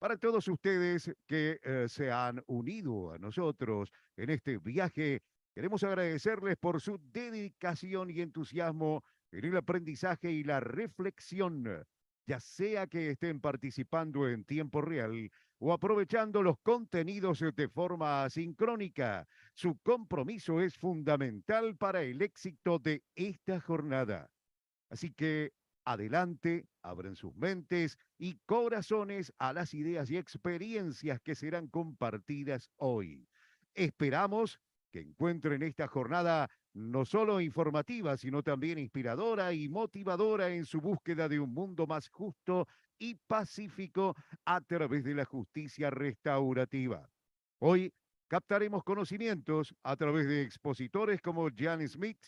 Para todos ustedes que se han unido a nosotros en este viaje, queremos agradecerles por su dedicación y entusiasmo en el aprendizaje y la reflexión, ya sea que estén participando en tiempo real o aprovechando los contenidos de forma asincrónica. Su compromiso es fundamental para el éxito de esta jornada. Así que adelante, abren sus mentes y corazones a las ideas y experiencias que serán compartidas hoy. Esperamos que encuentren esta jornada no solo informativa, sino también inspiradora y motivadora en su búsqueda de un mundo más justo y pacífico a través de la justicia restaurativa. Hoy captaremos conocimientos a través de expositores como Jan Smith,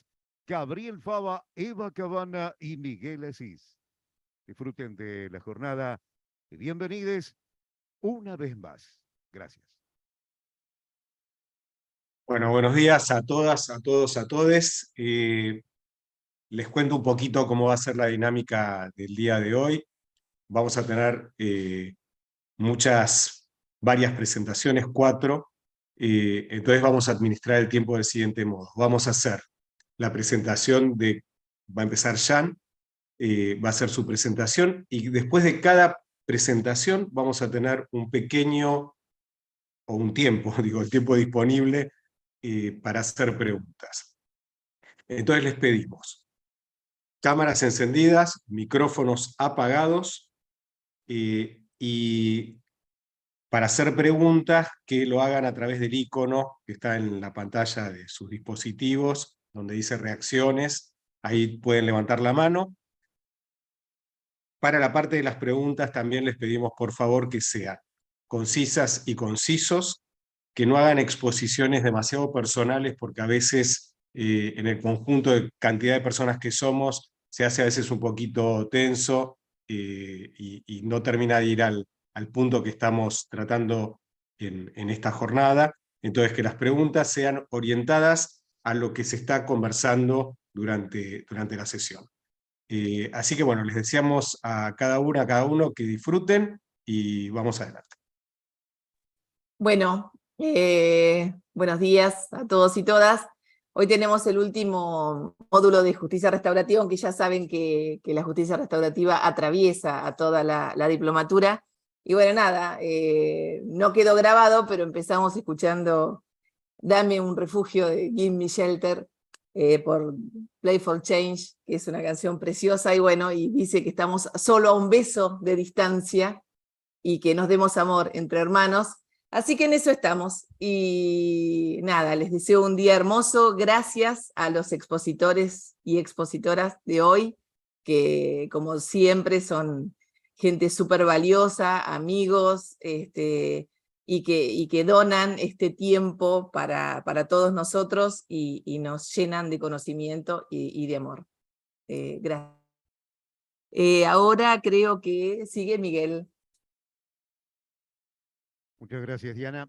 Gabriel Fava, Eva Cabana y Miguel Asís. Disfruten de la jornada y bienvenidos una vez más. Gracias. Bueno, buenos días a todas, a todos, a todes. Les cuento un poquito cómo va a ser la dinámica del día de hoy. Vamos a tener varias presentaciones, 4. Entonces vamos a administrar el tiempo del siguiente modo. Vamos a hacer la presentación va a empezar Jan, va a hacer su presentación, y después de cada presentación vamos a tener un pequeño, o un tiempo, digo, el tiempo disponible para hacer preguntas. Entonces les pedimos cámaras encendidas, micrófonos apagados, y para hacer preguntas que lo hagan a través del icono que está en la pantalla de sus dispositivos, donde dice reacciones. Ahí pueden levantar la mano. Para la parte de las preguntas también les pedimos por favor que sean concisas y concisos, que no hagan exposiciones demasiado personales, porque a veces en el conjunto de cantidad de personas que somos se hace a veces un poquito tenso y no termina de ir al punto que estamos tratando en esta jornada. Entonces, que las preguntas sean orientadas a lo que se está conversando durante la sesión. Así que bueno, les deseamos a cada uno que disfruten y vamos adelante. Bueno, buenos días a todos y todas. Hoy tenemos el último módulo de justicia restaurativa, aunque ya saben que la justicia restaurativa atraviesa a toda la diplomatura. Y bueno, nada, no quedó grabado, pero empezamos escuchando Dame un refugio de Give Me Shelter por Playful Change, que es una canción preciosa, y bueno, y dice que estamos solo a un beso de distancia y que nos demos amor entre hermanos. Así que en eso estamos, y nada, les deseo un día hermoso. Gracias a los expositores y expositoras de hoy, que como siempre son gente súper valiosa, amigos, y que donan este tiempo para todos nosotros y nos llenan de conocimiento y de amor. Gracias. Ahora creo que sigue Miguel. Muchas gracias, Diana.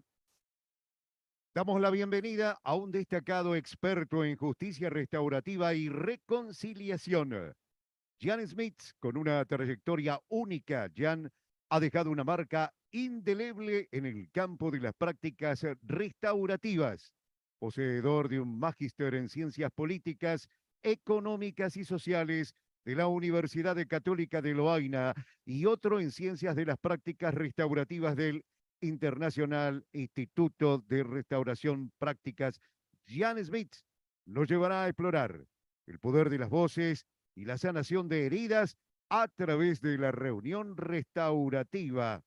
Damos la bienvenida a un destacado experto en justicia restaurativa y reconciliación. Jan Smith, con una trayectoria única. Jan ha dejado una marca indeleble en el campo de las prácticas restaurativas. Poseedor de un magíster en ciencias políticas, económicas y sociales de la Universidad Católica de Lovaina y otro en ciencias de las prácticas restaurativas del Internacional Instituto de Restauración Prácticas. Jan Smith nos llevará a explorar el poder de las voces y la sanación de heridas a través de la reunión restaurativa.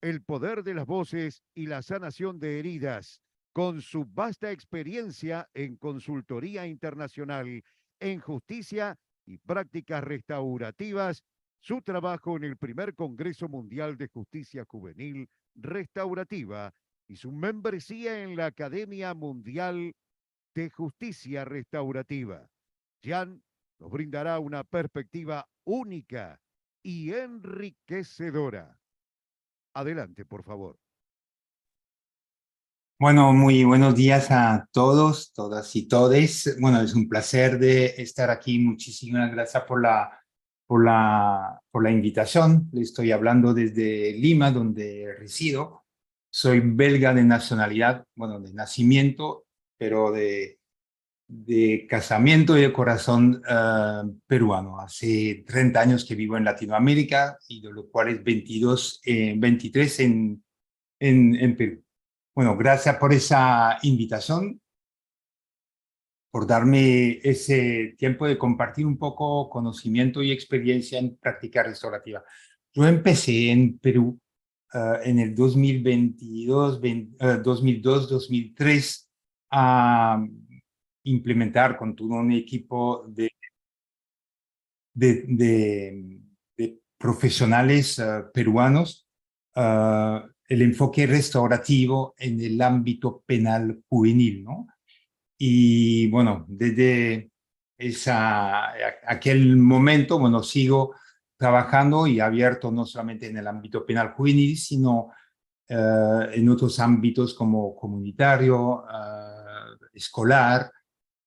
El poder de las voces y la sanación de heridas, con su vasta experiencia en consultoría internacional, en justicia y prácticas restaurativas, su trabajo en el primer Congreso Mundial de Justicia Juvenil Restaurativa y su membresía en la Academia Mundial de Justicia Restaurativa. Jan nos brindará una perspectiva única y enriquecedora. Adelante, por favor. Bueno, muy buenos días a todos, todas y todes. Bueno, es un placer de estar aquí. Muchísimas gracias por la por la invitación. Le estoy hablando desde Lima, donde resido. Soy belga de nacionalidad, bueno, de nacimiento, pero de casamiento y de corazón peruano. Hace 30 años que vivo en Latinoamérica y de los cuales 23 en Perú. Bueno, gracias por esa invitación, por darme ese tiempo de compartir un poco conocimiento y experiencia en práctica restaurativa. Yo empecé en Perú en el 2002-2003 a implementar con todo un equipo de profesionales peruanos el enfoque restaurativo en el ámbito penal juvenil, ¿no? Y bueno, desde aquel momento, bueno, sigo trabajando y abierto no solamente en el ámbito penal juvenil, sino en otros ámbitos como comunitario, escolar,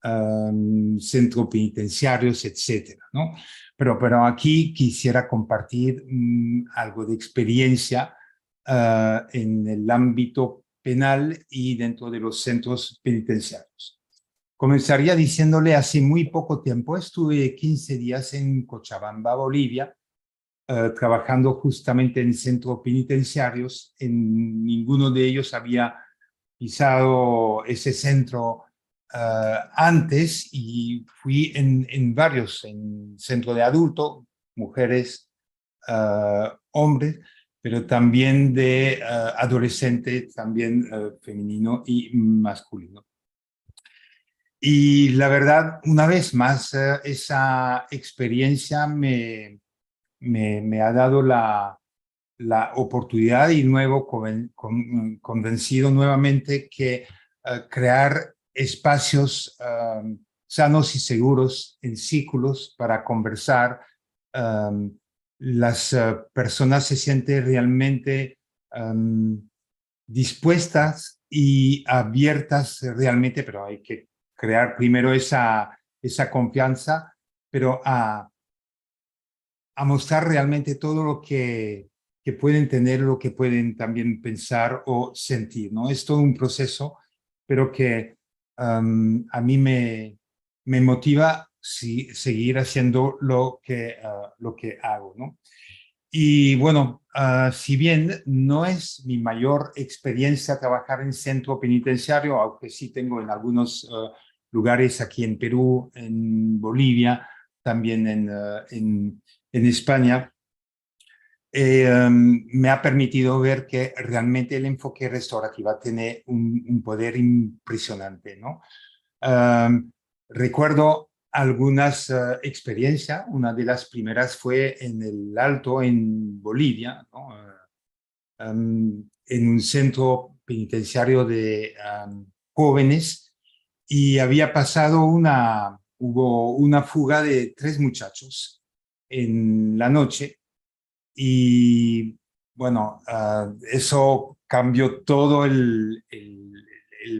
centros penitenciarios, etcétera, ¿no? Pero aquí quisiera compartir algo de experiencia en el ámbito penal y dentro de los centros penitenciarios. Comenzaría diciéndole, hace muy poco tiempo estuve 15 días en Cochabamba, Bolivia, trabajando justamente en centros penitenciarios. En ninguno de ellos había pisado ese centro antes, y fui en varios, en centro de adulto, mujeres, hombres, pero también de adolescente, también femenino y masculino. Y la verdad, una vez más, esa experiencia me ha dado la oportunidad y nuevo convencido nuevamente que crear espacios sanos y seguros en círculos para conversar, las personas se sienten realmente dispuestas y abiertas realmente, pero hay que crear primero esa confianza, pero a mostrar realmente todo lo que pueden tener, lo que pueden también pensar o sentir, ¿no? Es todo un proceso, pero que a mí me motiva seguir haciendo lo que hago, ¿no? Y bueno, si bien no es mi mayor experiencia trabajar en centro penitenciario, aunque sí tengo en algunos lugares aquí en Perú, en Bolivia, también en España, me ha permitido ver que realmente el enfoque restaurativo tiene un poder impresionante, ¿no? Recuerdo algunas experiencias. Una de las primeras fue en el Alto, en Bolivia, ¿no? En un centro penitenciario de jóvenes, y había pasado hubo una fuga de 3 muchachos en la noche, y bueno, eso cambió todo el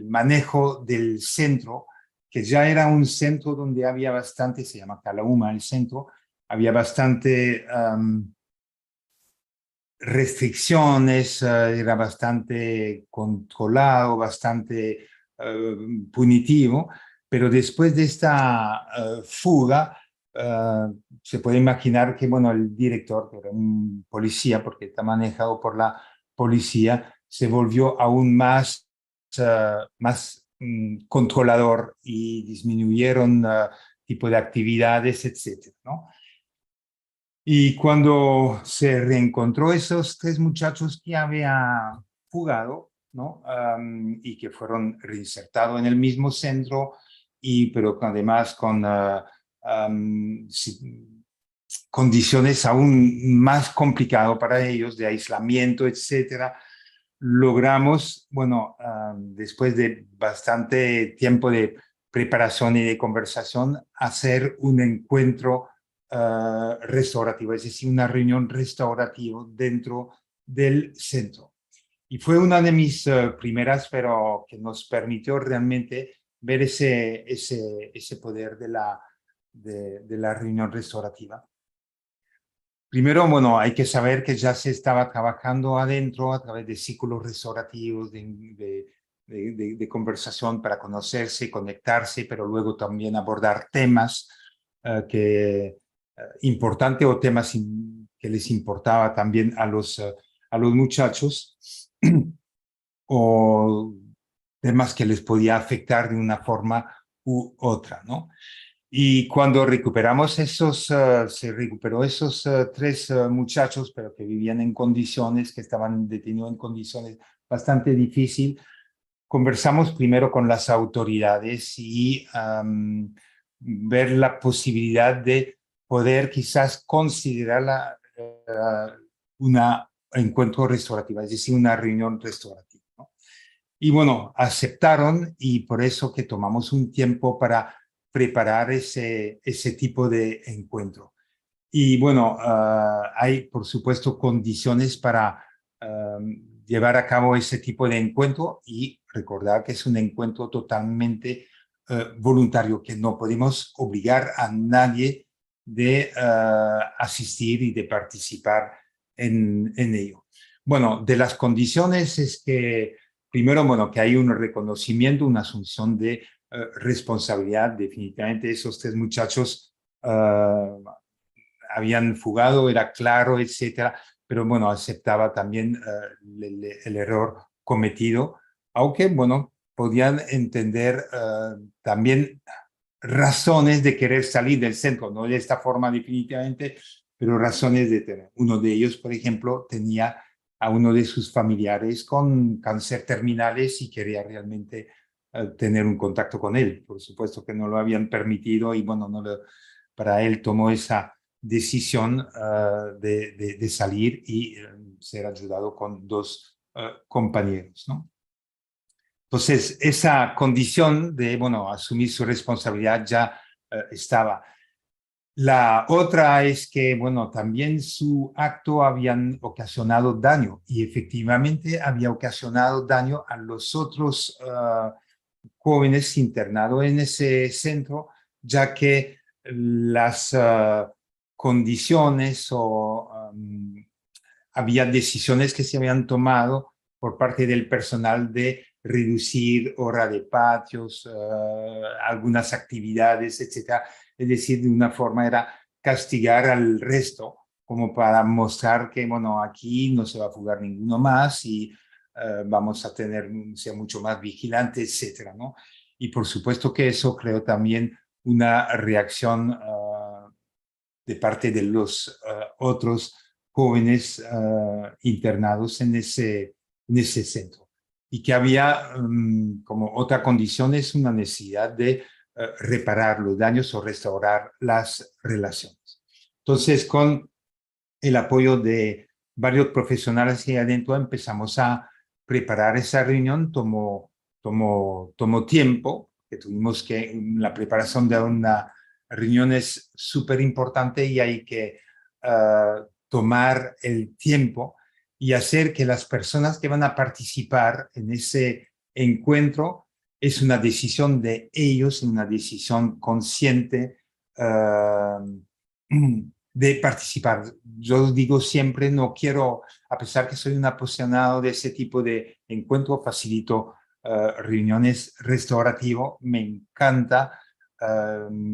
manejo del centro, que ya era un centro donde había bastante, se llama Calauma el centro, había bastante restricciones, era bastante controlado, bastante punitivo, pero después de esta fuga, se puede imaginar que, bueno, el director, que era un policía, porque está manejado por la policía, se volvió aún más controlador, y disminuyeron tipo de actividades, etcétera, ¿no? Y cuando se reencontró esos 3 muchachos que había fugado, ¿no? Y que fueron reinsertados en el mismo centro, pero además con condiciones aún más complicadas para ellos, de aislamiento, etcétera, logramos, bueno, después de bastante tiempo de preparación y de conversación, hacer un encuentro restaurativo, es decir, una reunión restaurativa dentro del centro. Y fue una de mis primeras, pero que nos permitió realmente ver ese poder de la reunión restaurativa. primero, bueno, hay que saber que ya se estaba trabajando adentro a través de círculos restaurativos, de conversación para conocerse, conectarse, pero luego también abordar temas importantes o temas que les importaba también a los muchachos o temas que les podía afectar de una forma u otra, ¿no? Y cuando recuperamos se recuperó esos 3 muchachos, pero que vivían en condiciones, que estaban detenidos en condiciones bastante difíciles, conversamos primero con las autoridades y ver la posibilidad de poder quizás considerar un encuentro restaurativo, es decir, una reunión restaurativa, ¿no? Y bueno, aceptaron y por eso que tomamos un tiempo para preparar ese tipo de encuentro. Y bueno, hay por supuesto condiciones para llevar a cabo ese tipo de encuentro y recordar que es un encuentro totalmente voluntario, que no podemos obligar a nadie de asistir y de participar en ello. Bueno, de las condiciones es que primero, bueno, que hay un reconocimiento, una asunción de responsabilidad. Definitivamente esos 3 muchachos habían fugado, era claro, etcétera, pero bueno, aceptaba también el error cometido, aunque bueno, podían entender también razones de querer salir del centro, no de esta forma definitivamente, pero razones de tener. Uno de ellos, por ejemplo, tenía a uno de sus familiares con cáncer terminales y quería realmente tener un contacto con él. Por supuesto que no lo habían permitido y bueno, para él tomó esa decisión de salir y ser ayudado con 2 compañeros, ¿no? Entonces, esa condición de, bueno, asumir su responsabilidad ya estaba. La otra es que, bueno, también su acto habían ocasionado daño y efectivamente había ocasionado daño a los otros jóvenes internados en ese centro, ya que las condiciones o había decisiones que se habían tomado por parte del personal de reducir hora de patios, algunas actividades, etcétera. Es decir, de una forma era castigar al resto, como para mostrar que, bueno, aquí no se va a fugar ninguno más y vamos a tener, ser mucho más vigilantes, etcétera, ¿no? Y por supuesto que eso creó también una reacción de parte de los otros jóvenes internados en ese centro. Y que había como otra condición es una necesidad de reparar los daños o restaurar las relaciones. Entonces, con el apoyo de varios profesionales ahí adentro, empezamos a preparar esa reunión. Tomó tiempo, que tuvimos que, la preparación de una reunión es súper importante y hay que tomar el tiempo y hacer que las personas que van a participar en ese encuentro es una decisión de ellos, una decisión consciente de participar. Yo digo siempre, no quiero, a pesar que soy un apasionado de ese tipo de encuentro, facilito reuniones restaurativas, me encanta,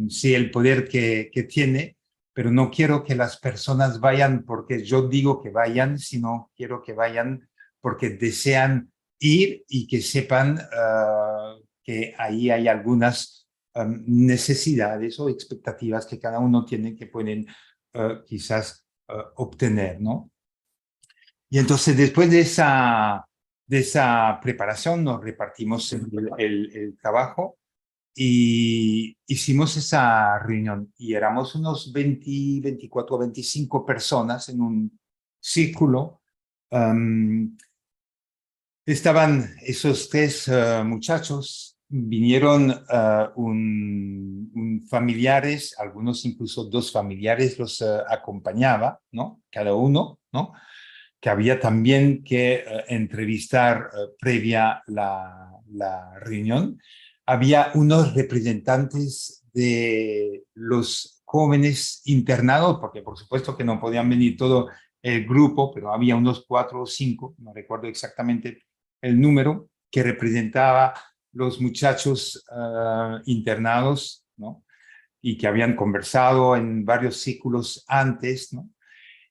sí, el poder que tiene, pero no quiero que las personas vayan porque yo digo que vayan, sino quiero que vayan porque desean ir y que sepan que ahí hay algunas necesidades o expectativas que cada uno tiene que pueden quizás obtener, ¿no? Y entonces después de esa preparación nos repartimos el trabajo y hicimos esa reunión y éramos unos 20, 24, 25 personas en un círculo. Estaban esos 3 muchachos, vinieron familiares, algunos incluso 2 familiares los acompañaba, ¿no? Cada uno, ¿no? Que había también que entrevistar previa la reunión. Había unos representantes de los jóvenes internados, porque por supuesto que no podían venir todo el grupo, pero había unos 4 o 5, no recuerdo exactamente el número, que representaba los muchachos internados, ¿no? Y que habían conversado en varios círculos antes, ¿no?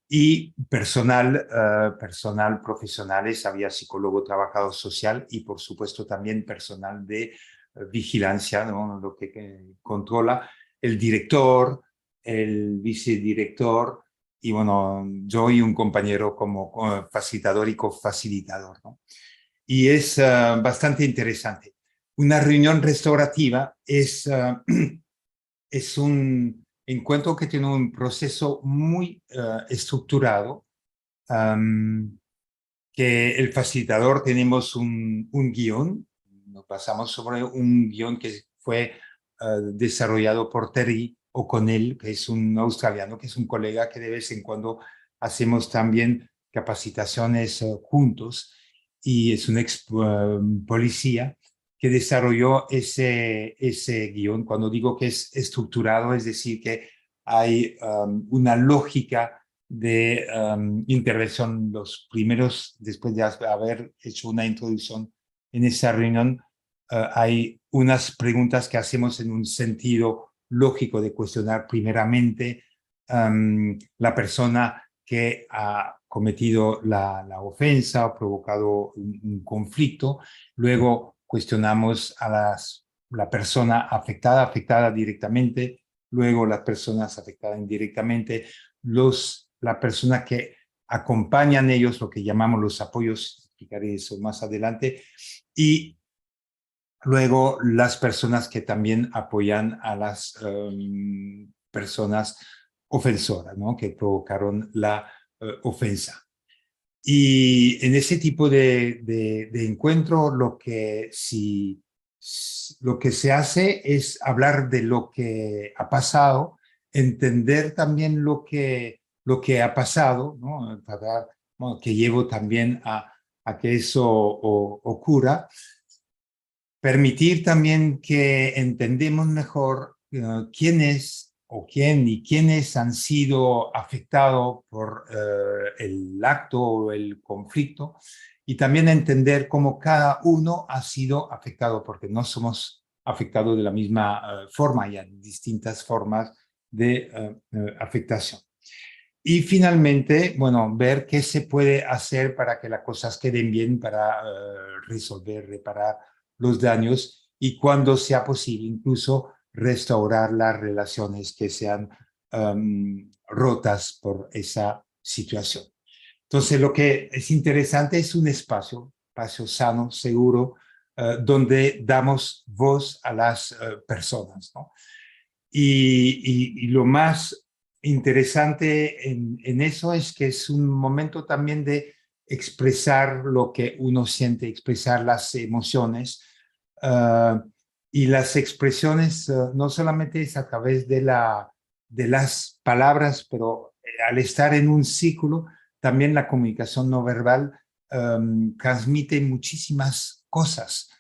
Y personal profesionales, había psicólogo, trabajador social y por supuesto también personal de vigilancia, ¿no? Lo que controla el director, el vicedirector y bueno, yo y un compañero como facilitador y cofacilitador, ¿no? Y es bastante interesante. Una reunión restaurativa es un encuentro que tiene un proceso muy estructurado, que el facilitador tenemos un guión, nos basamos sobre un guión que fue desarrollado por Terry O'Connell, que es un australiano, que es un colega que de vez en cuando hacemos también capacitaciones juntos, y es un ex policía que desarrolló ese guión. Cuando digo que es estructurado, es decir, que hay una lógica de intervención. Los primeros, después de haber hecho una introducción en esa reunión, hay unas preguntas que hacemos en un sentido lógico de cuestionar primeramente la persona que ha cometido la ofensa o provocado un conflicto. Luego cuestionamos a la persona afectada directamente, luego las personas afectadas indirectamente, la persona que acompañan ellos, lo que llamamos los apoyos, explicaré eso más adelante, y luego las personas que también apoyan a las personas ofensoras, ¿no? Que provocaron la ofensa. Y en ese tipo de encuentro lo que se hace es hablar de lo que ha pasado, entender también lo que ha pasado, ¿no? Bueno, que llevo también a que eso ocurra. Permitir también que entendemos mejor quién es o quién y quiénes han sido afectados por el acto o el conflicto, y también entender cómo cada uno ha sido afectado, porque no somos afectados de la misma forma, hay distintas formas de afectación. Y finalmente, bueno, ver qué se puede hacer para que las cosas queden bien, para reparar los daños y cuando sea posible incluso restaurar las relaciones que sean rotas por esa situación. Entonces, lo que es interesante es un espacio sano, seguro, donde damos voz a las personas, ¿no? Y lo más interesante en eso es que es un momento también de expresar lo que uno siente, expresar las emociones. Y las expresiones no solamente es a través de las palabras, pero al estar en un círculo, también la comunicación no verbal transmite muchísimas cosas.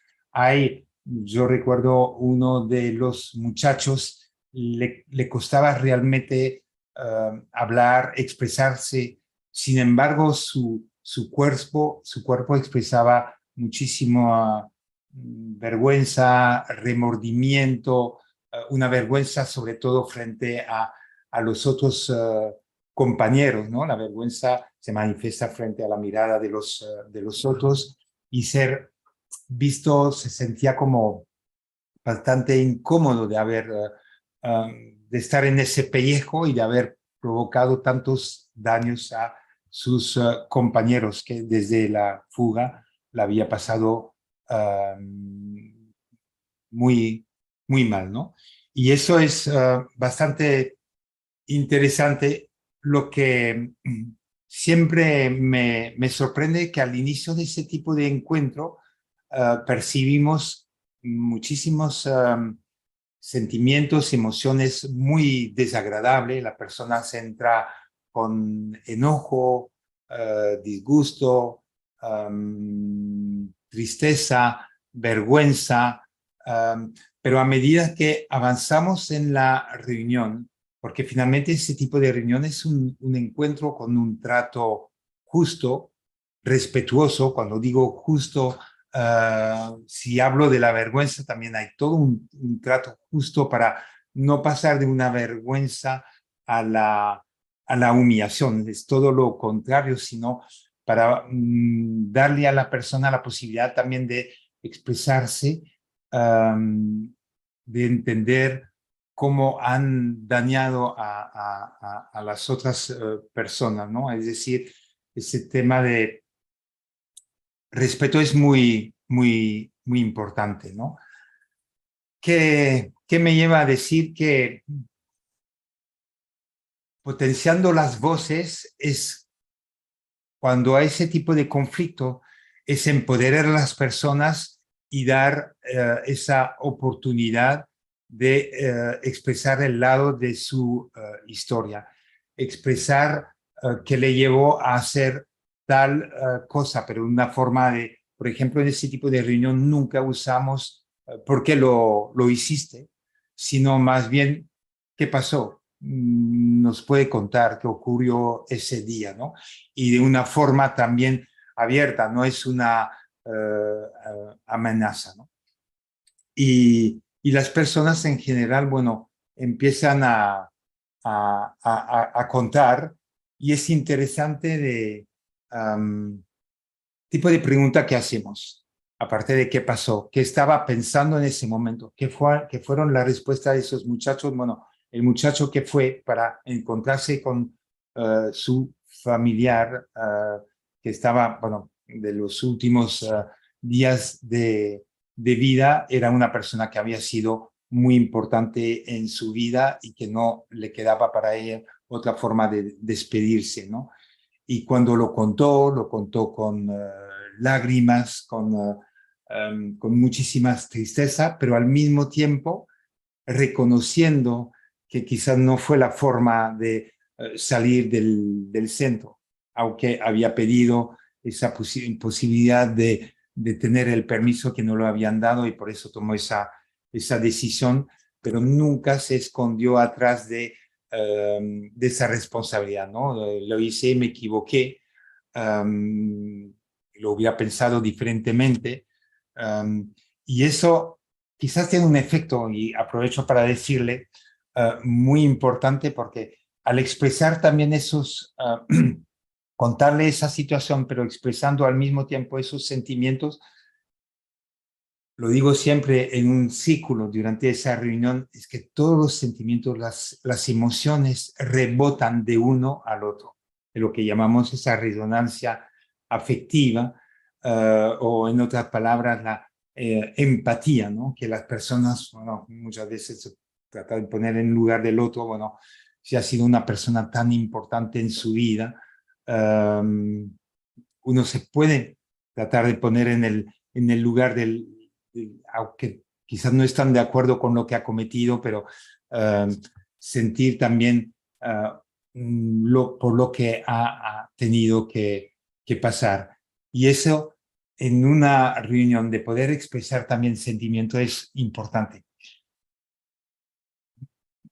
Yo recuerdo uno de los muchachos, le costaba realmente hablar, expresarse. Sin embargo, su cuerpo expresaba muchísimo vergüenza, remordimiento, una vergüenza sobre todo frente a los otros compañeros, ¿no? La vergüenza se manifiesta frente a la mirada de los otros, y ser visto se sentía como bastante incómodo de estar en ese pellejo y de haber provocado tantos daños a sus compañeros, que desde la fuga la había pasado muy, muy mal, ¿no? Y eso es bastante interesante. Lo que siempre me sorprende, que al inicio de ese tipo de encuentro percibimos muchísimos sentimientos, emociones muy desagradables. La persona se entra con enojo, disgusto, tristeza, vergüenza, pero a medida que avanzamos en la reunión, porque finalmente ese tipo de reunión es un encuentro con un trato justo, respetuoso. Cuando digo justo, si hablo de la vergüenza, también hay todo un trato justo para no pasar de una vergüenza a la humillación. Es todo lo contrario, sino para darle a la persona la posibilidad también de expresarse, de entender cómo han dañado a las otras personas, ¿no? Es decir, ese tema de respeto es muy, muy, muy importante, ¿no? ¿Qué me lleva a decir que potenciando las voces es cuando hay ese tipo de conflicto, es empoderar a las personas y dar esa oportunidad de expresar el lado de su historia, expresar qué le llevó a hacer tal cosa, pero de una forma de, por ejemplo, en ese tipo de reunión nunca usamos por qué lo hiciste, sino más bien qué pasó. Nos puede contar qué ocurrió ese día, ¿no? Y de una forma también abierta, no es una amenaza, ¿no? Y las personas en general, bueno, empiezan a contar, y es interesante de tipo de pregunta que hacemos, aparte de qué pasó, qué estaba pensando en ese momento, qué fueron las respuestas de esos muchachos. Bueno, el muchacho que fue para encontrarse con su familiar que estaba, bueno, de los últimos días de vida, era una persona que había sido muy importante en su vida y que no le quedaba para ella otra forma de despedirse, ¿no? Y cuando lo contó con lágrimas, con muchísima tristeza, pero al mismo tiempo reconociendo que quizás no fue la forma de salir del centro, aunque había pedido esa posibilidad de tener el permiso que no lo habían dado, y por eso tomó esa decisión, pero nunca se escondió atrás de esa responsabilidad, ¿no? Lo hice, me equivoqué, lo hubiera pensado diferentemente, y eso quizás tiene un efecto, y aprovecho para decirle, muy importante, porque al expresar también esos, contarle esa situación, pero expresando al mismo tiempo esos sentimientos, lo digo siempre en un círculo durante esa reunión, es que todos los sentimientos, las emociones rebotan de uno al otro, de lo que llamamos esa resonancia afectiva, o en otras palabras, la empatía, ¿no? Que las personas, bueno, muchas veces se trata de poner en lugar del otro. Bueno, si ha sido una persona tan importante en su vida, uno se puede tratar de poner en el lugar aunque quizás no están de acuerdo con lo que ha cometido, pero sentir también por lo que ha tenido que pasar. Y eso, en una reunión, de poder expresar también sentimiento, es importante.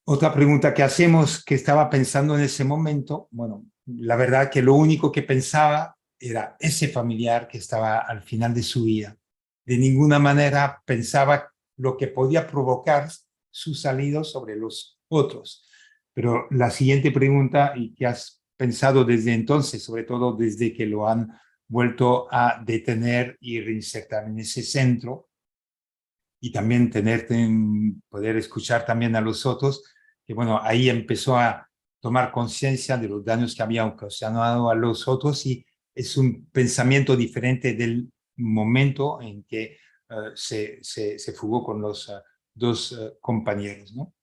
Otra pregunta que hacemos, que estaba pensando en ese momento, bueno, la verdad que lo único que pensaba era ese familiar que estaba al final de su vida. De ninguna manera pensaba lo que podía provocar su salida sobre los otros. Pero la siguiente pregunta, y que has pensado desde entonces, sobre todo desde que lo han vuelto a detener y reinsertar en ese centro, y también poder escuchar también a los otros, que bueno, ahí empezó a tomar conciencia de los daños que había ocasionado a los otros, y es un pensamiento diferente del momento en que se fugó con los dos compañeros, ¿no?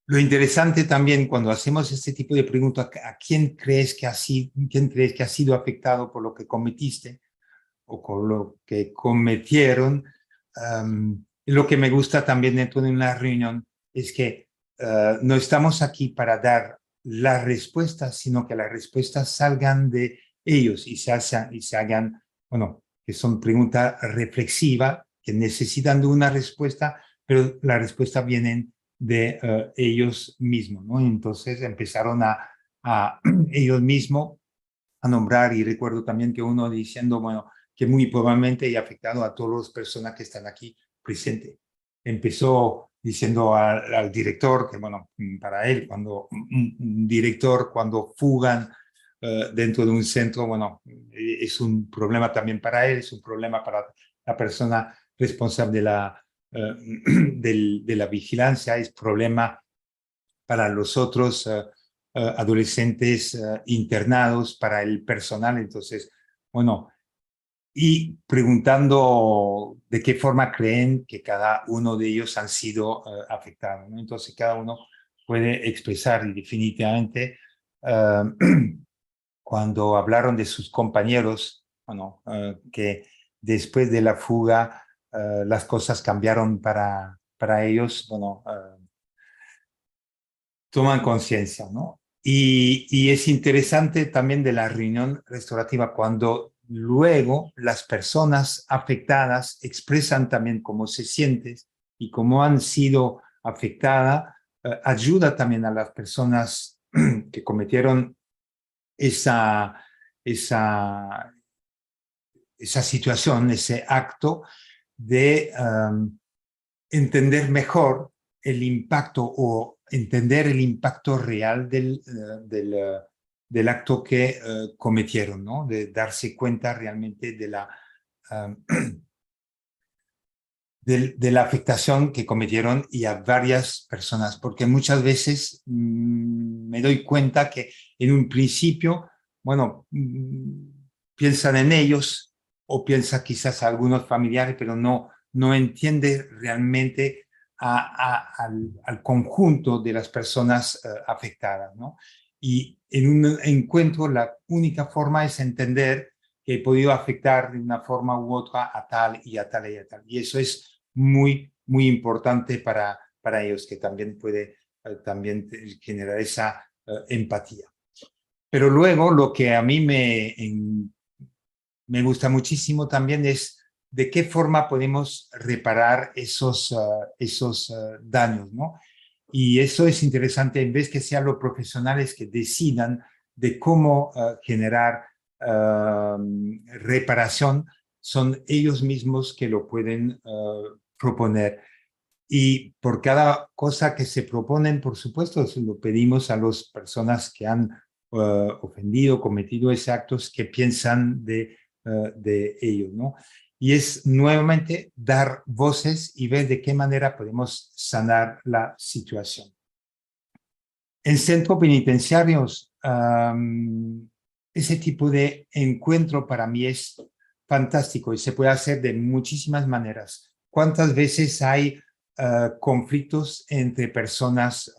Lo interesante también cuando hacemos este tipo de preguntas, ¿a quién crees que ha sido afectado por lo que cometiste o con lo que cometieron? Lo que me gusta también dentro de una reunión es que no estamos aquí para dar las respuestas, sino que las respuestas salgan de ellos y se hagan, bueno, que son preguntas reflexivas, que necesitan de una respuesta, pero la respuesta viene de ellos mismos, ¿no? Entonces empezaron a ellos mismos a nombrar, y recuerdo también que uno diciendo, bueno, que muy probablemente haya afectado a todas las personas que están aquí presentes. Empezó diciendo al director que, bueno, para él, cuando un director, cuando fugan dentro de un centro, bueno, es un problema también para él, es un problema para la persona responsable de la vigilancia, es problema para los otros adolescentes internados, para el personal. Entonces, bueno, y preguntando de qué forma creen que cada uno de ellos han sido afectados, ¿no? Entonces, cada uno puede expresar, y definitivamente cuando hablaron de sus compañeros, bueno, que después de la fuga las cosas cambiaron para ellos, bueno, toman conciencia, ¿no? Y es interesante también de la reunión restaurativa cuando luego las personas afectadas expresan también cómo se sienten y cómo han sido afectadas, ayuda también a las personas que cometieron esa situación, ese acto de entender mejor el impacto o entender el impacto real del acto que cometieron, ¿no? De darse cuenta realmente de la afectación que cometieron y a varias personas, porque muchas veces me doy cuenta que en un principio, bueno, piensan en ellos o piensan quizás a algunos familiares, pero no entiende realmente al conjunto de las personas afectadas, ¿no? Y en un encuentro la única forma es entender que he podido afectar de una forma u otra a tal y a tal y a tal. Y eso es muy, muy importante para ellos, que también puede también generar esa empatía. Pero luego lo que a mí me gusta muchísimo también es de qué forma podemos reparar esos daños, ¿no? Y eso es interesante, en vez que sean los profesionales que decidan de cómo generar reparación, son ellos mismos que lo pueden proponer. Y por cada cosa que se proponen, por supuesto, se lo pedimos a las personas que han ofendido, cometido esos actos, que piensan de ellos, ¿no? Y es nuevamente dar voces y ver de qué manera podemos sanar la situación. En centros penitenciarios, ese tipo de encuentro para mí es fantástico y se puede hacer de muchísimas maneras. ¿Cuántas veces hay conflictos entre personas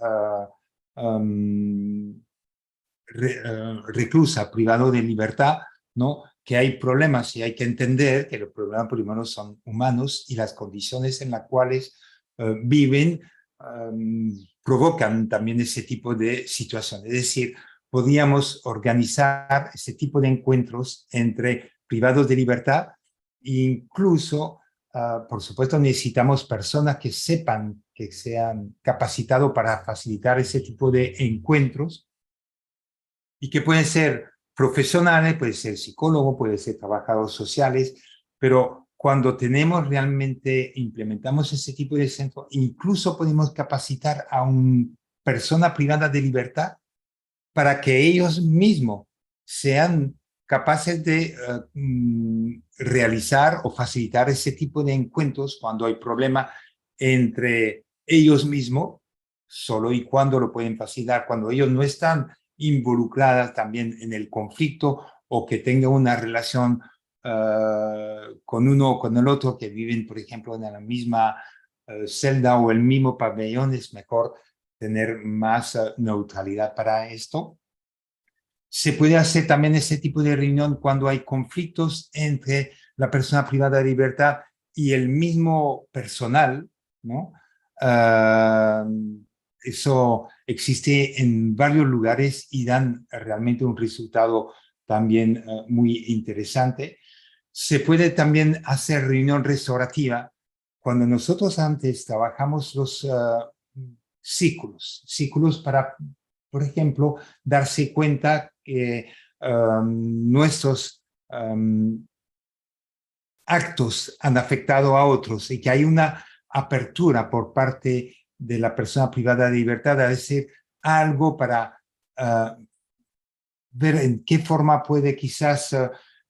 reclusas, privadas de libertad, ¿no? Que hay problemas y hay que entender que los problemas primero son humanos y las condiciones en las cuales viven provocan también ese tipo de situaciones. Es decir, podríamos organizar ese tipo de encuentros entre privados de libertad e incluso, por supuesto, necesitamos personas que sepan, que sean capacitados para facilitar ese tipo de encuentros y que pueden ser profesionales, puede ser psicólogo, puede ser trabajadores sociales, pero cuando tenemos realmente, implementamos ese tipo de centro, incluso podemos capacitar a una persona privada de libertad para que ellos mismos sean capaces de realizar o facilitar ese tipo de encuentros cuando hay problema entre ellos mismos, solo y cuando lo pueden facilitar, cuando ellos no están involucradas también en el conflicto o que tengan una relación con uno o con el otro, que viven, por ejemplo, en la misma celda o el mismo pabellón, es mejor tener más neutralidad para esto. Se puede hacer también ese tipo de reunión cuando hay conflictos entre la persona privada de libertad y el mismo personal, ¿no? Eso existe en varios lugares y dan realmente un resultado también muy interesante. Se puede también hacer reunión restaurativa. Cuando nosotros antes trabajamos los círculos para, por ejemplo, darse cuenta que nuestros actos han afectado a otros y que hay una apertura por parte de la persona privada de libertad a decir algo para ver en qué forma puede quizás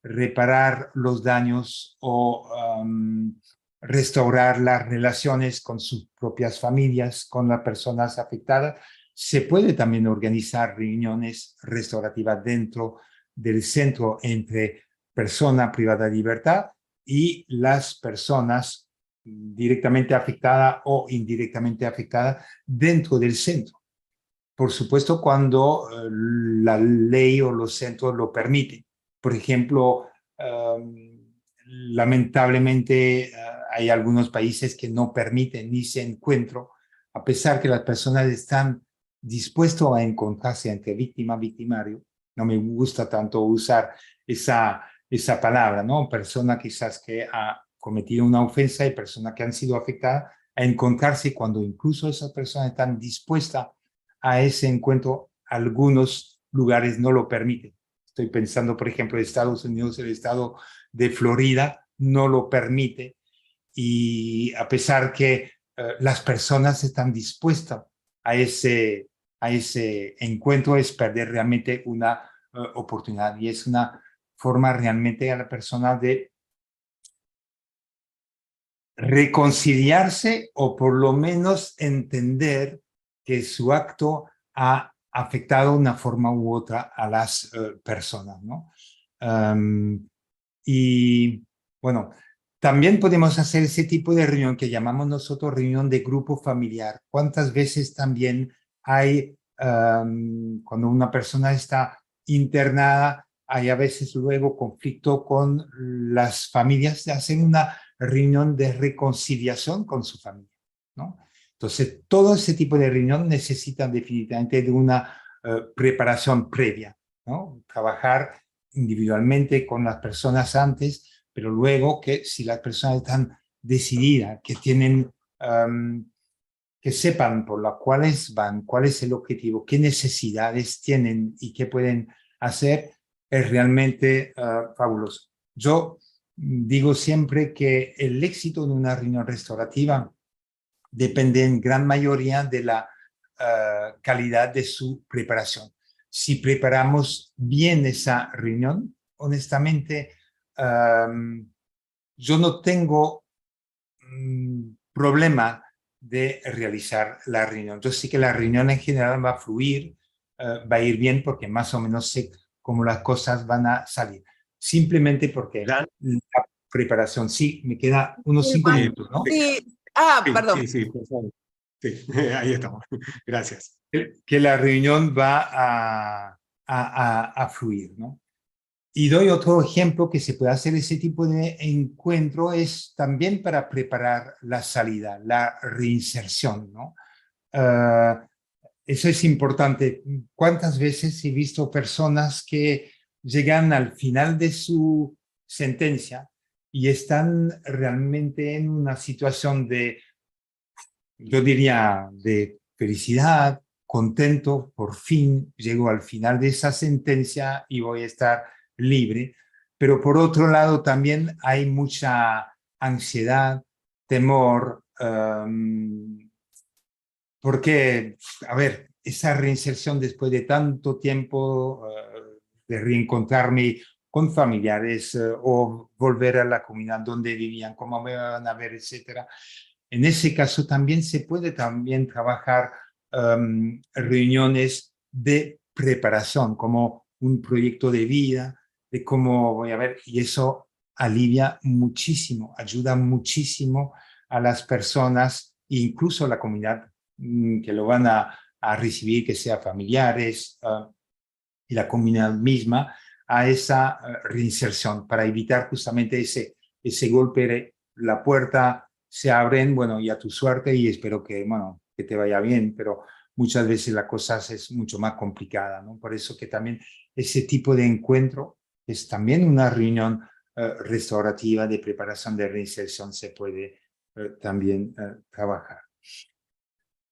reparar los daños o restaurar las relaciones con sus propias familias, con las personas afectadas. Se puede también organizar reuniones restaurativas dentro del centro entre persona privada de libertad y las personas directamente afectadas o indirectamente afectadas dentro del centro. Por supuesto, cuando la ley o los centros lo permiten. Por ejemplo, lamentablemente hay algunos países que no permiten ni ese encuentro, a pesar que las personas están dispuestas a encontrarse entre víctima y victimario. No me gusta tanto usar esa palabra, ¿no? Persona quizás que ha cometido una ofensa y personas que han sido afectadas a encontrarse cuando incluso esas personas están dispuestas a ese encuentro. Algunos lugares no lo permiten. Estoy pensando, por ejemplo, en Estados Unidos, el estado de Florida no lo permite, y a pesar que las personas están dispuestas a ese encuentro, es perder realmente una oportunidad, y es una forma realmente a la persona de reconciliarse o por lo menos entender que su acto ha afectado de una forma u otra a las personas, ¿no? Y bueno, también podemos hacer ese tipo de reunión que llamamos nosotros reunión de grupo familiar. ¿Cuántas veces también hay, cuando una persona está internada, hay a veces luego conflicto con las familias, de hacer una reunión de reconciliación con su familia, ¿no? Entonces, todo ese tipo de reunión necesitan definitivamente de una preparación previa, ¿no? Trabajar individualmente con las personas antes, pero luego que si las personas están decididas, que tienen, que sepan por las cuales van, cuál es el objetivo, qué necesidades tienen y qué pueden hacer, es realmente fabuloso. Yo digo siempre que el éxito de una reunión restaurativa depende en gran mayoría de la calidad de su preparación. Si preparamos bien esa reunión, honestamente, yo no tengo problema de realizar la reunión. Yo sé que la reunión en general va a fluir, va a ir bien, porque más o menos sé cómo las cosas van a salir. Simplemente porque la preparación, sí, me queda unos 5 minutos, ¿no? Sí, perdón. Sí, por favor. Sí, ahí estamos. Gracias. Que la reunión va a fluir, ¿no? Y doy otro ejemplo que se puede hacer ese tipo de encuentro, es también para preparar la salida, la reinserción, ¿no? Eso es importante. ¿Cuántas veces he visto personas que llegan al final de su sentencia y están realmente en una situación de, yo diría, de felicidad, contento, por fin llego al final de esa sentencia y voy a estar libre? Pero por otro lado también hay mucha ansiedad, temor, porque, a ver, esa reinserción después de tanto tiempo, de reencontrarme con familiares o volver a la comunidad donde vivían, cómo me van a ver, etcétera. En ese caso también se puede también trabajar reuniones de preparación, como un proyecto de vida, de cómo voy a ver, y eso alivia muchísimo, ayuda muchísimo a las personas, incluso a la comunidad que lo van a recibir, que sea familiares y la comunidad misma, a esa reinserción, para evitar justamente ese golpe. La puerta se abren, bueno, y a tu suerte, y espero que, bueno, que te vaya bien, pero muchas veces la cosa es mucho más complicada, ¿no? Por eso que también ese tipo de encuentro es también una reunión restaurativa de preparación de reinserción, se puede también trabajar.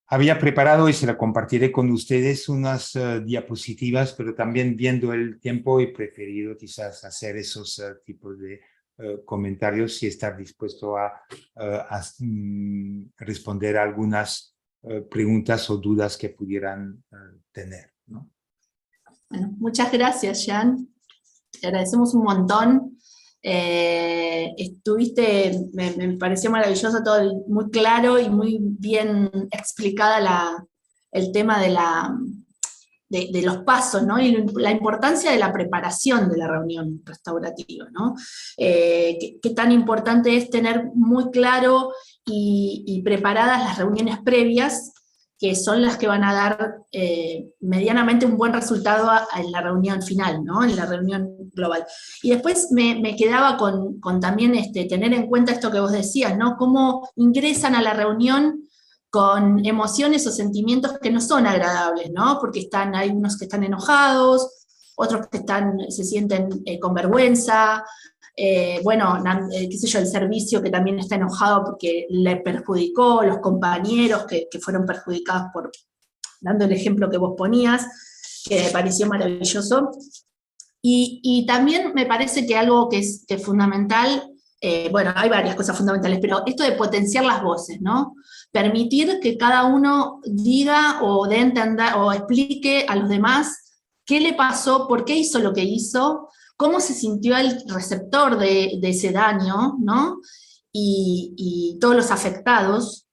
había preparado y se la compartiré con ustedes unas diapositivas, pero también viendo el tiempo he preferido quizás hacer esos tipos de comentarios y estar dispuesto a responder a algunas preguntas o dudas que pudieran tener, ¿no? Bueno, muchas gracias, Jean. Te agradecemos un montón. Me pareció maravilloso todo, muy claro y muy bien explicada el tema de los pasos, ¿no? Y la importancia de la preparación de la reunión restaurativa, ¿no? Qué tan importante es tener muy claro y preparadas las reuniones previas, que son las que van a dar medianamente un buen resultado en la reunión final, ¿no? En la reunión global. Y después me quedaba con también tener en cuenta esto que vos decías, ¿no? Cómo ingresan a la reunión con emociones o sentimientos que no son agradables, ¿no? Porque hay unos que están enojados, otros que se sienten con vergüenza, qué sé yo, el servicio que también está enojado porque le perjudicó, los compañeros que fueron perjudicados dando el ejemplo que vos ponías, que me pareció maravilloso. Y también me parece que algo que es fundamental, hay varias cosas fundamentales, pero esto de potenciar las voces, ¿no? Permitir que cada uno diga o dé a entender o explique a los demás qué le pasó, por qué hizo lo que hizo, cómo se sintió el receptor de ese daño, ¿no? Y todos los afectados.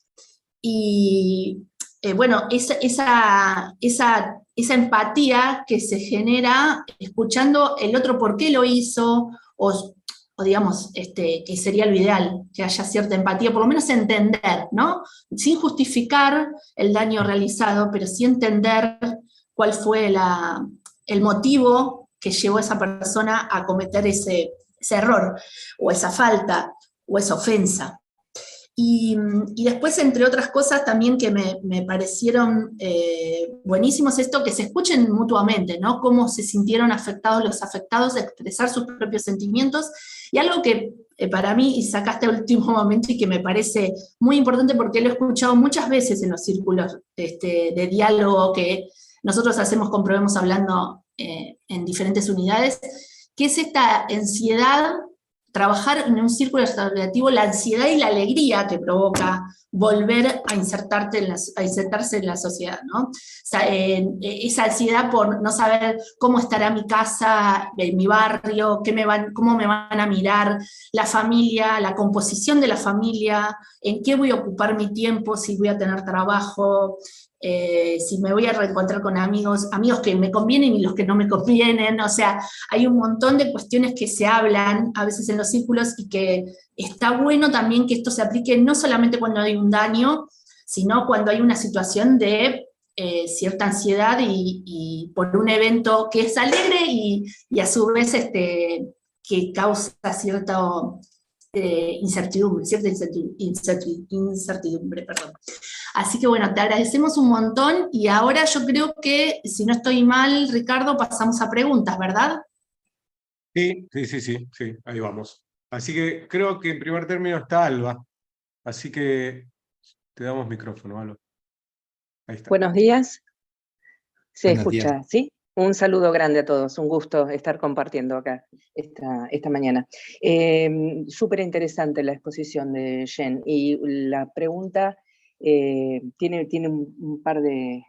Y esa empatía que se genera escuchando el otro por qué lo hizo, o digamos, que sería lo ideal, que haya cierta empatía, por lo menos entender, ¿no? Sin justificar el daño realizado, pero sí entender cuál fue el motivo que llevó a esa persona a cometer ese error, o esa falta, o esa ofensa. Y después, entre otras cosas, también que me parecieron buenísimos, esto que se escuchen mutuamente, ¿no? Cómo se sintieron afectados los afectados, expresar sus propios sentimientos, y algo que para mí, y sacaste al último momento, y que me parece muy importante porque lo he escuchado muchas veces en los círculos de diálogo que nosotros hacemos con Probemos Hablando en diferentes unidades, que es esta ansiedad. Trabajar en un círculo restaurativo, la ansiedad y la alegría que provoca volver a insertarse en la sociedad, ¿no? O sea, esa ansiedad por no saber cómo estará mi casa, mi barrio, cómo me van a mirar, la familia, la composición de la familia, en qué voy a ocupar mi tiempo, si voy a tener trabajo, si me voy a reencontrar con amigos que me convienen y los que no me convienen. O sea, hay un montón de cuestiones que se hablan a veces en los círculos, y que está bueno también que esto se aplique no solamente cuando hay un daño, sino cuando hay una situación de cierta ansiedad y por un evento que es alegre y a su vez que causa cierta incertidumbre, perdón. Así que bueno, te agradecemos un montón, y ahora yo creo que, si no estoy mal, Ricardo, pasamos a preguntas, ¿verdad? Sí, ahí vamos. Así que creo que en primer término está Alba, así que te damos micrófono, Alba. Ahí está. Buenos días. Se Buenos escucha, días. ¿sí? Un saludo grande a todos, un gusto estar compartiendo acá esta mañana. Súper interesante la exposición de Jen, y la pregunta tiene un par de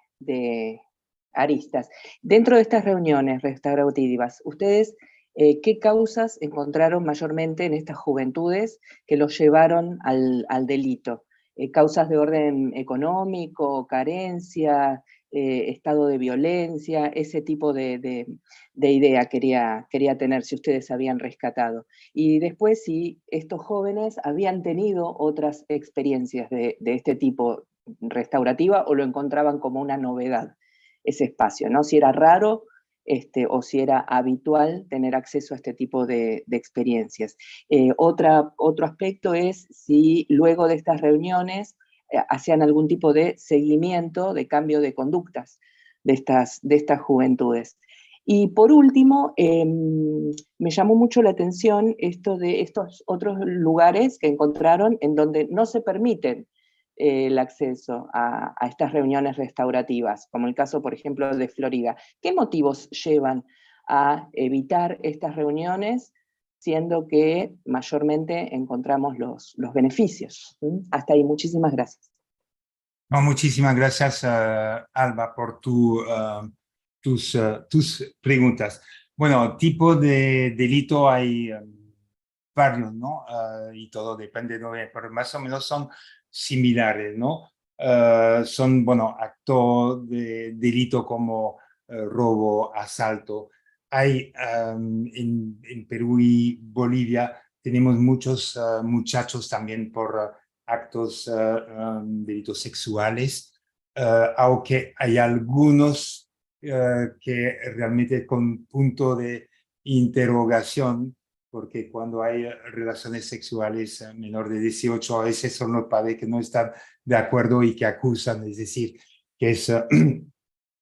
aristas. Dentro de estas reuniones restaurativas, ¿ustedes qué causas encontraron mayormente en estas juventudes que los llevaron al delito? ¿Causas de orden económico, carencia, estado de violencia? Ese tipo de idea quería tener, si ustedes habían rescatado. Y después, si estos jóvenes habían tenido otras experiencias de este tipo restaurativa, o lo encontraban como una novedad, ese espacio, ¿no? Si era raro o si era habitual tener acceso a este tipo de experiencias. Otro aspecto es si luego de estas reuniones hacían algún tipo de seguimiento, de cambio de conductas de estas juventudes. Y por último, me llamó mucho la atención esto de estos otros lugares que encontraron en donde no se permiten el acceso a estas reuniones restaurativas, como el caso, por ejemplo, de Florida. ¿Qué motivos llevan a evitar estas reuniones, siendo que mayormente encontramos los beneficios? Hasta ahí, muchísimas gracias. No, muchísimas gracias, Alba, por tus preguntas. Bueno, tipo de delito hay varios, ¿no? Y todo depende de, pero más o menos son similares, ¿no? Son, bueno, actos de delito como robo, asalto. Hay en Perú y Bolivia tenemos muchos muchachos también por actos, delitos sexuales, aunque hay algunos que realmente con punto de interrogación, porque cuando hay relaciones sexuales menor de 18, a veces son los padres que no están de acuerdo y que acusan, es decir, que es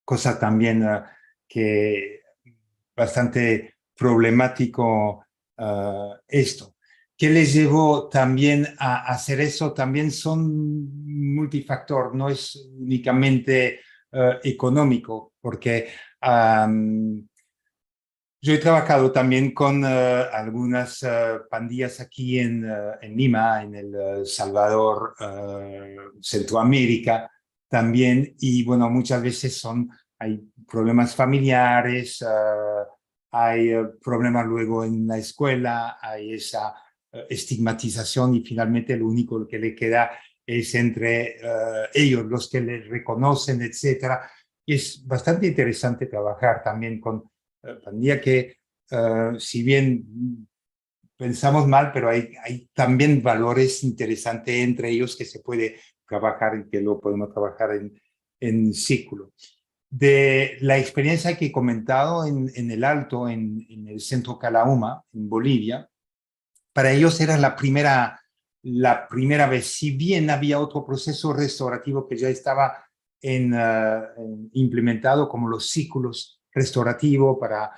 cosa también que bastante problemático esto. ¿Qué les llevó también a hacer eso? También son multifactor, no es únicamente económico, porque yo he trabajado también con algunas pandillas aquí en Lima, en El Salvador, Centroamérica también, y bueno, muchas veces hay problemas familiares, hay problemas luego en la escuela, hay esa estigmatización y finalmente lo único que le queda es entre ellos, los que les reconocen, etcétera. Y es bastante interesante trabajar también con pandilla que, si bien pensamos mal, pero hay también valores interesantes entre ellos que se puede trabajar y que lo podemos trabajar en círculo. De la experiencia que he comentado en el Alto, en el centro Calauma, en Bolivia, para ellos era la primera vez, si bien había otro proceso restaurativo que ya estaba implementado, como los círculos restaurativos para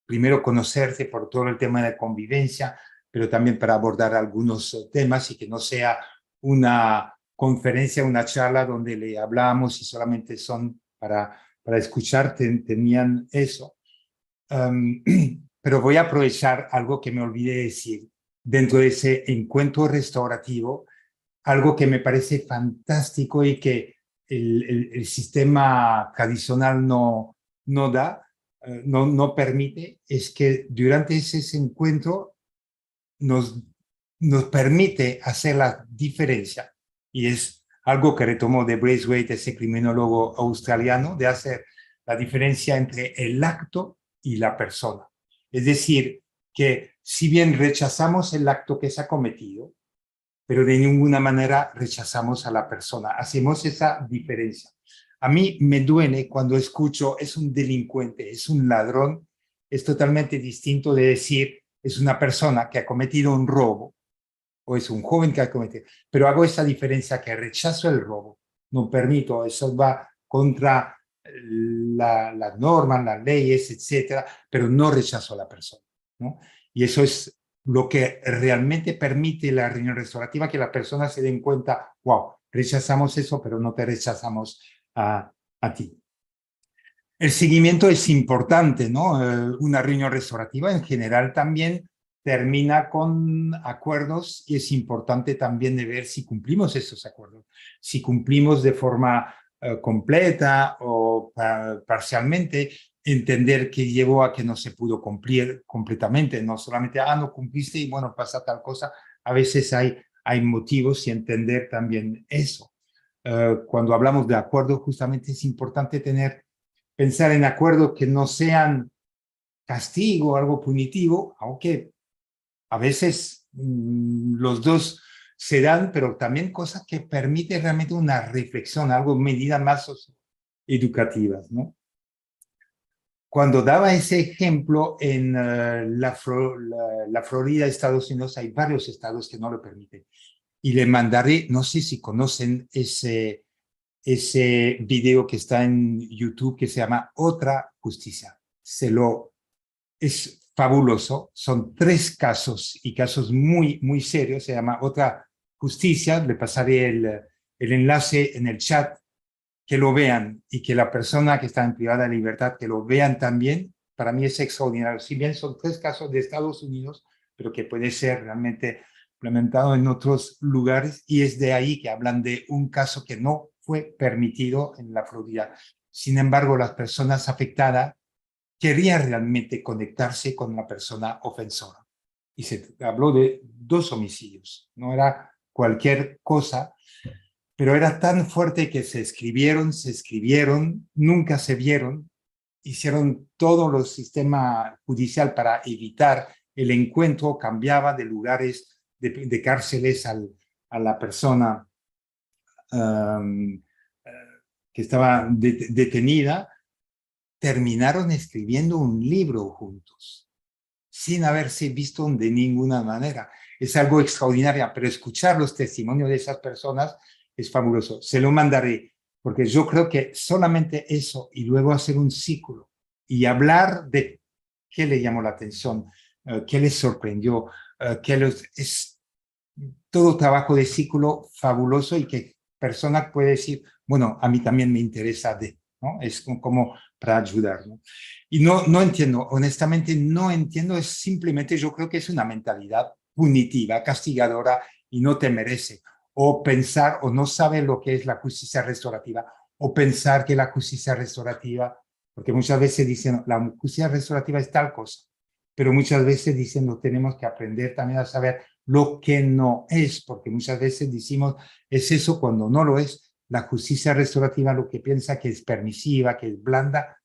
primero conocerse por todo el tema de convivencia, pero también para abordar algunos temas y que no sea una conferencia, una charla donde le hablamos y solamente son para escuchar, tenían eso. Pero voy a aprovechar algo que me olvidé decir dentro de ese encuentro restaurativo, algo que me parece fantástico y que el sistema tradicional no da, no permite, es que durante ese encuentro nos permite hacer la diferencia, y es algo que retomó de Braithwaite, ese criminólogo australiano, de hacer la diferencia entre el acto y la persona. Es decir, que si bien rechazamos el acto que se ha cometido, pero de ninguna manera rechazamos a la persona. Hacemos esa diferencia. A mí me duele cuando escucho es un delincuente, es un ladrón. Es totalmente distinto de decir es una persona que ha cometido un robo o es un joven que ha cometido. Pero hago esa diferencia que rechazo el robo. No permito, eso va contra las normas, las leyes, etcétera, pero no rechazo a la persona, ¿no? Y eso es lo que realmente permite la reunión restaurativa, que la persona se den cuenta, wow, rechazamos eso, pero no te rechazamos a ti. El seguimiento es importante, ¿no? Una reunión restaurativa en general también termina con acuerdos y es importante también de ver si cumplimos esos acuerdos, si cumplimos de forma completa o parcialmente, entender qué llevó a que no se pudo cumplir completamente, no solamente, no cumpliste y bueno, pasa tal cosa. A veces hay motivos y entender también eso. Cuando hablamos de acuerdos, justamente es importante pensar en acuerdos que no sean castigo, algo punitivo, aunque a veces los dos se dan, pero también cosas que permiten realmente una reflexión, algo medidas más educativas, ¿no? Cuando daba ese ejemplo en la Florida, Estados Unidos, hay varios estados que no lo permiten. Y le mandaré, no sé si conocen ese video que está en YouTube que se llama Otra Justicia. Es fabuloso, son 3 casos y casos muy, muy serios, se llama Otra Justicia, le pasaré el enlace en el chat, que lo vean y que la persona que está en privada de libertad, que lo vean también, para mí es extraordinario. Si bien son 3 casos de Estados Unidos, pero que puede ser realmente implementado en otros lugares, y es de ahí que hablan de un caso que no fue permitido en la Florida. Sin embargo, las personas afectadas querían realmente conectarse con la persona ofensora. Y se habló de 2 homicidios, no era cualquier cosa, pero era tan fuerte que se escribieron, nunca se vieron, hicieron todo el sistema judicial para evitar el encuentro, cambiaba de lugares, de cárceles a la persona que estaba detenida, terminaron escribiendo un libro juntos, sin haberse visto de ninguna manera. Es algo extraordinario, pero escuchar los testimonios de esas personas es fabuloso. Se lo mandaré, porque yo creo que solamente eso y luego hacer un círculo y hablar de qué le llamó la atención, qué les sorprendió, es todo trabajo de círculo fabuloso y que persona puede decir, bueno, a mí también me interesa ¿no? Es como para ayudar, ¿no? Y no entiendo, honestamente no entiendo, es simplemente yo creo que es una mentalidad punitiva, castigadora y no te merece. O pensar o no sabe lo que es la justicia restaurativa, o pensar que la justicia restaurativa, porque muchas veces dicen la justicia restaurativa es tal cosa, pero muchas veces dicen no tenemos que aprender también a saber lo que no es, porque muchas veces decimos es eso cuando no lo es. La justicia restaurativa lo que piensa que es permisiva, que es blanda,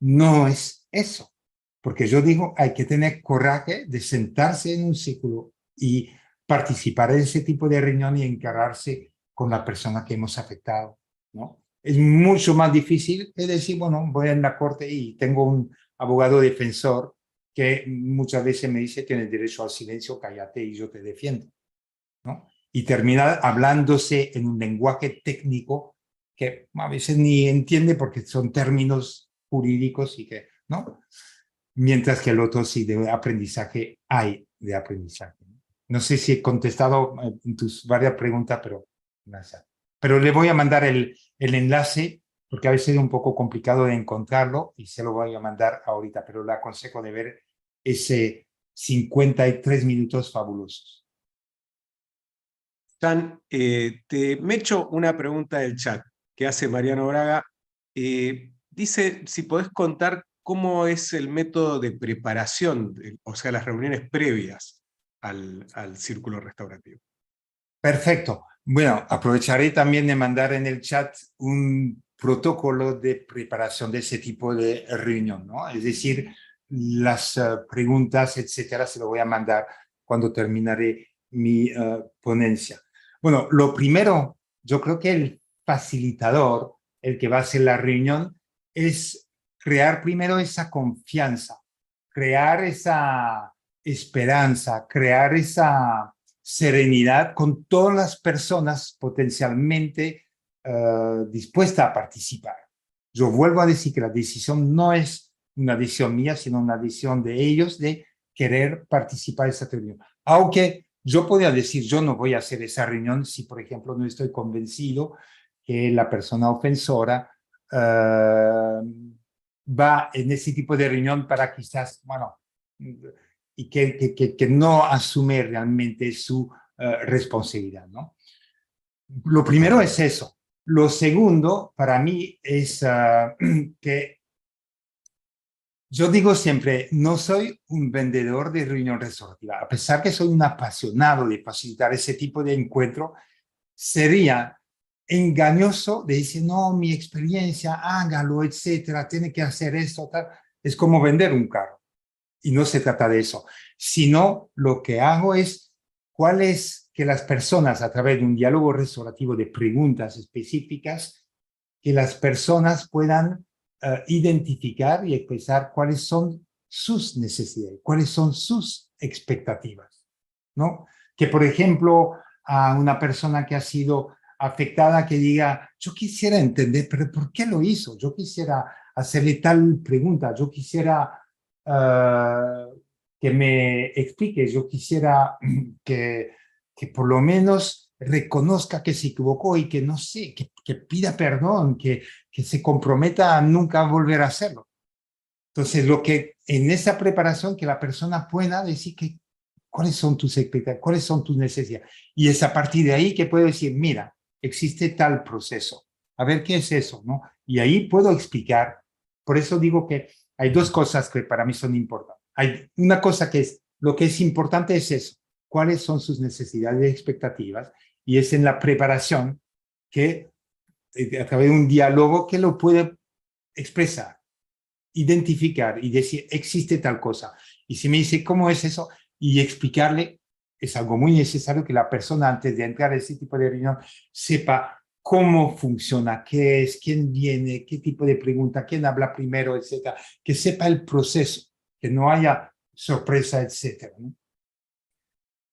no es eso. Porque yo digo, hay que tener coraje de sentarse en un círculo y participar en ese tipo de reunión y encargarse con la persona que hemos afectado, ¿no? Es mucho más difícil que decir, bueno, voy a la corte y tengo un abogado defensor que muchas veces me dice, tienes derecho al silencio, cállate y yo te defiendo, ¿no? Y termina hablándose en un lenguaje técnico que a veces ni entiende porque son términos jurídicos y que, ¿no? Mientras que el otro sí de aprendizaje hay de aprendizaje. No sé si he contestado en tus varias preguntas, pero gracias. Pero le voy a mandar el enlace porque a veces es un poco complicado de encontrarlo y se lo voy a mandar ahorita, pero le aconsejo de ver ese 53 minutos fabulosos. Jan, me echo una pregunta del chat que hace Mariano Braga. Dice si podés contar cómo es el método de preparación, o sea, las reuniones previas al círculo restaurativo. Perfecto. Bueno, aprovecharé también de mandar en el chat un protocolo de preparación de ese tipo de reunión, ¿no? Es decir, las preguntas, etcétera, se lo voy a mandar cuando terminaré mi ponencia. Bueno, lo primero, yo creo que el facilitador, el que va a hacer la reunión, es crear primero esa confianza, crear esa esperanza, crear esa serenidad con todas las personas potencialmente dispuestas a participar. Yo vuelvo a decir que la decisión no es una decisión mía, sino una decisión de ellos de querer participar en esa reunión. Aunque yo podría decir, yo no voy a hacer esa reunión si, por ejemplo, no estoy convencido que la persona ofensora va en ese tipo de reunión para quizás, bueno, y que no asume realmente su responsabilidad, ¿no? Lo primero es eso. Lo segundo, para mí, es que yo digo siempre, no soy un vendedor de reunión restaurativa. A pesar que soy un apasionado de facilitar ese tipo de encuentro, sería engañoso de decir, no, mi experiencia, hágalo, etcétera, tiene que hacer esto, tal. Es como vender un carro. Y no se trata de eso, sino lo que hago es que las personas, a través de un diálogo restaurativo de preguntas específicas, que las personas puedan identificar y expresar cuáles son sus necesidades, cuáles son sus expectativas, ¿no? Que, por ejemplo, a una persona que ha sido afectada que diga, yo quisiera entender, pero ¿por qué lo hizo? Yo quisiera hacerle tal pregunta, yo quisiera que me explique, yo quisiera que por lo menos reconozca que se equivocó y que no sé, que pida perdón, que se comprometa a nunca volver a hacerlo. Entonces, lo que en esa preparación que la persona pueda decir que cuáles son tus expectativas, cuáles son tus necesidades. Y es a partir de ahí que puedo decir, mira, existe tal proceso. A ver qué es eso, ¿no? Y ahí puedo explicar. Por eso digo que hay dos cosas que para mí son importantes. Hay una cosa que es, lo que es importante es eso, cuáles son sus necesidades y expectativas, y es en la preparación que a través de un diálogo que lo puede expresar, identificar y decir, existe tal cosa. Y si me dice, ¿cómo es eso? Y explicarle, es algo muy necesario que la persona antes de entrar a ese tipo de reunión sepa cómo funciona, qué es, quién viene, qué tipo de pregunta, quién habla primero, etcétera, que sepa el proceso, que no haya sorpresa, etcétera, ¿no?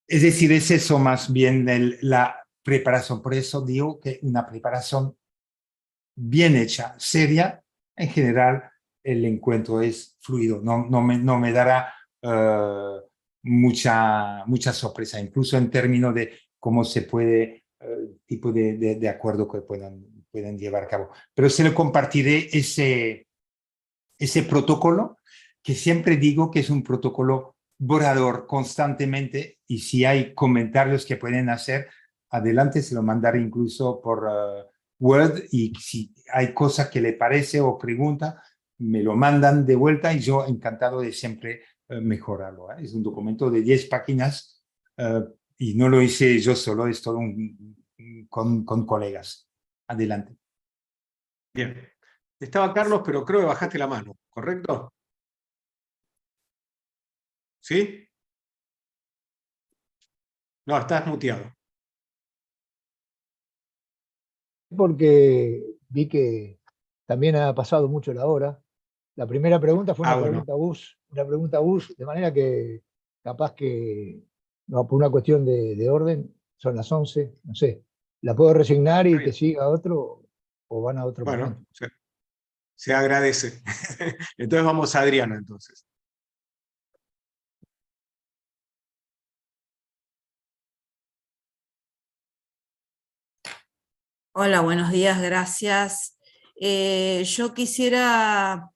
Es decir, es eso más bien la preparación. Por eso digo que una preparación bien hecha, seria, en general, el encuentro es fluido, no me dará mucha sorpresa, incluso en términos de cómo se puede, tipo de acuerdo que puedan llevar a cabo. Pero se le compartiré ese protocolo, que siempre digo que es un protocolo borrador constantemente, y si hay comentarios que pueden hacer, adelante, se lo mandaré incluso por Word, y si hay cosas que le parece o pregunta, me lo mandan de vuelta y yo encantado de siempre mejorarlo. Es un documento de 10 páginas y no lo hice yo solo, es todo con colegas. Adelante. Bien. Estaba Carlos, pero creo que bajaste la mano, ¿correcto? ¿Sí? No, estás muteado. Porque vi que también ha pasado mucho la hora. La primera pregunta fue Bueno. una pregunta a Gus, de manera que capaz que, no, por una cuestión de orden, son las 11, no sé. ¿La puedo resignar y que siga otro o van a otro momento? Bueno, se agradece. Entonces vamos a Adriana, entonces. Hola, buenos días, gracias. Yo quisiera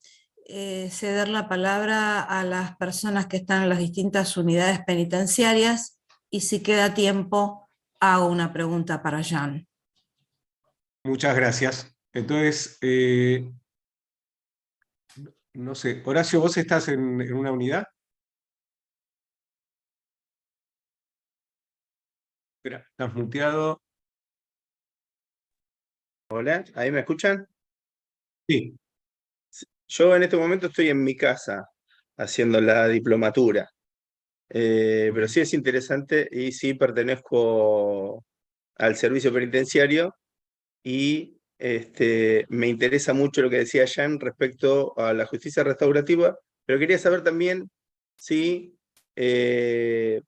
ceder la palabra a las personas que están en las distintas unidades penitenciarias y si queda tiempo, hago una pregunta para Jan. Muchas gracias. Entonces, no sé, Horacio, ¿vos estás en una unidad? Espera, estás muteado. Hola, ¿ahí me escuchan? Sí. Yo en este momento estoy en mi casa haciendo la diplomatura, pero sí es interesante y sí pertenezco al servicio penitenciario y me interesa mucho lo que decía Jan respecto a la justicia restaurativa, pero quería saber también si se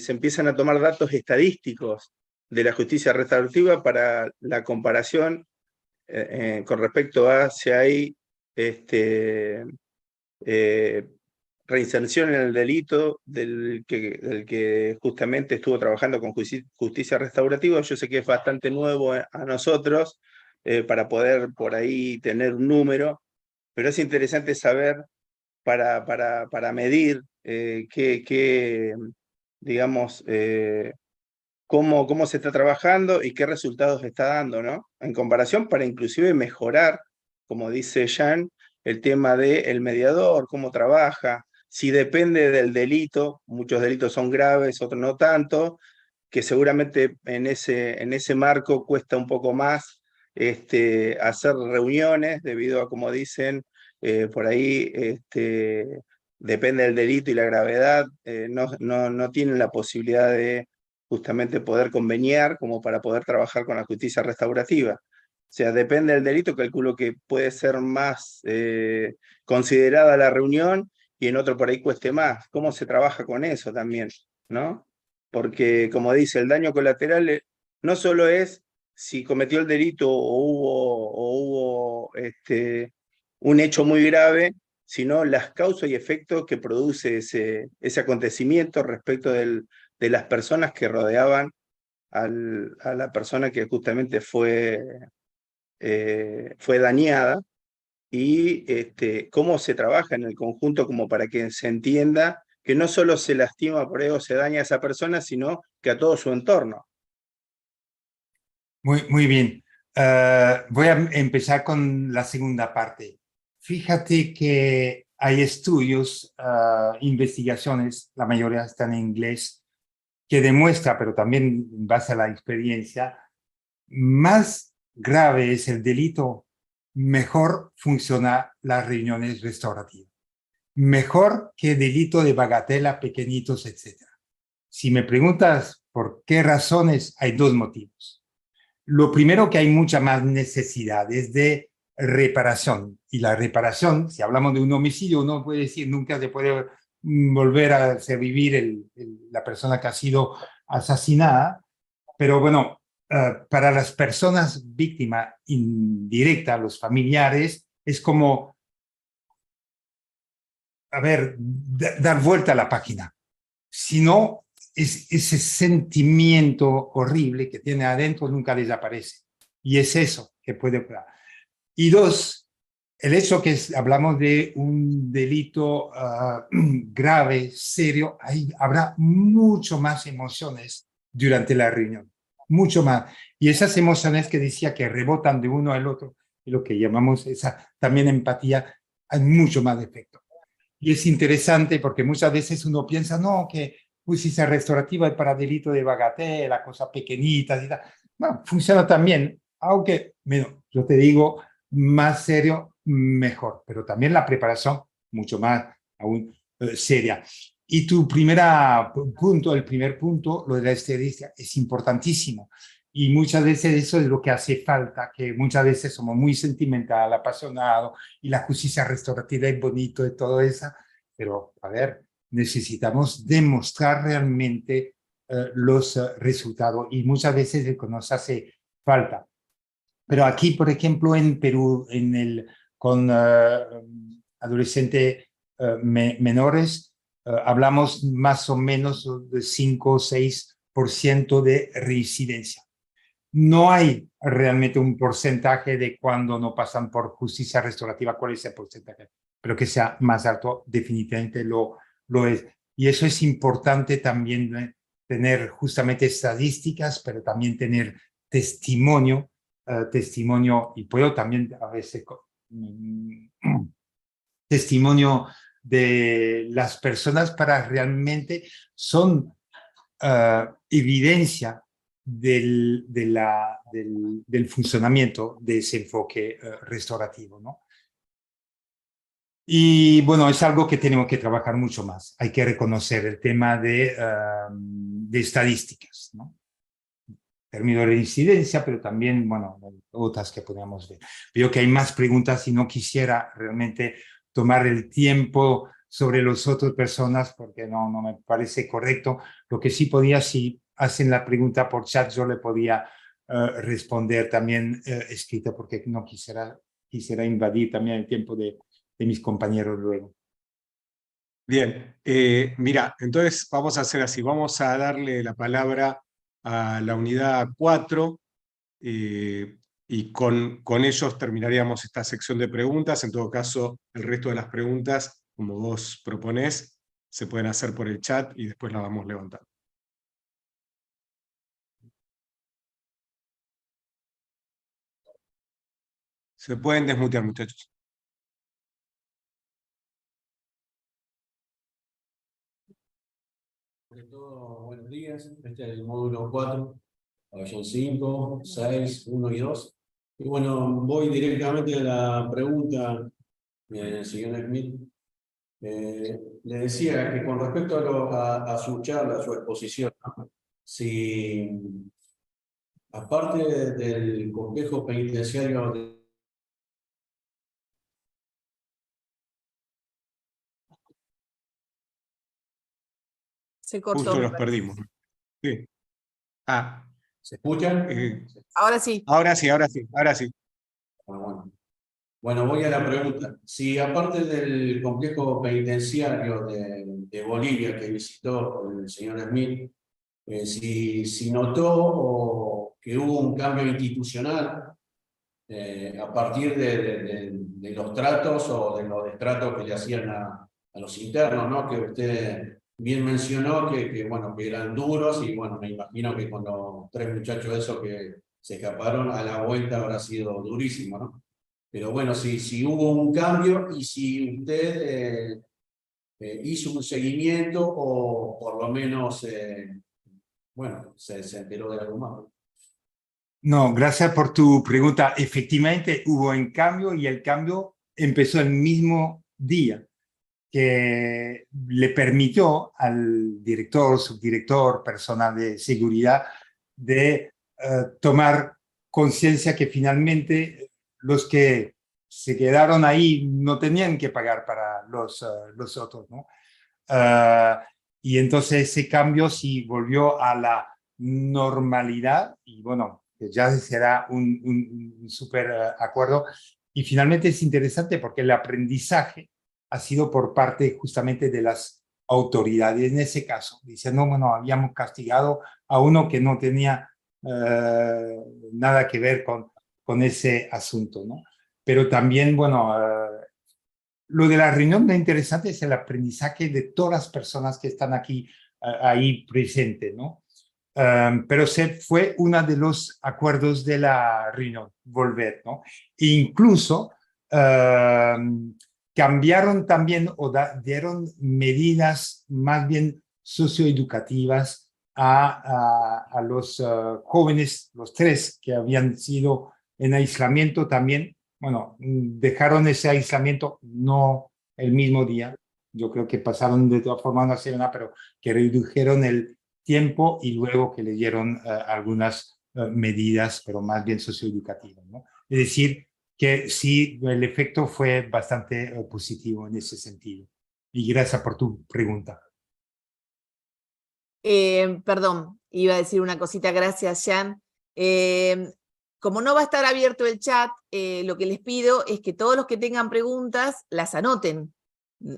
empiezan a tomar datos estadísticos de la justicia restaurativa para la comparación con respecto a si hay reinserción en el delito del que justamente estuvo trabajando con justicia restaurativa. Yo sé que es bastante nuevo a nosotros para poder por ahí tener un número, pero es interesante saber para medir digamos, cómo se está trabajando y qué resultados está dando, ¿no? En comparación para inclusive mejorar, como dice Jan, el tema del mediador, cómo trabaja, si depende del delito, muchos delitos son graves, otros no tanto, que seguramente en ese marco cuesta un poco más hacer reuniones debido a, como dicen, por ahí depende del delito y la gravedad, no tienen la posibilidad de justamente poder conveniar como para poder trabajar con la justicia restaurativa. O sea, depende del delito, calculo que puede ser más considerada la reunión y en otro por ahí cueste más. ¿Cómo se trabaja con eso también? ¿No? Porque, como dice, el daño colateral no solo es si cometió el delito o hubo un hecho muy grave, sino las causas y efectos que produce ese acontecimiento respecto de las personas que rodeaban a la persona que justamente fue dañada, y cómo se trabaja en el conjunto como para que se entienda que no solo se lastima por eso, se daña a esa persona, sino que a todo su entorno. Muy bien. Voy a empezar con la segunda parte. Fíjate que hay estudios, investigaciones, la mayoría están en inglés, que demuestra, pero también en base a la experiencia, más grave es el delito, mejor funciona las reuniones restaurativas. Mejor que delito de bagatela, pequeñitos, etc. Si me preguntas por qué razones, hay dos motivos. Lo primero, que hay mucha más necesidades de reparación. Y la reparación, si hablamos de un homicidio, uno puede decir, nunca se puede volver a hacer vivir la persona que ha sido asesinada. Pero bueno, para las personas víctimas indirectas, los familiares, es como, a ver, dar vuelta a la página. Si no, ese sentimiento horrible que tiene adentro nunca desaparece. Y es eso que puede ocurrir. Y dos, el hecho que hablamos de un delito grave, serio, ahí habrá mucho más emociones durante la reunión. Mucho más. Y esas emociones que decía que rebotan de uno al otro, y lo que llamamos esa también empatía, hay mucho más efecto. Y es interesante porque muchas veces uno piensa, no, que justicia restaurativa es para delito de bagatela, cosas pequeñitas y tal. Bueno, funciona también, aunque, bueno, yo te digo, más serio, mejor. Pero también la preparación, mucho más aún seria. Y tu primer punto, lo de la estadística, es importantísimo. Y muchas veces eso es lo que hace falta, que muchas veces somos muy sentimental, apasionados, y la justicia restaurativa es bonito y todo eso, pero a ver, necesitamos demostrar realmente los resultados, y muchas veces es lo que nos hace falta. Pero aquí, por ejemplo, en Perú, con adolescentes menores, hablamos más o menos de 5 o 6% de reincidencia. No hay realmente un porcentaje de cuando no pasan por justicia restaurativa, cuál es el porcentaje, pero que sea más alto, definitivamente lo es. Y eso es importante también, tener justamente estadísticas, pero también tener testimonio, y puedo también a veces testimonio de las personas para realmente son evidencia del funcionamiento de ese enfoque restaurativo, ¿no? Y bueno, es algo que tenemos que trabajar mucho más. Hay que reconocer el tema de estadísticas, ¿no? Término de reincidencia, pero también, bueno, otras que podríamos ver. Veo que hay más preguntas y no quisiera realmente tomar el tiempo sobre las otras personas porque no me parece correcto. Lo que sí podía, si hacen la pregunta por chat, yo le podía responder también escrito, porque no quisiera invadir también el tiempo de mis compañeros luego. Bien, mira, entonces vamos a hacer así, vamos a darle la palabra a la unidad 4 y con ellos terminaríamos esta sección de preguntas. En todo caso, el resto de las preguntas, como vos proponés, se pueden hacer por el chat y después las vamos levantando. Se pueden desmutear, muchachos. Sobre todo, buenos días. Este es el módulo 4, pabellón 5, 6, 1 y 2. Y bueno, voy directamente a la pregunta del señor Smith. Le decía que con respecto a su charla, a su exposición, si aparte del complejo penitenciario Se cortó. Justo los perdimos. Sí. ¿Se escuchan? Ahora sí. Ahora sí. Bueno, voy a la pregunta. Si aparte del complejo penitenciario de Bolivia que visitó el señor Smith, si notó que hubo un cambio institucional a partir de los tratos o de los destratos que le hacían a los internos, ¿no? Que usted bien mencionó bueno, que eran duros, y bueno, me imagino que con los 3 muchachos esos que se escaparon, a la vuelta habrá sido durísimo, ¿no? Pero bueno, si hubo un cambio y si usted hizo un seguimiento o por lo menos, bueno, se enteró de algo más. No, gracias por tu pregunta. Efectivamente hubo un cambio y el cambio empezó el mismo día, que le permitió al director, subdirector, personal de seguridad de tomar conciencia que finalmente los que se quedaron ahí no tenían que pagar para los otros, ¿no? Y entonces ese cambio sí volvió a la normalidad y bueno, ya será un súper acuerdo. Y finalmente es interesante porque el aprendizaje ha sido por parte justamente de las autoridades en ese caso. Dicen, no, bueno, habíamos castigado a uno que no tenía nada que ver con ese asunto, ¿no? Pero también, bueno, lo de la reunión lo interesante es el aprendizaje de todas las personas que están aquí, ahí presentes, ¿no? Pero fue uno de los acuerdos de la reunión, volver, ¿no? E incluso cambiaron también o dieron medidas más bien socioeducativas a los jóvenes, los 3 que habían sido en aislamiento también. Bueno, dejaron ese aislamiento no el mismo día. Yo creo que pasaron de todas formas una semana, pero que redujeron el tiempo y luego que le dieron algunas medidas, pero más bien socioeducativas, ¿no? Es decir, que sí, el efecto fue bastante positivo en ese sentido. Y gracias por tu pregunta. Perdón, iba a decir una cosita, gracias, Jan. Como no va a estar abierto el chat, lo que les pido es que todos los que tengan preguntas las anoten.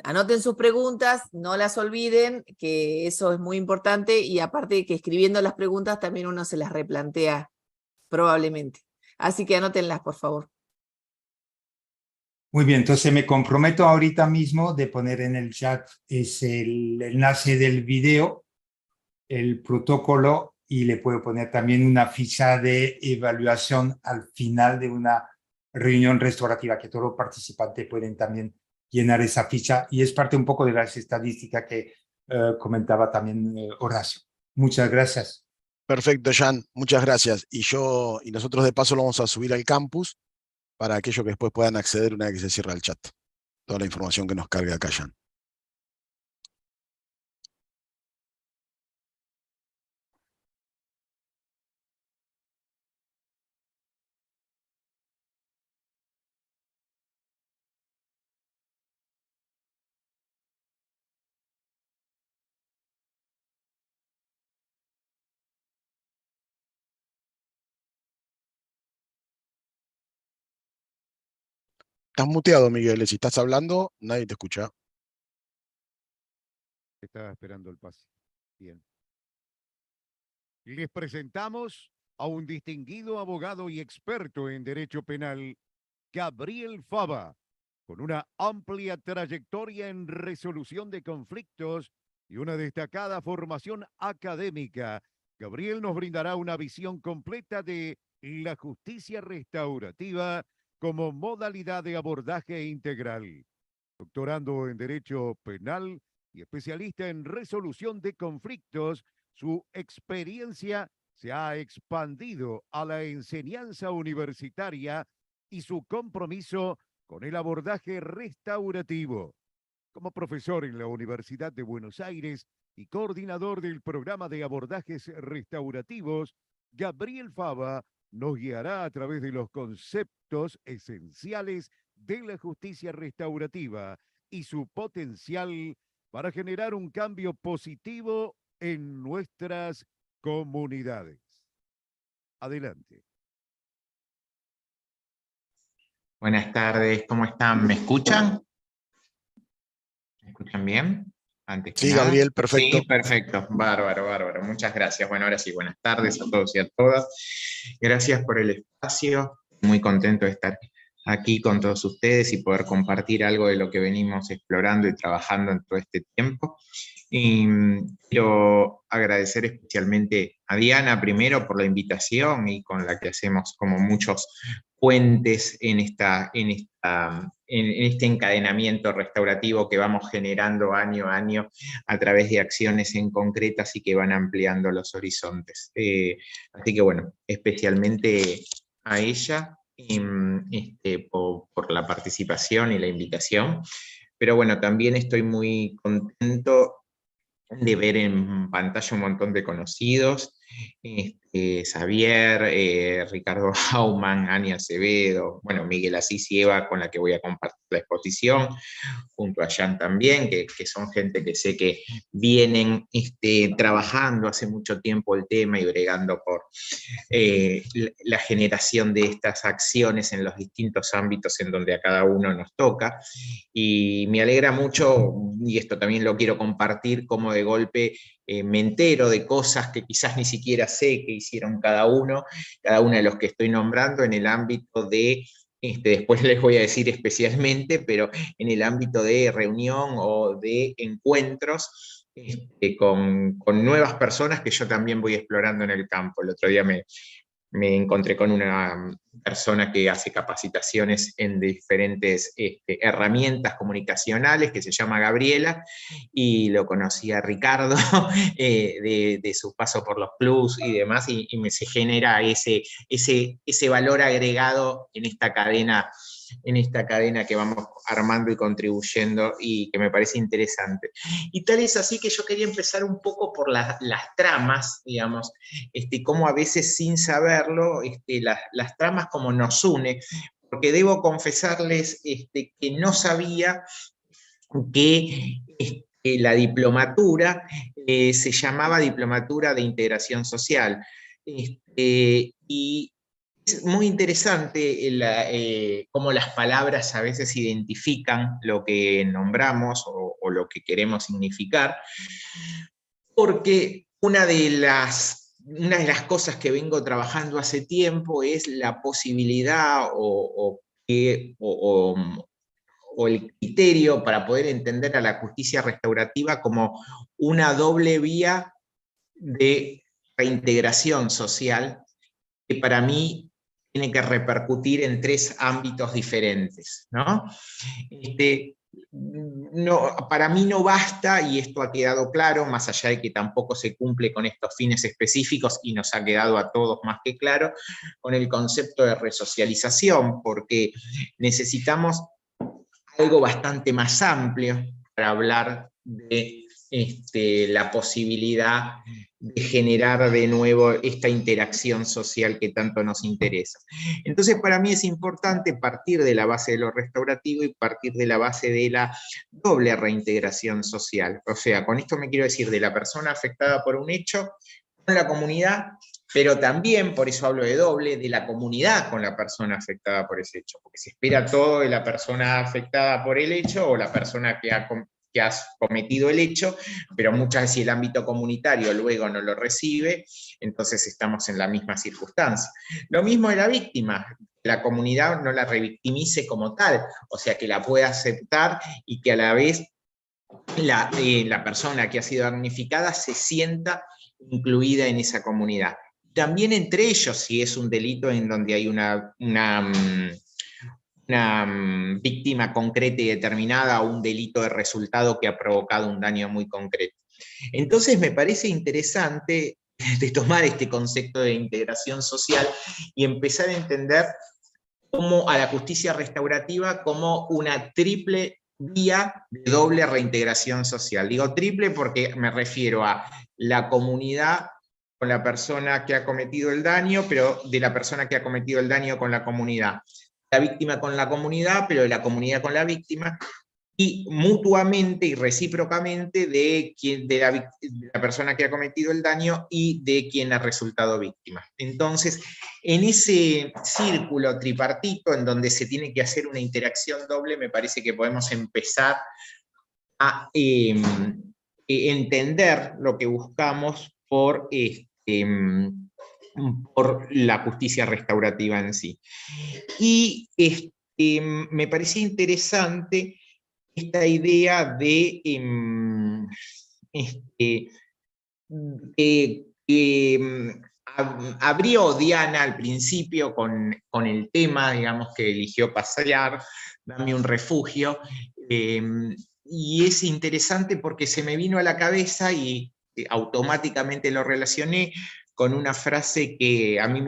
Anoten sus preguntas, no las olviden, que eso es muy importante, y aparte que escribiendo las preguntas también uno se las replantea probablemente. Así que anótenlas, por favor. Muy bien, entonces me comprometo ahorita mismo de poner en el chat el enlace del video, el protocolo, y le puedo poner también una ficha de evaluación al final de una reunión restaurativa, que todos los participantes pueden también llenar esa ficha, y es parte un poco de las estadísticas que comentaba también Horacio. Muchas gracias. Perfecto, Jan, muchas gracias. Y nosotros de paso lo vamos a subir al campus para aquellos que después puedan acceder una vez que se cierra el chat. Toda la información que nos cargue acá, Jan. Estás muteado, Miguel. Si estás hablando, nadie te escucha. Estaba esperando el pase. Bien. Les presentamos a un distinguido abogado y experto en derecho penal, Gabriel Fava, con una amplia trayectoria en resolución de conflictos y una destacada formación académica. Gabriel nos brindará una visión completa de la justicia restaurativa como modalidad de abordaje integral. Doctorando en Derecho Penal y especialista en resolución de conflictos, su experiencia se ha expandido a la enseñanza universitaria y su compromiso con el abordaje restaurativo. Como profesor en la Universidad de Buenos Aires y coordinador del programa de abordajes restaurativos, Gabriel Fava nos guiará a través de los conceptos esenciales de la justicia restaurativa y su potencial para generar un cambio positivo en nuestras comunidades. Adelante. Buenas tardes, ¿cómo están? ¿Me escuchan? ¿Me escuchan bien? antes que Sí, nada. Gabriel, perfecto. Sí, perfecto, bárbaro, bárbaro. Muchas gracias. Bueno, ahora sí, buenas tardes a todos y a todas. Gracias por el espacio. Muy contento de estar aquí con todos ustedes y poder compartir algo de lo que venimos explorando y trabajando en todo este tiempo. Y quiero agradecer especialmente a Diana primero por la invitación y con la que hacemos como muchos puentes en este encadenamiento restaurativo que vamos generando año a año a través de acciones en concretas y que van ampliando los horizontes. Así que bueno, especialmente a ella por la participación y la invitación. Pero bueno, también estoy muy contento de ver en pantalla un montón de conocidos, Xavier, Ricardo Bauman, Ani Acevedo, bueno, Miguel Asís y Eva, con la que voy a compartir la exposición, junto a Jan también, que son gente que sé que vienen trabajando hace mucho tiempo el tema y bregando por la generación de estas acciones en los distintos ámbitos en donde a cada uno nos toca. Y me alegra mucho, y esto también lo quiero compartir, como de golpe me entero de cosas que quizás ni siquiera sé que hicieron cada uno de los que estoy nombrando en el ámbito de, después les voy a decir especialmente, pero en el ámbito de reunión o de encuentros con nuevas personas que yo también voy explorando en el campo. El otro día me encontré con una persona que hace capacitaciones en diferentes herramientas comunicacionales, que se llama Gabriela, y lo conocí a Ricardo de su paso por los clubs y demás, y se genera ese valor agregado en esta cadena que vamos armando y contribuyendo y que me parece interesante. Y tal es así que yo quería empezar un poco por las tramas, digamos, cómo a veces sin saberlo, las tramas como nos une, porque debo confesarles que no sabía que la diplomatura se llamaba Diplomatura de Integración Social. Y es muy interesante cómo las palabras a veces identifican lo que nombramos o lo que queremos significar, porque una de las cosas que vengo trabajando hace tiempo es la posibilidad o el criterio para poder entender a la justicia restaurativa como una doble vía de reintegración social que para mí tiene que repercutir en 3 ámbitos diferentes, ¿no? Para mí no basta, y esto ha quedado claro, más allá de que tampoco se cumple con estos fines específicos, y nos ha quedado a todos más que claro, con el concepto de resocialización, porque necesitamos algo bastante más amplio para hablar de la posibilidad de generar de nuevo esta interacción social que tanto nos interesa. Entonces, para mí es importante partir de la base de lo restaurativo y partir de la base de la doble reintegración social. O sea, con esto me quiero decir de la persona afectada por un hecho con la comunidad, pero también, por eso hablo de doble, de la comunidad con la persona afectada por ese hecho, porque se espera todo de la persona afectada por el hecho o la persona que ha cometido el hecho, pero muchas veces el ámbito comunitario luego no lo recibe, entonces estamos en la misma circunstancia. Lo mismo de la víctima, la comunidad no la revictimice como tal, o sea, que la pueda aceptar y que a la vez la persona que ha sido damnificada se sienta incluida en esa comunidad. También entre ellos, si es un delito en donde hay una víctima concreta y determinada o un delito de resultado que ha provocado un daño muy concreto. Entonces me parece interesante de tomar este concepto de integración social y empezar a entender a la justicia restaurativa como una triple vía de doble reintegración social. Digo triple porque me refiero a la comunidad con la persona que ha cometido el daño, pero de la persona que ha cometido el daño con la comunidad. La víctima con la comunidad, pero de la comunidad con la víctima, y mutuamente y recíprocamente de la persona que ha cometido el daño y de quien ha resultado víctima. Entonces, en ese círculo tripartito en donde se tiene que hacer una interacción doble, me parece que podemos empezar a entender lo que buscamos por la justicia restaurativa en sí. Y me parecía interesante esta idea de abrió Diana al principio con el tema, digamos, que eligió pasear, Dame un refugio, y es interesante porque se me vino a la cabeza y automáticamente lo relacioné con una frase que a mí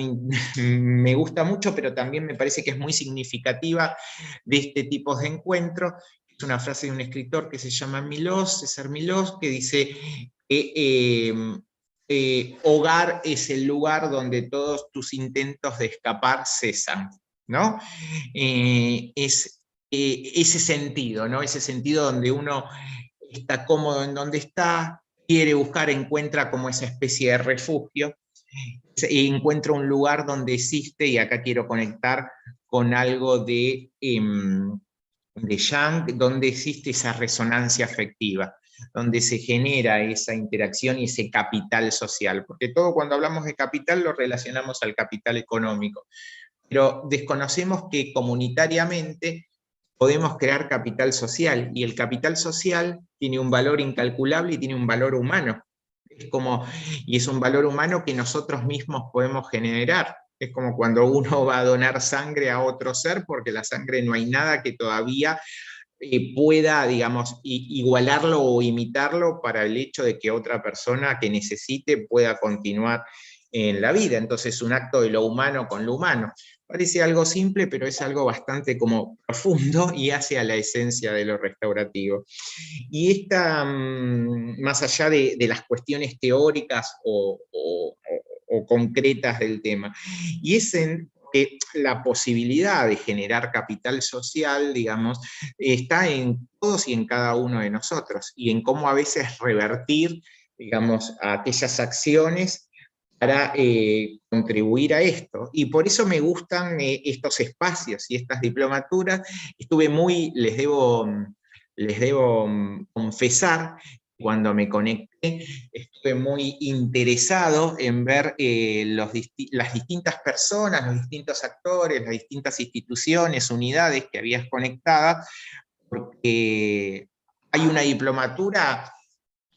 me gusta mucho, pero también me parece que es muy significativa de este tipo de encuentros. Es una frase de un escritor que se llama Milós, César Milós, que dice hogar es el lugar donde todos tus intentos de escapar cesan, ¿no? Es ese sentido, ¿no? Ese sentido donde uno está cómodo en donde está, quiere buscar, encuentra como esa especie de refugio, encuentra un lugar donde existe, y acá quiero conectar con algo de Jung, donde existe esa resonancia afectiva, donde se genera esa interacción y ese capital social, porque todo cuando hablamos de capital lo relacionamos al capital económico, pero desconocemos que comunitariamente podemos crear capital social, y el capital social tiene un valor incalculable y tiene un valor humano. Y es un valor humano que nosotros mismos podemos generar. Es como cuando uno va a donar sangre a otro ser, porque la sangre no hay nada que todavía pueda, digamos, igualarlo o imitarlo para el hecho de que otra persona que necesite pueda continuar en la vida. Entonces, un acto de lo humano con lo humano. Parece algo simple, pero es algo bastante como profundo y hace a la esencia de lo restaurativo. Y esta, más allá de las cuestiones teóricas o concretas del tema, y es en la posibilidad de generar capital social, digamos, está en todos y en cada uno de nosotros, y en cómo a veces revertir, digamos, a aquellas acciones para contribuir a esto. Y por eso me gustan estos espacios y estas diplomaturas. Estuve muy, les debo confesar, cuando me conecté, estuve muy interesado en ver las distintas personas, los distintos actores, las distintas instituciones, unidades que habías conectadas, porque hay una diplomatura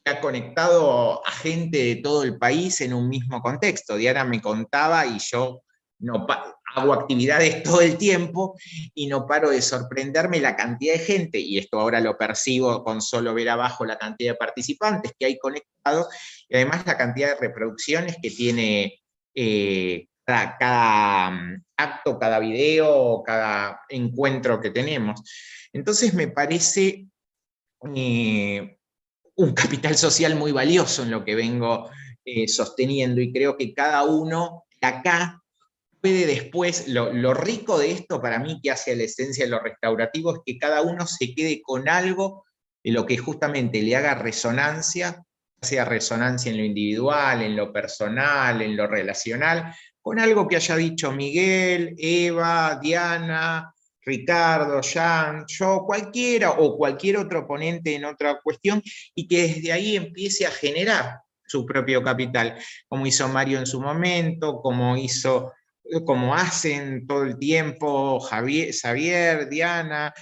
que ha conectado a gente de todo el país en un mismo contexto. Diana me contaba, y yo hago actividades todo el tiempo y no paro de sorprenderme la cantidad de gente, y esto ahora lo percibo con solo ver abajo la cantidad de participantes que hay conectados, y además la cantidad de reproducciones que tiene cada acto, cada video, cada encuentro que tenemos. Entonces me parece un capital social muy valioso en lo que vengo sosteniendo, y creo que cada uno acá puede después, lo rico de esto para mí que hace a la esencia de lo restaurativo, es que cada uno se quede con algo de lo que justamente le haga resonancia, sea resonancia en lo individual, en lo personal, en lo relacional, con algo que haya dicho Miguel, Eva, Diana, Ricardo, Jean, yo, cualquiera, o cualquier otro ponente en otra cuestión, y que desde ahí empiece a generar su propio capital, como hizo Mario en su momento, como hacen todo el tiempo Xavier, Diana,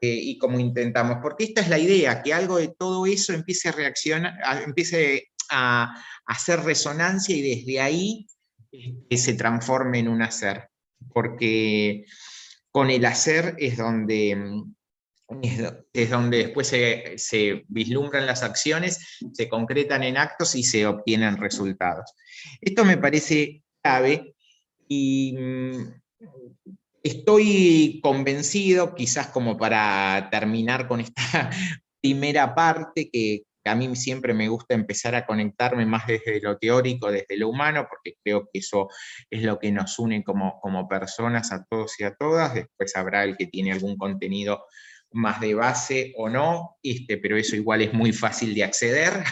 y como intentamos, porque esta es la idea, que algo de todo eso empiece a reaccionar, empiece a hacer resonancia, y desde ahí se transforme en un hacer, porque con el hacer es donde después se vislumbran las acciones, se concretan en actos y se obtienen resultados. Esto me parece clave, y estoy convencido, quizás como para terminar con esta primera parte, que a mí siempre me gusta empezar a conectarme más desde lo teórico, desde lo humano, porque creo que eso es lo que nos une como personas a todos y a todas. Después habrá el que tiene algún contenido más de base o no, pero eso igual es muy fácil de acceder,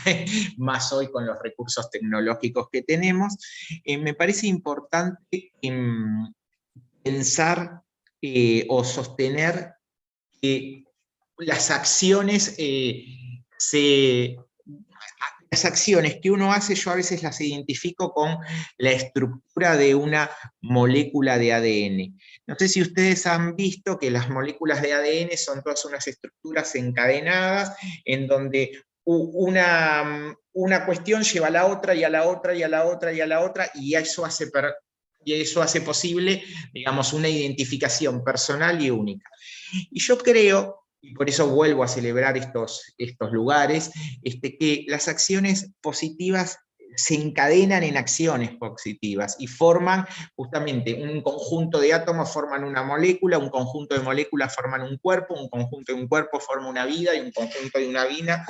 más hoy con los recursos tecnológicos que tenemos. Me parece importante pensar o sostener que las acciones se las acciones que uno hace, yo a veces las identifico con la estructura de una molécula de ADN. No sé si ustedes han visto que las moléculas de ADN son todas unas estructuras encadenadas, en donde una cuestión lleva a la otra, y a la otra, y a la otra, y a la otra, y eso hace posible, digamos, una identificación personal y única. Y yo creo, y por eso vuelvo a celebrar estos lugares, que las acciones positivas se encadenan en acciones positivas y forman justamente un conjunto de átomos, forman una molécula, un conjunto de moléculas forman un cuerpo, un conjunto de un cuerpo forma una vida, y un conjunto de una vida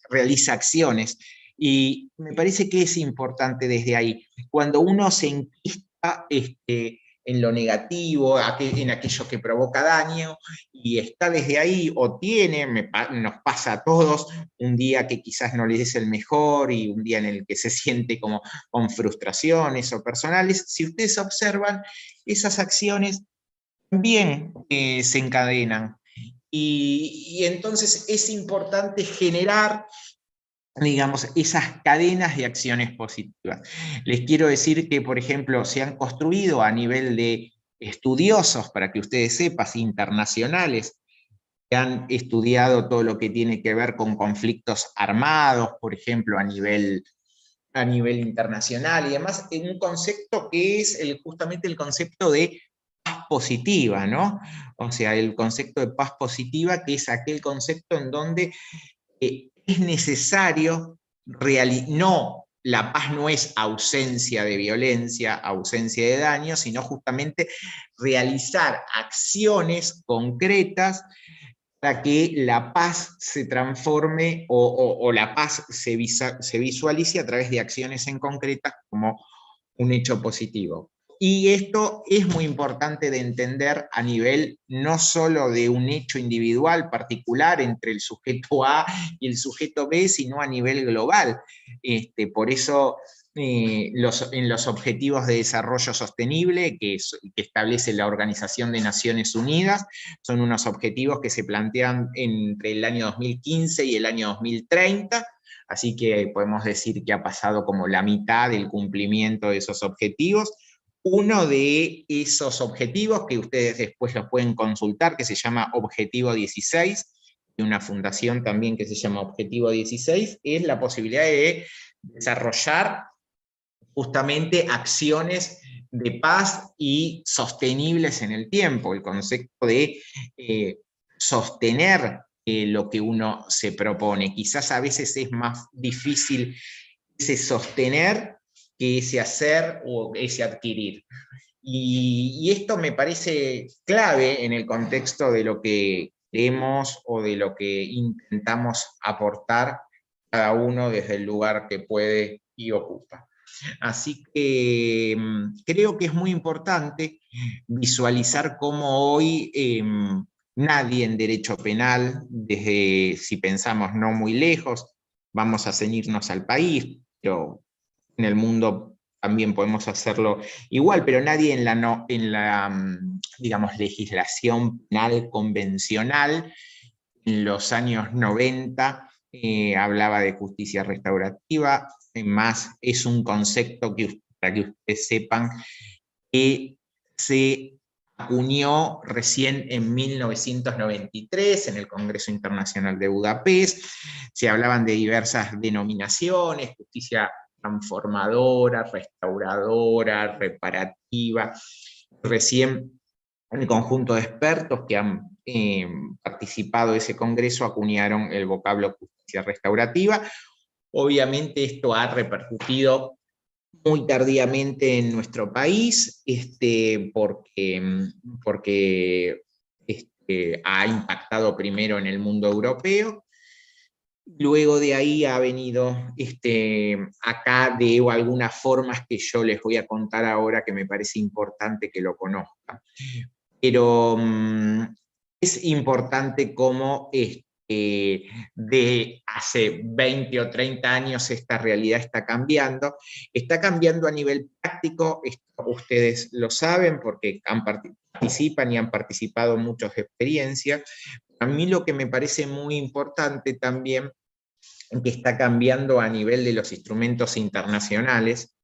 realiza acciones. Y me parece que es importante desde ahí. Cuando uno se enquista en lo negativo, en aquello que provoca daño, y está desde ahí, o nos pasa a todos, un día que quizás no le es el mejor, y un día en el que se siente como con frustraciones o personales, si ustedes observan, esas acciones también se encadenan. Y entonces es importante generar, digamos, esas cadenas de acciones positivas. Les quiero decir que, por ejemplo, se han construido a nivel de estudiosos, para que ustedes sepan, internacionales, que han estudiado todo lo que tiene que ver con conflictos armados, por ejemplo, a nivel internacional, y además en un concepto que es justamente el concepto de paz positiva, ¿no? O sea, el concepto de paz positiva, que es aquel concepto en donde es necesario, la paz no es ausencia de violencia, ausencia de daño, sino justamente realizar acciones concretas para que la paz se transforme o la paz se visualice a través de acciones en concretas como un hecho positivo. Y esto es muy importante de entender a nivel no solo de un hecho individual particular entre el sujeto A y el sujeto B, sino a nivel global. Por eso en los Objetivos de Desarrollo Sostenible que establece la Organización de Naciones Unidas, son unos objetivos que se plantean entre el año 2015 y el año 2030, así que podemos decir que ha pasado como la mitad del cumplimiento de esos objetivos. Uno de esos objetivos, que ustedes después los pueden consultar, que se llama Objetivo 16, y una fundación también que se llama Objetivo 16, es la posibilidad de desarrollar justamente acciones de paz y sostenibles en el tiempo, el concepto de sostener lo que uno se propone. Quizás a veces es más difícil ese sostener que ese hacer o ese adquirir. Y esto me parece clave en el contexto de lo que queremos o de lo que intentamos aportar cada uno desde el lugar que puede y ocupa. Así que creo que es muy importante visualizar cómo hoy nadie en derecho penal, desde, si pensamos no muy lejos, vamos a ceñirnos al país, pero en el mundo también podemos hacerlo igual, pero nadie en la digamos, legislación penal convencional en los años 90 hablaba de justicia restaurativa. Además, es un concepto que, para que ustedes sepan, que se acuñó recién en 1993 en el Congreso Internacional de Budapest. Se hablaban de diversas denominaciones: justicia transformadora, restauradora, reparativa. Recién el conjunto de expertos que han participado de ese congreso acuñaron el vocablo justicia restaurativa. Obviamente esto ha repercutido muy tardíamente en nuestro país, porque ha impactado primero en el mundo europeo. Luego de ahí ha venido acá de algunas formas que yo les voy a contar ahora, que me parece importante que lo conozcan. Pero es importante cómo de hace 20 o 30 años esta realidad está cambiando a nivel práctico. Ustedes lo saben porque participan y han participado muchos de experiencia. A mí lo que me parece muy importante también que está cambiando a nivel de los instrumentos internacionales,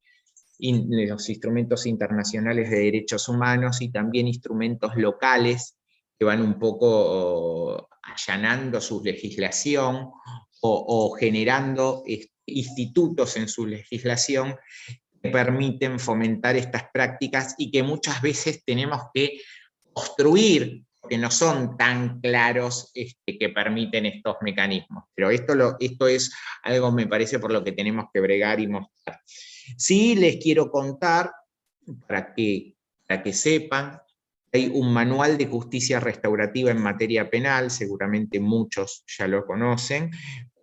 de de derechos humanos y también instrumentos locales que van un poco allanando su legislación o generando institutos en su legislación que permiten fomentar estas prácticas y que muchas veces tenemos que construir, que no son tan claros que permiten estos mecanismos. Pero esto es algo, me parece, por lo que tenemos que bregar y mostrar. Sí les quiero contar, para que sepan, hay un manual de justicia restaurativa en materia penal, seguramente muchos ya lo conocen,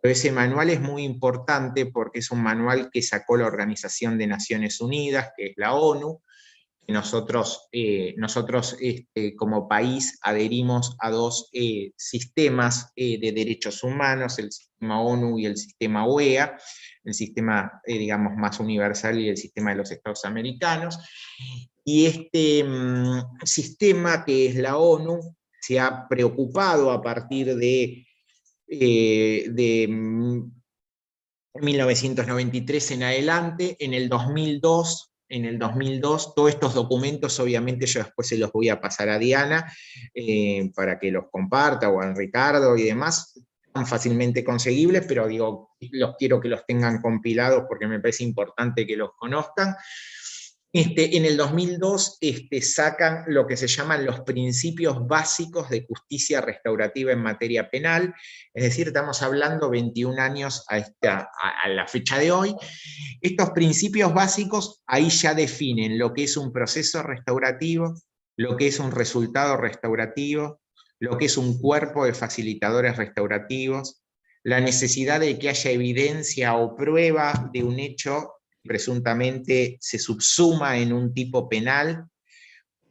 pero ese manual es muy importante porque es un manual que sacó la Organización de Naciones Unidas, que es la ONU. Nosotros como país adherimos a dos sistemas de derechos humanos, el sistema ONU y el sistema UEA, el sistema, digamos, más universal y el sistema de los Estados americanos. Y este sistema, que es la ONU, se ha preocupado a partir de 1993 en adelante. En el 2002, todos estos documentos, obviamente yo después se los voy a pasar a Diana para que los comparta, o a Ricardo y demás, tan fácilmente conseguibles, pero digo, quiero que los tengan compilados porque me parece importante que los conozcan. En el 2002 sacan lo que se llaman los principios básicos de justicia restaurativa en materia penal, es decir, estamos hablando 21 años a la fecha de hoy. Estos principios básicos ahí ya definen lo que es un proceso restaurativo, lo que es un resultado restaurativo, lo que es un cuerpo de facilitadores restaurativos, la necesidad de que haya evidencia o prueba de un hecho presuntamente se subsuma en un tipo penal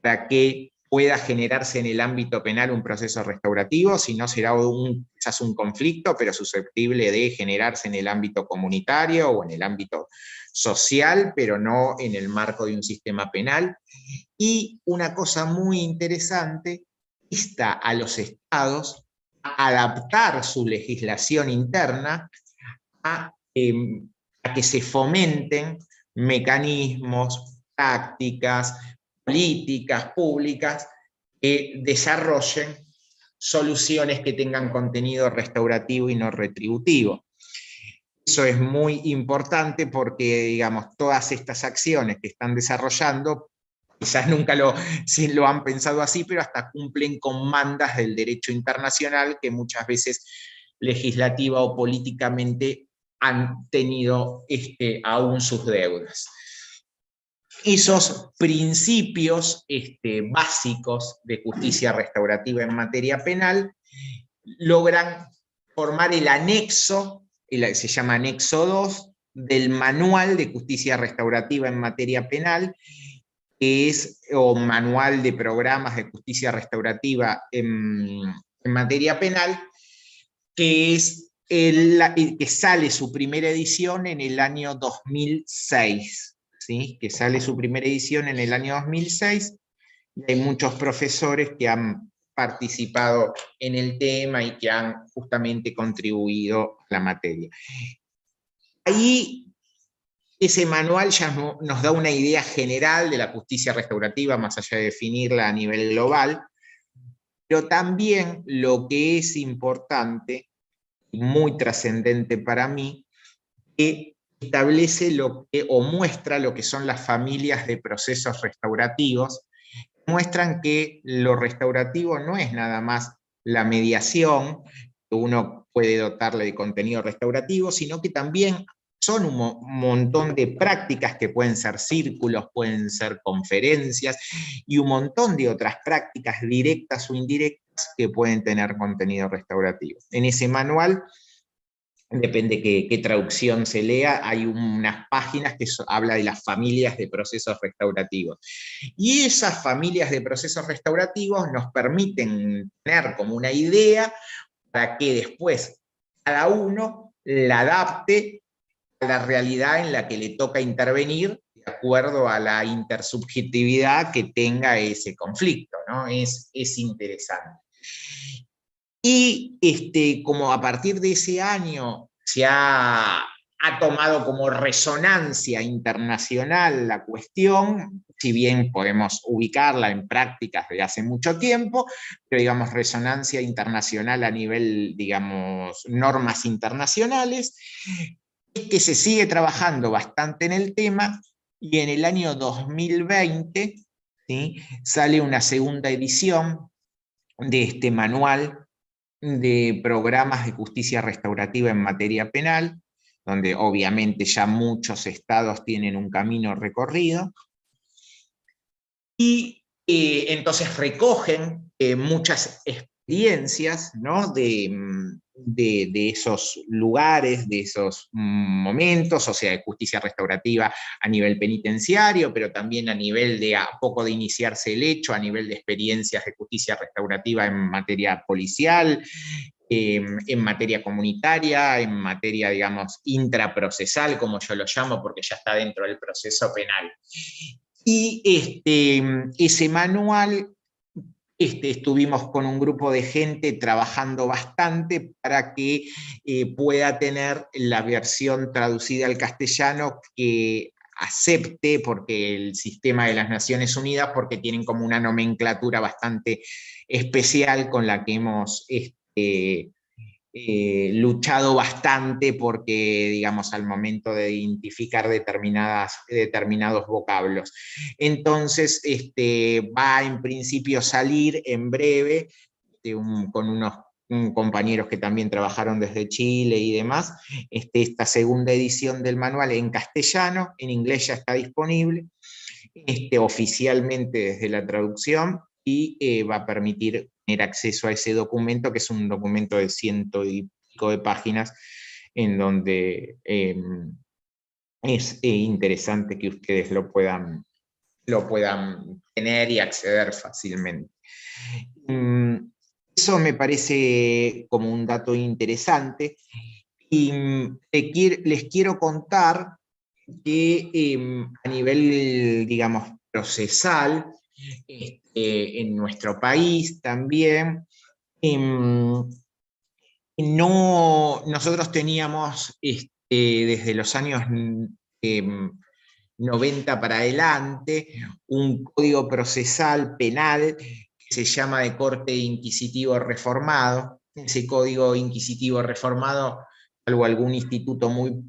para que pueda generarse en el ámbito penal un proceso restaurativo, si no será quizás un conflicto, pero susceptible de generarse en el ámbito comunitario o en el ámbito social, pero no en el marco de un sistema penal. Y una cosa muy interesante, insta a los estados a adaptar su legislación interna a que se fomenten mecanismos, prácticas, políticas públicas que desarrollen soluciones que tengan contenido restaurativo y no retributivo. Eso es muy importante porque, digamos, todas estas acciones que están desarrollando, quizás nunca lo han pensado así, pero hasta cumplen con mandas del derecho internacional que muchas veces legislativa o políticamente han tenido aún sus deudas. Esos principios básicos de justicia restaurativa en materia penal logran formar el anexo, se llama anexo 2, del manual de justicia restaurativa en materia penal, que es, o manual de programas de justicia restaurativa en materia penal, que es que sale su primera edición en el año 2006, ¿sí? Que sale su primera edición en el año 2006, y hay muchos profesores que han participado en el tema y que han justamente contribuido a la materia. Ahí ese manual ya nos da una idea general de la justicia restaurativa, más allá de definirla a nivel global, pero también lo que es importante, muy trascendente para mí, que establece o muestra lo que son las familias de procesos restaurativos, muestran que lo restaurativo no es nada más la mediación, que uno puede dotarle de contenido restaurativo, sino que también son un montón de prácticas que pueden ser círculos, pueden ser conferencias, y un montón de otras prácticas directas o indirectas que pueden tener contenido restaurativo. En ese manual, depende qué traducción se lea, hay unas páginas que habla de las familias de procesos restaurativos. Y esas familias de procesos restaurativos nos permiten tener como una idea para que después cada uno la adapte a la realidad en la que le toca intervenir, de acuerdo a la intersubjetividad que tenga ese conflicto, ¿no? Es interesante. Y como a partir de ese año se ha tomado como resonancia internacional la cuestión, si bien podemos ubicarla en prácticas de hace mucho tiempo, pero digamos resonancia internacional a nivel, digamos, normas internacionales, es que se sigue trabajando bastante en el tema y en el año 2020, ¿sí?, sale una segunda edición de este manual de programas de justicia restaurativa en materia penal, donde obviamente ya muchos estados tienen un camino recorrido, y entonces recogen muchas experiencias, ¿no?, de esos lugares, de esos momentos, o sea, de justicia restaurativa a nivel penitenciario, pero también a nivel de a poco de iniciarse el hecho, a nivel de experiencias de justicia restaurativa en materia policial, en materia comunitaria, en materia, digamos, intraprocesal, como yo lo llamo, porque ya está dentro del proceso penal. Y ese manual, estuvimos con un grupo de gente trabajando bastante para que pueda tener la versión traducida al castellano que acepte, porque el sistema de las Naciones Unidas, porque tienen como una nomenclatura bastante especial con la que hemos luchado bastante, porque, digamos, al momento de identificar determinados vocablos. Entonces, va en principio a salir en breve, con unos compañeros que también trabajaron desde Chile y demás, esta segunda edición del manual en castellano, en inglés ya está disponible, oficialmente desde la traducción, y va a permitir tener acceso a ese documento, que es un documento de 100 y pico de páginas, en donde es interesante que ustedes lo puedan tener y acceder fácilmente. Eso me parece como un dato interesante, y les quiero contar que a nivel, digamos, procesal, en nuestro país también, nosotros teníamos desde los años 90 para adelante un código procesal penal que se llama de corte inquisitivo reformado. Ese código inquisitivo reformado, salvo algún instituto muy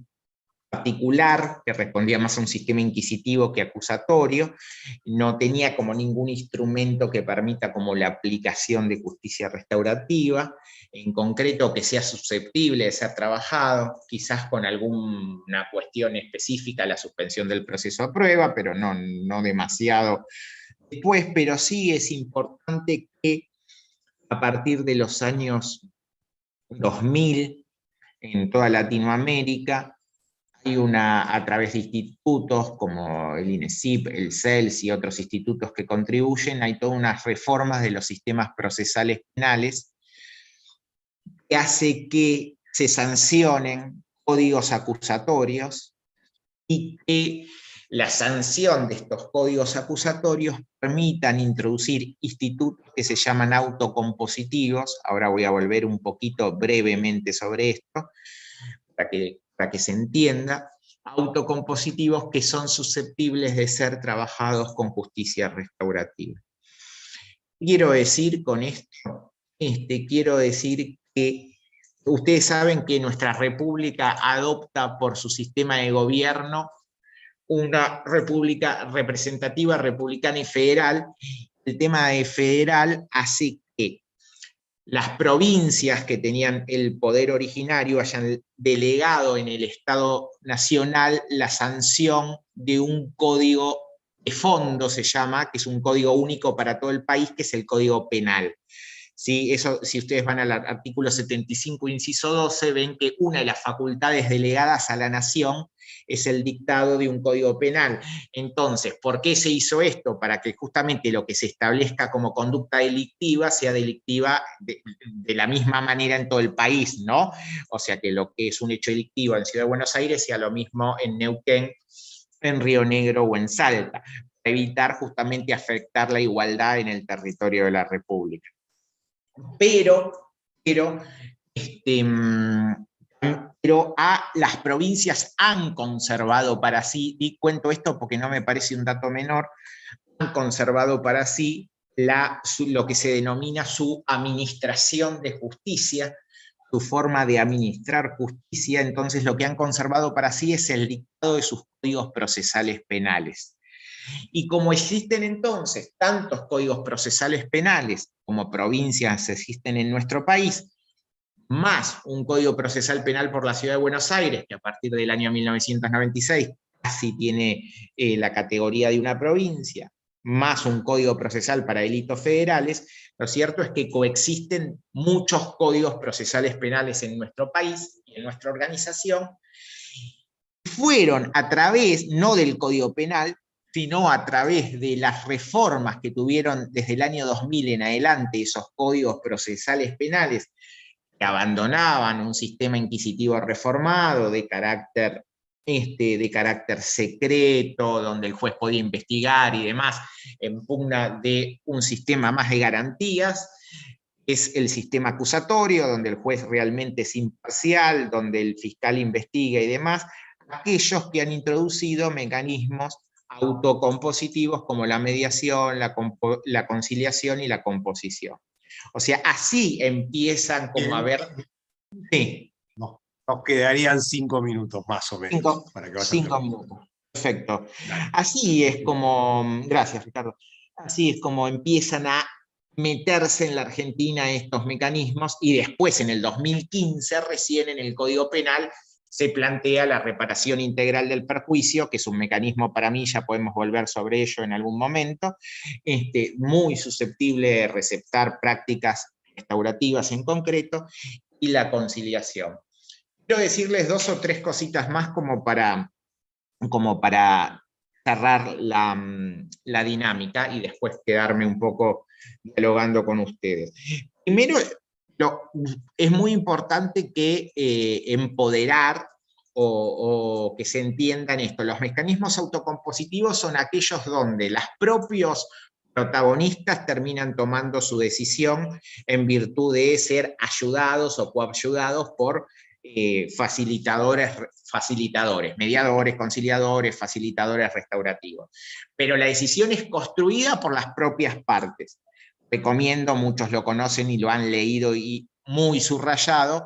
particular, que respondía más a un sistema inquisitivo que acusatorio, no tenía como ningún instrumento que permita como la aplicación de justicia restaurativa, en concreto que sea susceptible de ser trabajado, quizás con alguna cuestión específica, la suspensión del proceso a prueba, pero no demasiado después. Pero sí es importante que a partir de los años 2000, en toda Latinoamérica, hay a través de institutos como el INESIP, el CELS y otros institutos que contribuyen, hay todas unas reformas de los sistemas procesales penales que hace que se sancionen códigos acusatorios, y que la sanción de estos códigos acusatorios permitan introducir institutos que se llaman autocompositivos. Ahora voy a volver un poquito brevemente sobre esto, para que se entienda, autocompositivos que son susceptibles de ser trabajados con justicia restaurativa. Quiero decir con esto, quiero decir que ustedes saben que nuestra república adopta por su sistema de gobierno una república representativa, republicana y federal. El tema de federal hace que las provincias que tenían el poder originario hayan delegado en el Estado Nacional la sanción de un código de fondo, se llama, que es un código único para todo el país, que es el Código Penal. ¿Sí? Eso, si ustedes van al artículo 75, inciso 12, ven que una de las facultades delegadas a la Nación es el dictado de un código penal. Entonces, ¿por qué se hizo esto? Para que justamente lo que se establezca como conducta delictiva sea delictiva de la misma manera en todo el país, ¿no? O sea, que lo que es un hecho delictivo en Ciudad de Buenos Aires sea lo mismo en Neuquén, en Río Negro o en Salta, para evitar justamente afectar la igualdad en el territorio de la República. Pero pero las provincias han conservado para sí, y cuento esto porque no me parece un dato menor, han conservado para sí lo que se denomina su administración de justicia, su forma de administrar justicia. Entonces lo que han conservado para sí es el dictado de sus códigos procesales penales. Y como existen entonces tantos códigos procesales penales como provincias existen en nuestro país, más un Código Procesal Penal por la Ciudad de Buenos Aires, que a partir del año 1996 casi tiene la categoría de una provincia, más un Código Procesal para delitos federales, lo cierto es que coexisten muchos códigos procesales penales en nuestro país y en nuestra organización. Fueron a través, no del Código Penal, sino a través de las reformas que tuvieron desde el año 2000 en adelante esos códigos procesales penales, que abandonaban un sistema inquisitivo reformado de carácter secreto, donde el juez podía investigar y demás, en pugna de un sistema más de garantías. Es el sistema acusatorio, donde el juez realmente es imparcial, donde el fiscal investiga y demás, aquellos que han introducido mecanismos autocompositivos como la mediación, la conciliación y la composición. O sea, así empiezan como a ver... Sí. No, nos quedarían 5 minutos más o menos. 5 minutos. Perfecto. Así es como... Gracias, Ricardo. Así es como empiezan a meterse en la Argentina estos mecanismos, y después en el 2015, recién en el Código Penal, se plantea la reparación integral del perjuicio, que es un mecanismo, para mí, ya podemos volver sobre ello en algún momento, muy susceptible de receptar prácticas restaurativas en concreto, y la conciliación. Quiero decirles 2 o 3 cositas más como para cerrar la dinámica y después quedarme un poco dialogando con ustedes. Primero, es muy importante que empoderar o que se entiendan esto. Los mecanismos autocompositivos son aquellos donde los propios protagonistas terminan tomando su decisión en virtud de ser ayudados o coayudados por facilitadores, mediadores, conciliadores, facilitadores restaurativos. Pero la decisión es construida por las propias partes. Recomiendo, muchos lo conocen y lo han leído y muy subrayado,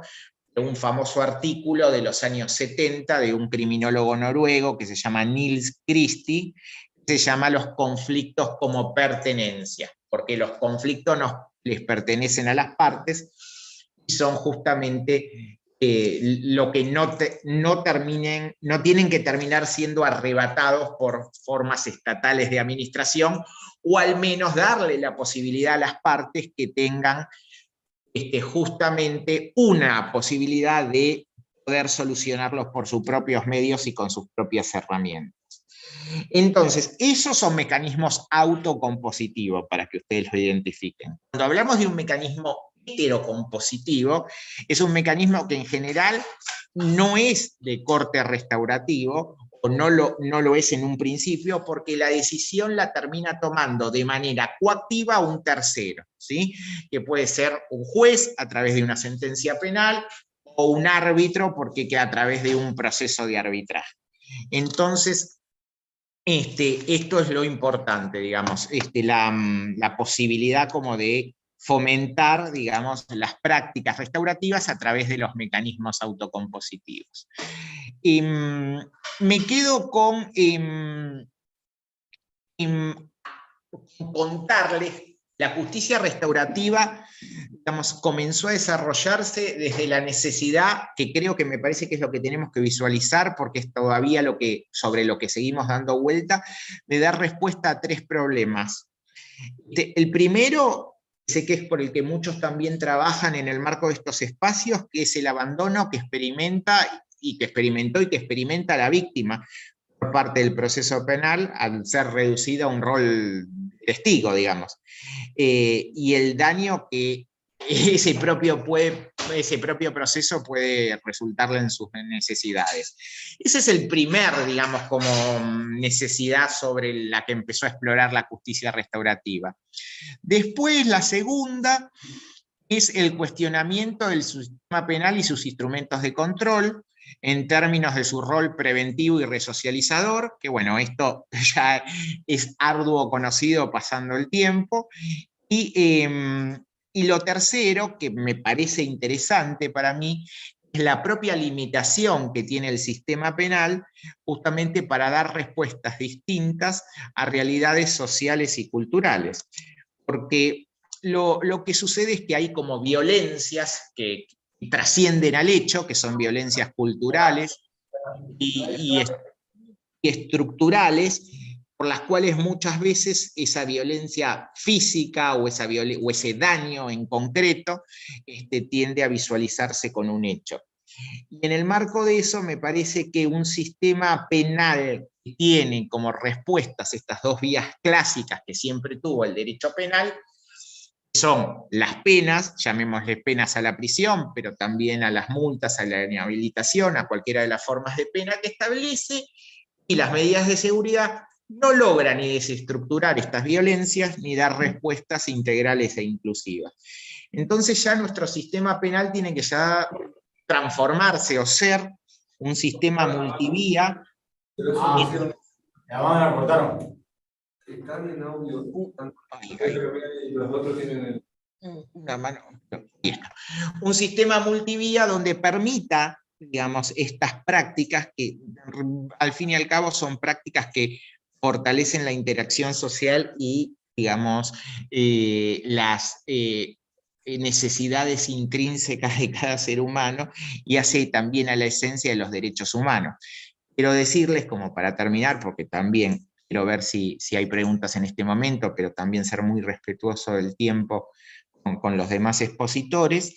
un famoso artículo de los años 70 de un criminólogo noruego que se llama Nils Christie, que se llama Los conflictos como pertenencia, porque los conflictos les pertenecen a las partes y son justamente lo que no tienen que terminar siendo arrebatados por formas estatales de administración, o al menos darle la posibilidad a las partes que tengan justamente una posibilidad de poder solucionarlos por sus propios medios y con sus propias herramientas. Entonces, esos son mecanismos autocompositivos para que ustedes lo identifiquen. Cuando hablamos de un mecanismo heterocompositivo, es un mecanismo que en general no es de corte restaurativo, o no lo es en un principio, porque la decisión la termina tomando de manera coactiva un tercero, ¿sí? Que puede ser un juez a través de una sentencia penal, o un árbitro porque a través de un proceso de arbitraje. Entonces, esto es lo importante, digamos, la posibilidad como de fomentar, digamos, las prácticas restaurativas a través de los mecanismos autocompositivos. Me quedo con contarles, la justicia restaurativa, digamos, comenzó a desarrollarse desde la necesidad, que creo que me parece que es lo que tenemos que visualizar, porque es todavía sobre lo que seguimos dando vuelta, de dar respuesta a 3 problemas. El primero, sé que es por el que muchos también trabajan en el marco de estos espacios, que es el abandono que experimenta y que experimentó y que experimenta la víctima por parte del proceso penal al ser reducida a un rol testigo, digamos. Y el daño que ese propio proceso puede resultarle en sus necesidades. Ese es el primer, digamos, como necesidad sobre la que empezó a explorar la justicia restaurativa. Después, la segunda es el cuestionamiento del sistema penal y sus instrumentos de control, en términos de su rol preventivo y resocializador, que bueno, esto ya es arduo conocido pasando el tiempo, y lo tercero, que me parece interesante para mí, es la propia limitación que tiene el sistema penal justamente para dar respuestas distintas a realidades sociales y culturales. Porque lo que sucede es que hay como violencias que trascienden al hecho, que son violencias culturales y estructurales, por las cuales muchas veces esa violencia física o ese daño en concreto tiende a visualizarse con un hecho. Y en el marco de eso me parece que un sistema penal que tiene como respuestas estas dos vías clásicas que siempre tuvo el derecho penal, son las penas, llamémosle penas a la prisión, pero también a las multas, a la inhabilitación, a cualquiera de las formas de pena que establece, y las medidas de seguridad no logran ni desestructurar estas violencias ni dar respuestas integrales e inclusivas. Entonces ya nuestro sistema penal tiene que ya transformarse o ser un sistema multivía. Están en audio. Los otros tienen una mano. Un sistema multivía donde permita, digamos, estas prácticas que al fin y al cabo son prácticas que fortalecen la interacción social y, digamos, las necesidades intrínsecas de cada ser humano, y hace también a la esencia de los derechos humanos. Quiero decirles, como para terminar, porque también quiero ver si hay preguntas en este momento, pero también ser muy respetuoso del tiempo con los demás expositores,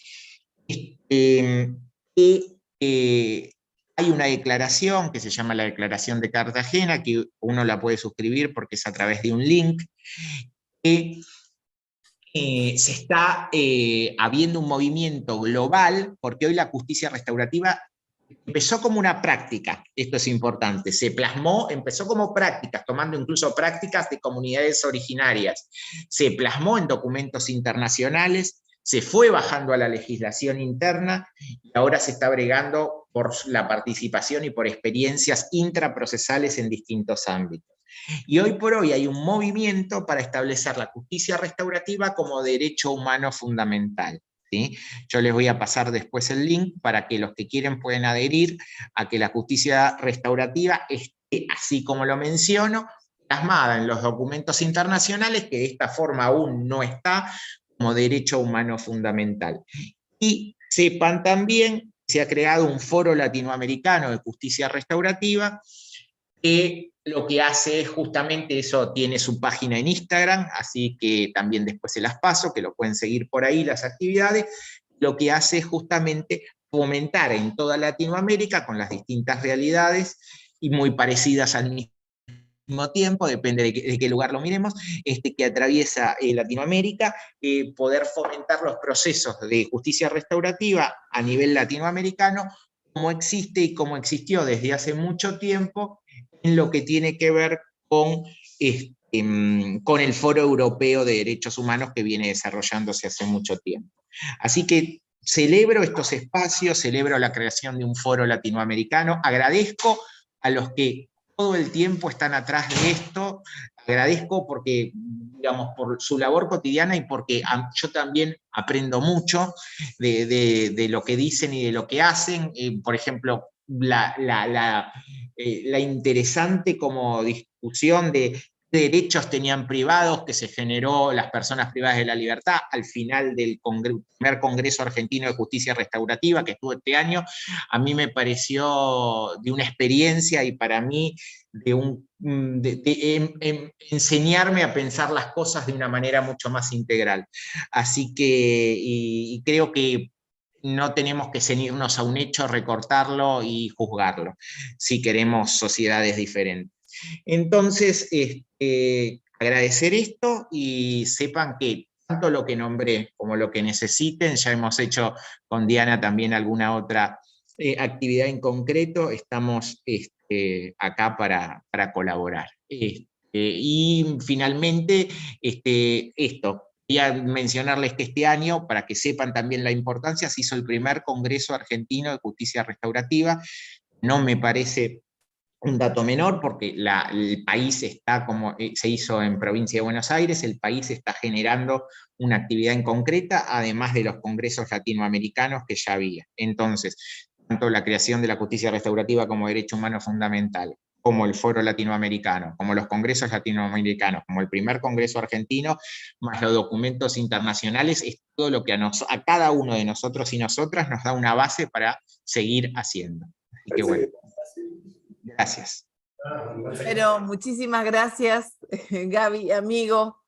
hay una declaración que se llama la Declaración de Cartagena, que uno la puede suscribir porque es a través de un link, que se está habiendo un movimiento global, porque hoy la justicia restaurativa empezó como una práctica, esto es importante, se plasmó, empezó como prácticas, tomando incluso prácticas de comunidades originarias, se plasmó en documentos internacionales, se fue bajando a la legislación interna y ahora se está bregando por la participación y por experiencias intraprocesales en distintos ámbitos. Y hoy por hoy hay un movimiento para establecer la justicia restaurativa como derecho humano fundamental. ¿Sí? Yo les voy a pasar después el link para que los que quieren puedan adherir a que la justicia restaurativa esté, así como lo menciono, plasmada en los documentos internacionales, que de esta forma aún no está como derecho humano fundamental. Y sepan también que se ha creado un foro latinoamericano de justicia restaurativa, que lo que hace es justamente eso, tiene su página en Instagram, así que también después se las paso, que lo pueden seguir por ahí las actividades. Lo que hace es justamente fomentar en toda Latinoamérica, con las distintas realidades y muy parecidas al mismo tiempo, depende de qué lugar lo miremos, que atraviesa Latinoamérica, poder fomentar los procesos de justicia restaurativa a nivel latinoamericano, como existe y como existió desde hace mucho tiempo, en lo que tiene que ver con el Foro Europeo de Derechos Humanos, que viene desarrollándose hace mucho tiempo. Así que celebro estos espacios, celebro la creación de un foro latinoamericano, agradezco a los que todo el tiempo están atrás de esto, agradezco porque, digamos, por su labor cotidiana y porque yo también aprendo mucho de lo que dicen y de lo que hacen. Por ejemplo, la interesante como discusión de qué derechos tenían privados que se generó las personas privadas de la libertad al final del primer Congreso Argentino de Justicia Restaurativa que estuvo este año, a mí me pareció de una experiencia y para mí enseñarme a pensar las cosas de una manera mucho más integral. Así que, y creo que no tenemos que ceñirnos a un hecho, recortarlo y juzgarlo, si queremos sociedades diferentes. Entonces, agradecer esto y sepan que tanto lo que nombré como lo que necesiten, ya hemos hecho con Diana también alguna otra actividad en concreto, estamos acá para colaborar. Y finalmente, esto, Quería mencionarles que este año, para que sepan también la importancia, se hizo el primer Congreso Argentino de Justicia Restaurativa. No me parece un dato menor porque el país está, como se hizo en Provincia de Buenos Aires, el país está generando una actividad en concreta, además de los congresos latinoamericanos que ya había. Entonces, tanto la creación de la justicia restaurativa como derecho humano fundamental, como el foro latinoamericano, como los congresos latinoamericanos, como el primer congreso argentino, más los documentos internacionales, es todo lo que a cada uno de nosotros y nosotras nos da una base para seguir haciendo. Así que bueno, gracias. Pero muchísimas gracias, Gaby, amigo.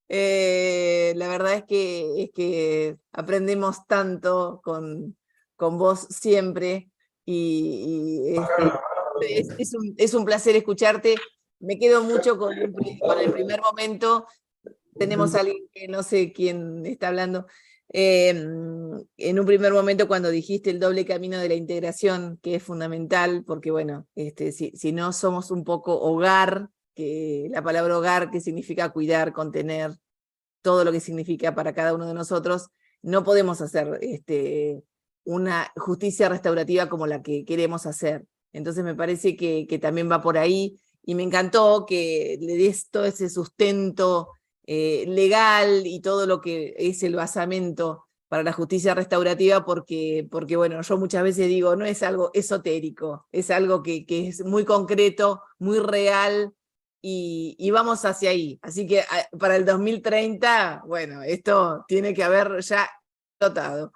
La verdad es que aprendemos tanto con vos siempre y es un placer escucharte. Me quedo mucho con el primer momento. Tenemos a alguien que no sé quién está hablando. En un primer momento cuando dijiste el doble camino de la integración, que es fundamental, porque bueno, si no somos un poco hogar, que la palabra hogar que significa cuidar, contener, todo lo que significa para cada uno de nosotros, no podemos hacer una justicia restaurativa como la que queremos hacer. Entonces me parece que también va por ahí, y me encantó que le des todo ese sustento legal y todo lo que es el basamento para la justicia restaurativa, porque bueno, yo muchas veces digo, no es algo esotérico, es algo que es muy concreto, muy real, y vamos hacia ahí. Así que para el 2030, bueno, esto tiene que haber ya explotado.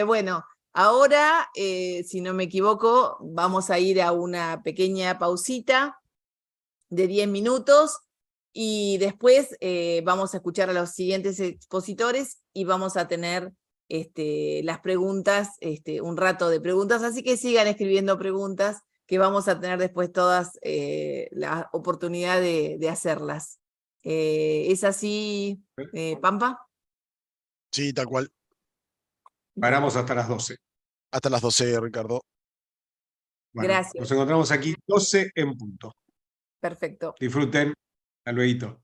Bueno, ahora, si no me equivoco, vamos a ir a una pequeña pausita de 10 minutos y después vamos a escuchar a los siguientes expositores y vamos a tener las preguntas, un rato de preguntas, así que sigan escribiendo preguntas que vamos a tener después todas la oportunidad de hacerlas. ¿Es así, Pampa? Sí, tal cual. Paramos hasta las 12. Hasta las 12, Ricardo. Bueno, Gracias. nos encontramos aquí 12 en punto. Perfecto. Disfruten. Hasta luego.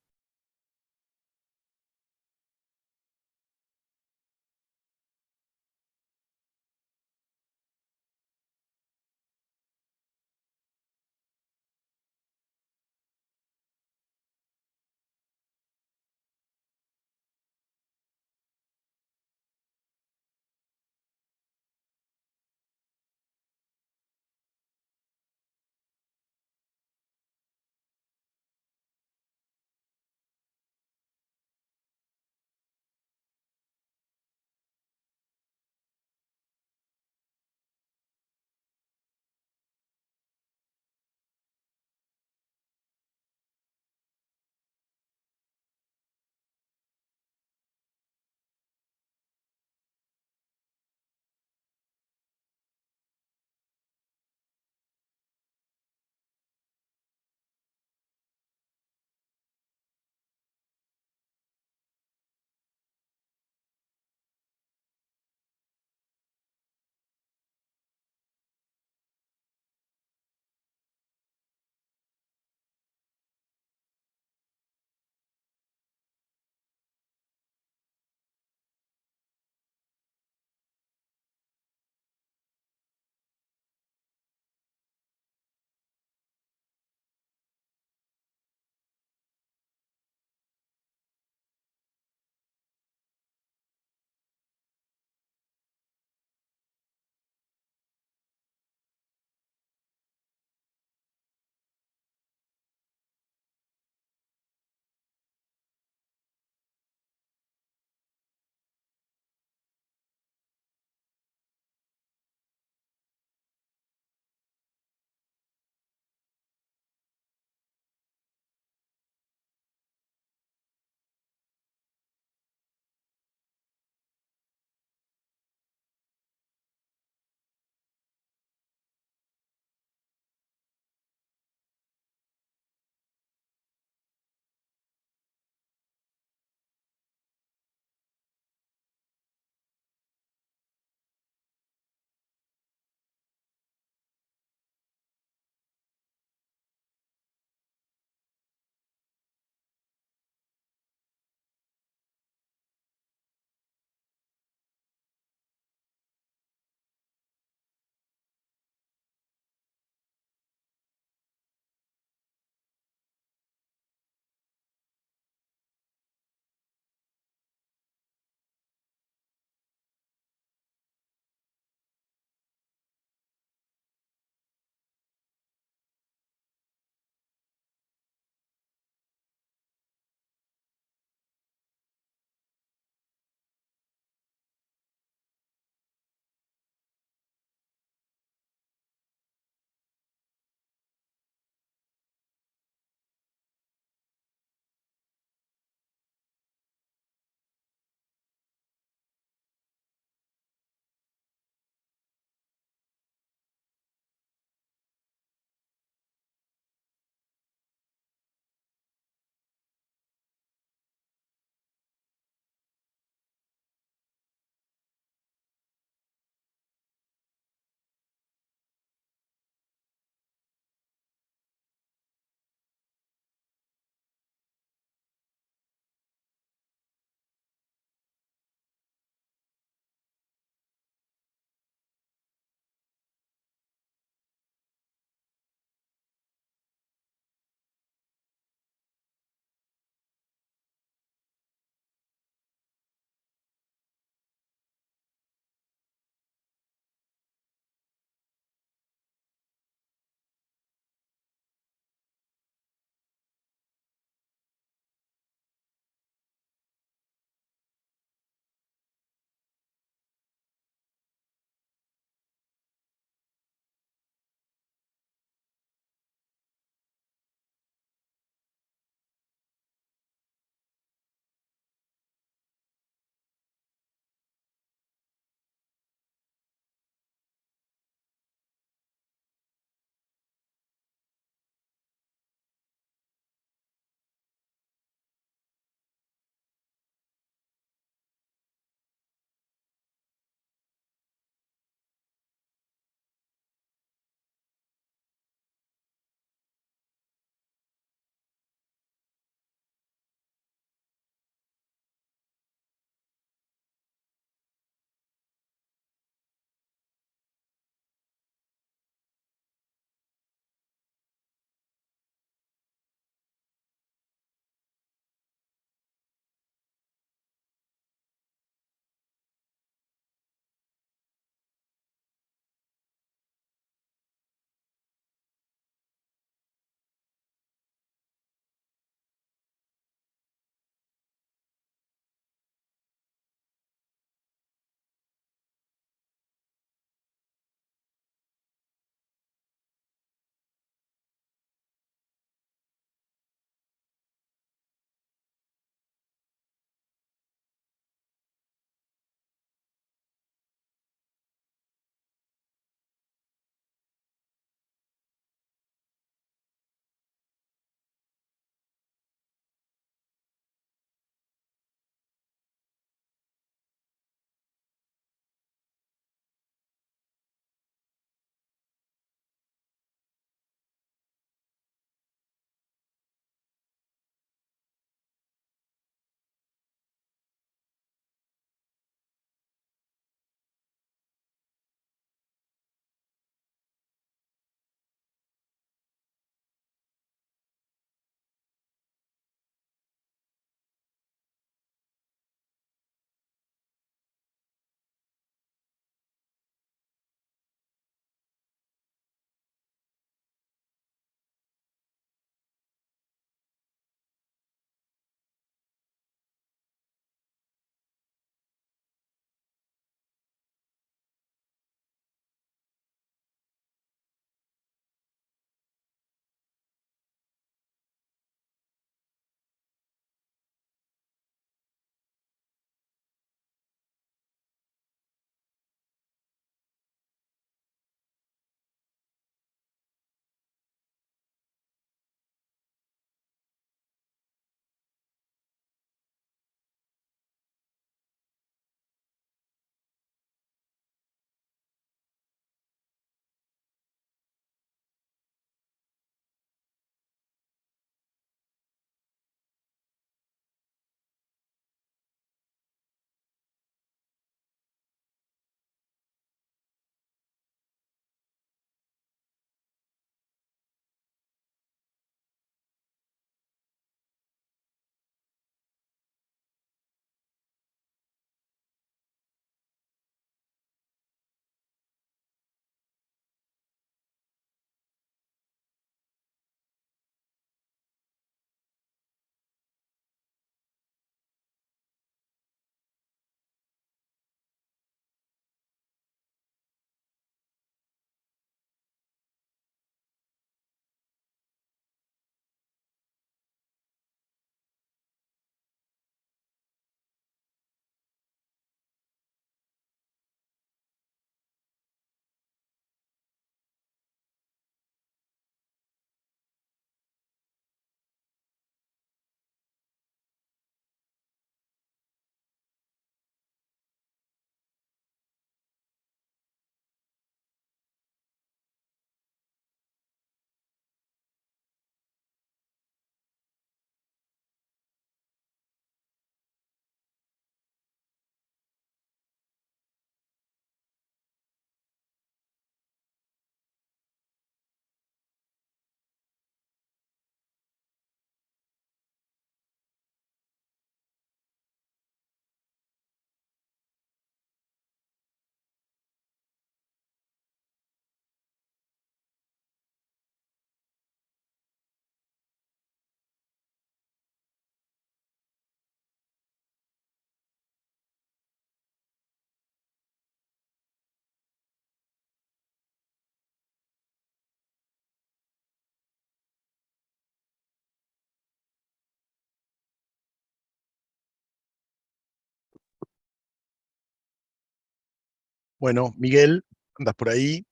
Bueno, Miguel, andas por ahí.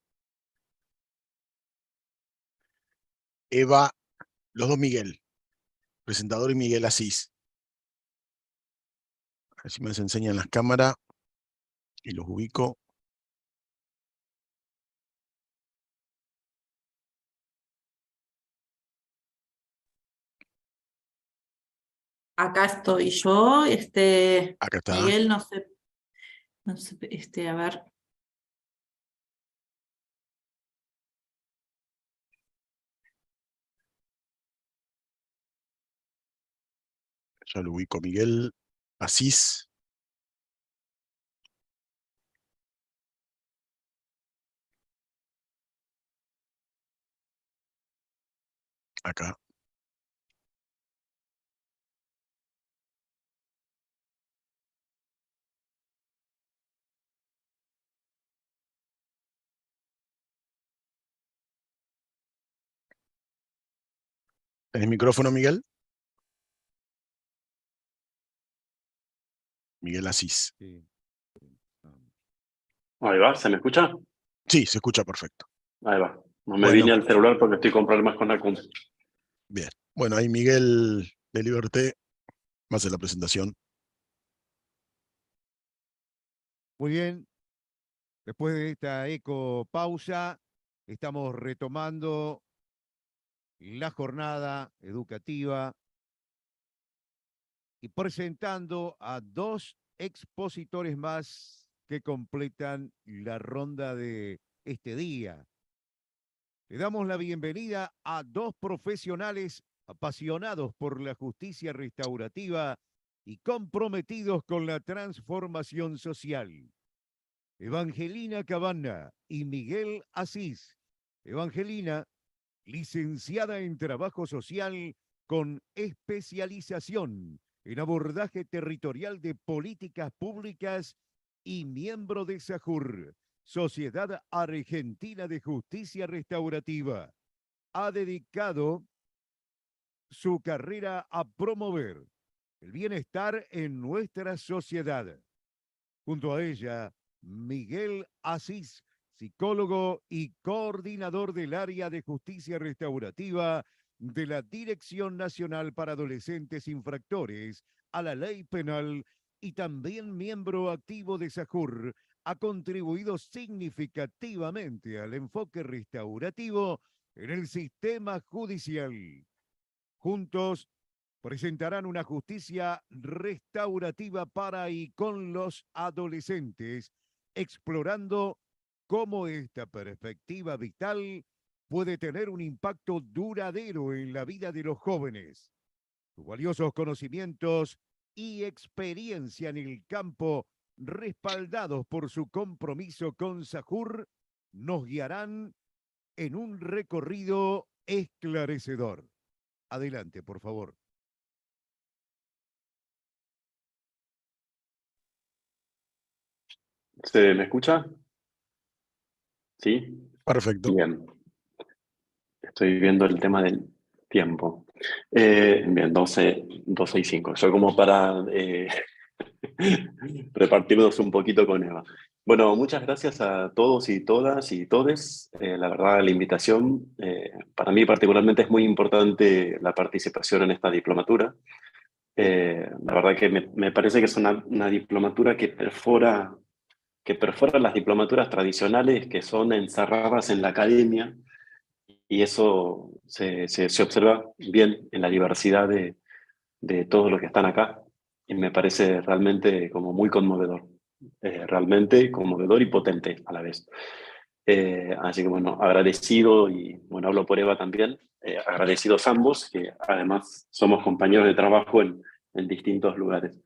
Eva, los dos Miguel, presentador y Miguel Asís. Así me enseñan las cámaras y los ubico. Acá estoy yo, Acá está. Miguel, no sé, a ver. Ya lo ubico, Miguel Asís. Acá. ¿Tenés micrófono, Miguel? Miguel Asís. Ahí va, ¿se me escucha? Sí, se escucha perfecto. Ahí va. No me Bueno. vine al celular porque estoy con problemas con la compu. Bien. Bueno, ahí Miguel de Liberté va a hacer la presentación. Muy bien. Después de esta eco pausa, estamos retomando la jornada educativa y presentando a dos expositores más que completan la ronda de este día. Le damos la bienvenida a dos profesionales apasionados por la justicia restaurativa y comprometidos con la transformación social. Evangelina Cabana y Miguel Asís. Evangelina, licenciada en Trabajo Social con especialización en abordaje territorial de políticas públicas y miembro de SAJUR, Sociedad Argentina de Justicia Restaurativa. Ha dedicado su carrera a promover el bienestar en nuestra sociedad. Junto a ella, Miguel Asís, psicólogo y coordinador del área de justicia restaurativa de la Dirección Nacional para Adolescentes Infractores a la Ley Penal y también miembro activo de SAJUR, ha contribuido significativamente al enfoque restaurativo en el sistema judicial. Juntos presentarán una justicia restaurativa para y con los adolescentes, explorando cómo esta perspectiva vital puede tener un impacto duradero en la vida de los jóvenes. Sus valiosos conocimientos y experiencia en el campo, respaldados por su compromiso con SAJUR, nos guiarán en un recorrido esclarecedor. Adelante, por favor. ¿Se me escucha? ¿Sí? Perfecto. Bien. Estoy viendo el tema del tiempo. Bien, 12 y 5. Yo como para repartirnos un poquito con Eva. Bueno, muchas gracias a todos y todas y todes. La verdad, la invitación, para mí particularmente es muy importante la participación en esta diplomatura. La verdad que me parece que es una diplomatura que perfora las diplomaturas tradicionales que son encerradas en la academia, y eso se observa bien en la diversidad de todos los que están acá, y me parece realmente como muy conmovedor, realmente conmovedor y potente a la vez. Así que bueno, agradecido, y bueno, hablo por Eva también, agradecidos ambos, que además somos compañeros de trabajo en distintos lugares.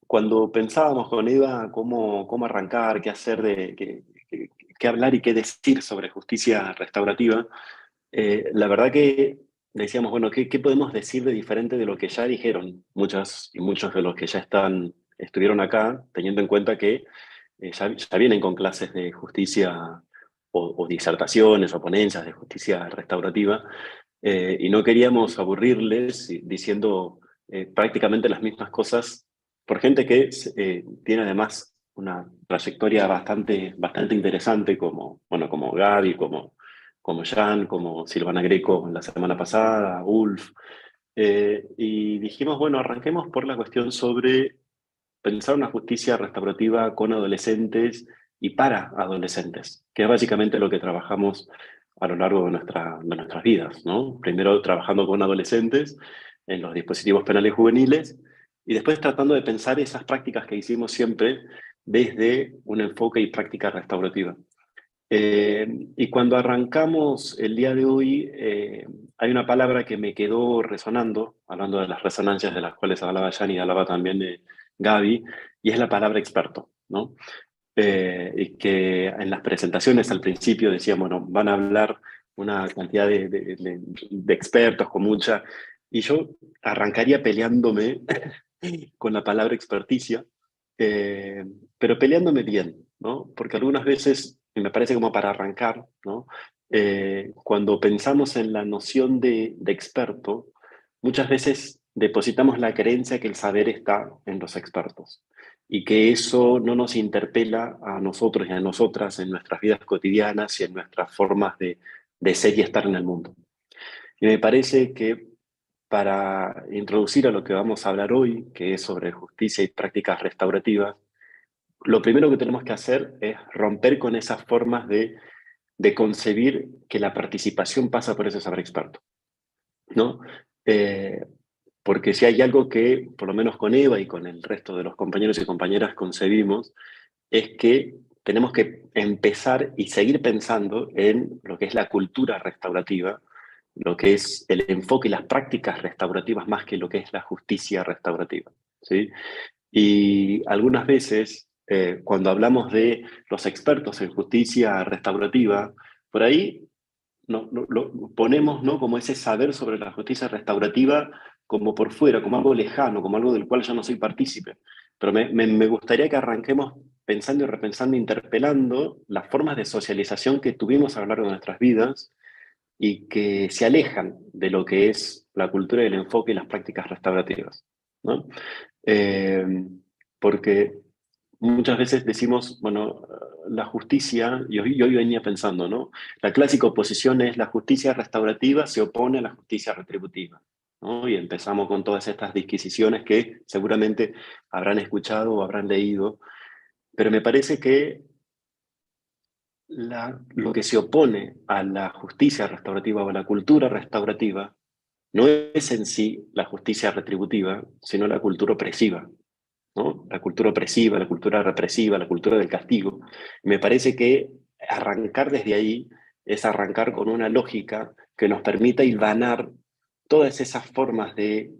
Cuando pensábamos con Eva cómo arrancar, qué hacer, qué hablar y qué decir sobre justicia restaurativa, la verdad que decíamos, bueno, ¿qué podemos decir de diferente de lo que ya dijeron muchas y muchos de los que ya estuvieron acá, teniendo en cuenta que ya vienen con clases de justicia o disertaciones o ponencias de justicia restaurativa, y no queríamos aburrirles diciendo prácticamente las mismas cosas por gente que tiene además una trayectoria bastante interesante como Gaby, como Jan, como Silvana Greco la semana pasada, Ulf. Y dijimos, bueno, arranquemos por la cuestión sobre pensar una justicia restaurativa con adolescentes y para adolescentes, que es básicamente lo que trabajamos a lo largo de nuestras vidas, ¿no? Primero trabajando con adolescentes en los dispositivos penales juveniles y después tratando de pensar esas prácticas que hicimos siempre desde un enfoque y práctica restaurativa. Y cuando arrancamos el día de hoy, hay una palabra que me quedó resonando, hablando de las resonancias de las cuales hablaba Jan y hablaba también Gaby, y es la palabra experto, ¿no? Y que en las presentaciones al principio decían, bueno, van a hablar una cantidad de expertos con mucha, y yo arrancaría peleándome con la palabra experticia, pero peleándome bien, ¿no? Porque algunas veces, y me parece como para arrancar, ¿no? Cuando pensamos en la noción de experto, muchas veces depositamos la creencia que el saber está en los expertos y que eso no nos interpela a nosotros y a nosotras en nuestras vidas cotidianas y en nuestras formas de ser y estar en el mundo. Y me parece que para introducir a lo que vamos a hablar hoy, que es sobre justicia y prácticas restaurativas, lo primero que tenemos que hacer es romper con esas formas de concebir que la participación pasa por ese saber experto, ¿no? Porque si hay algo que, por lo menos con Eva y con el resto de los compañeros y compañeras concebimos, es que tenemos que empezar y seguir pensando en lo que es la cultura restaurativa, lo que es el enfoque y las prácticas restaurativas más que lo que es la justicia restaurativa, ¿sí? Y algunas veces, cuando hablamos de los expertos en justicia restaurativa, por ahí lo ponemos, ¿no?, como ese saber sobre la justicia restaurativa como por fuera, como algo lejano, como algo del cual yo no soy partícipe. Pero me gustaría que arranquemos pensando y repensando, interpelando las formas de socialización que tuvimos a lo largo de nuestras vidas y que se alejan de lo que es la cultura del enfoque y las prácticas restaurativas, ¿no? Porque muchas veces decimos, bueno, la justicia, y hoy venía pensando, ¿no? La clásica oposición es la justicia restaurativa se opone a la justicia retributiva, ¿no? Y empezamos con todas estas disquisiciones que seguramente habrán escuchado o habrán leído, pero me parece que lo que se opone a la justicia restaurativa o a la cultura restaurativa no es en sí la justicia retributiva, sino la cultura opresiva, ¿no? La cultura opresiva, la cultura represiva, la cultura del castigo. Me parece que arrancar desde ahí es arrancar con una lógica que nos permita hilvanar todas esas formas de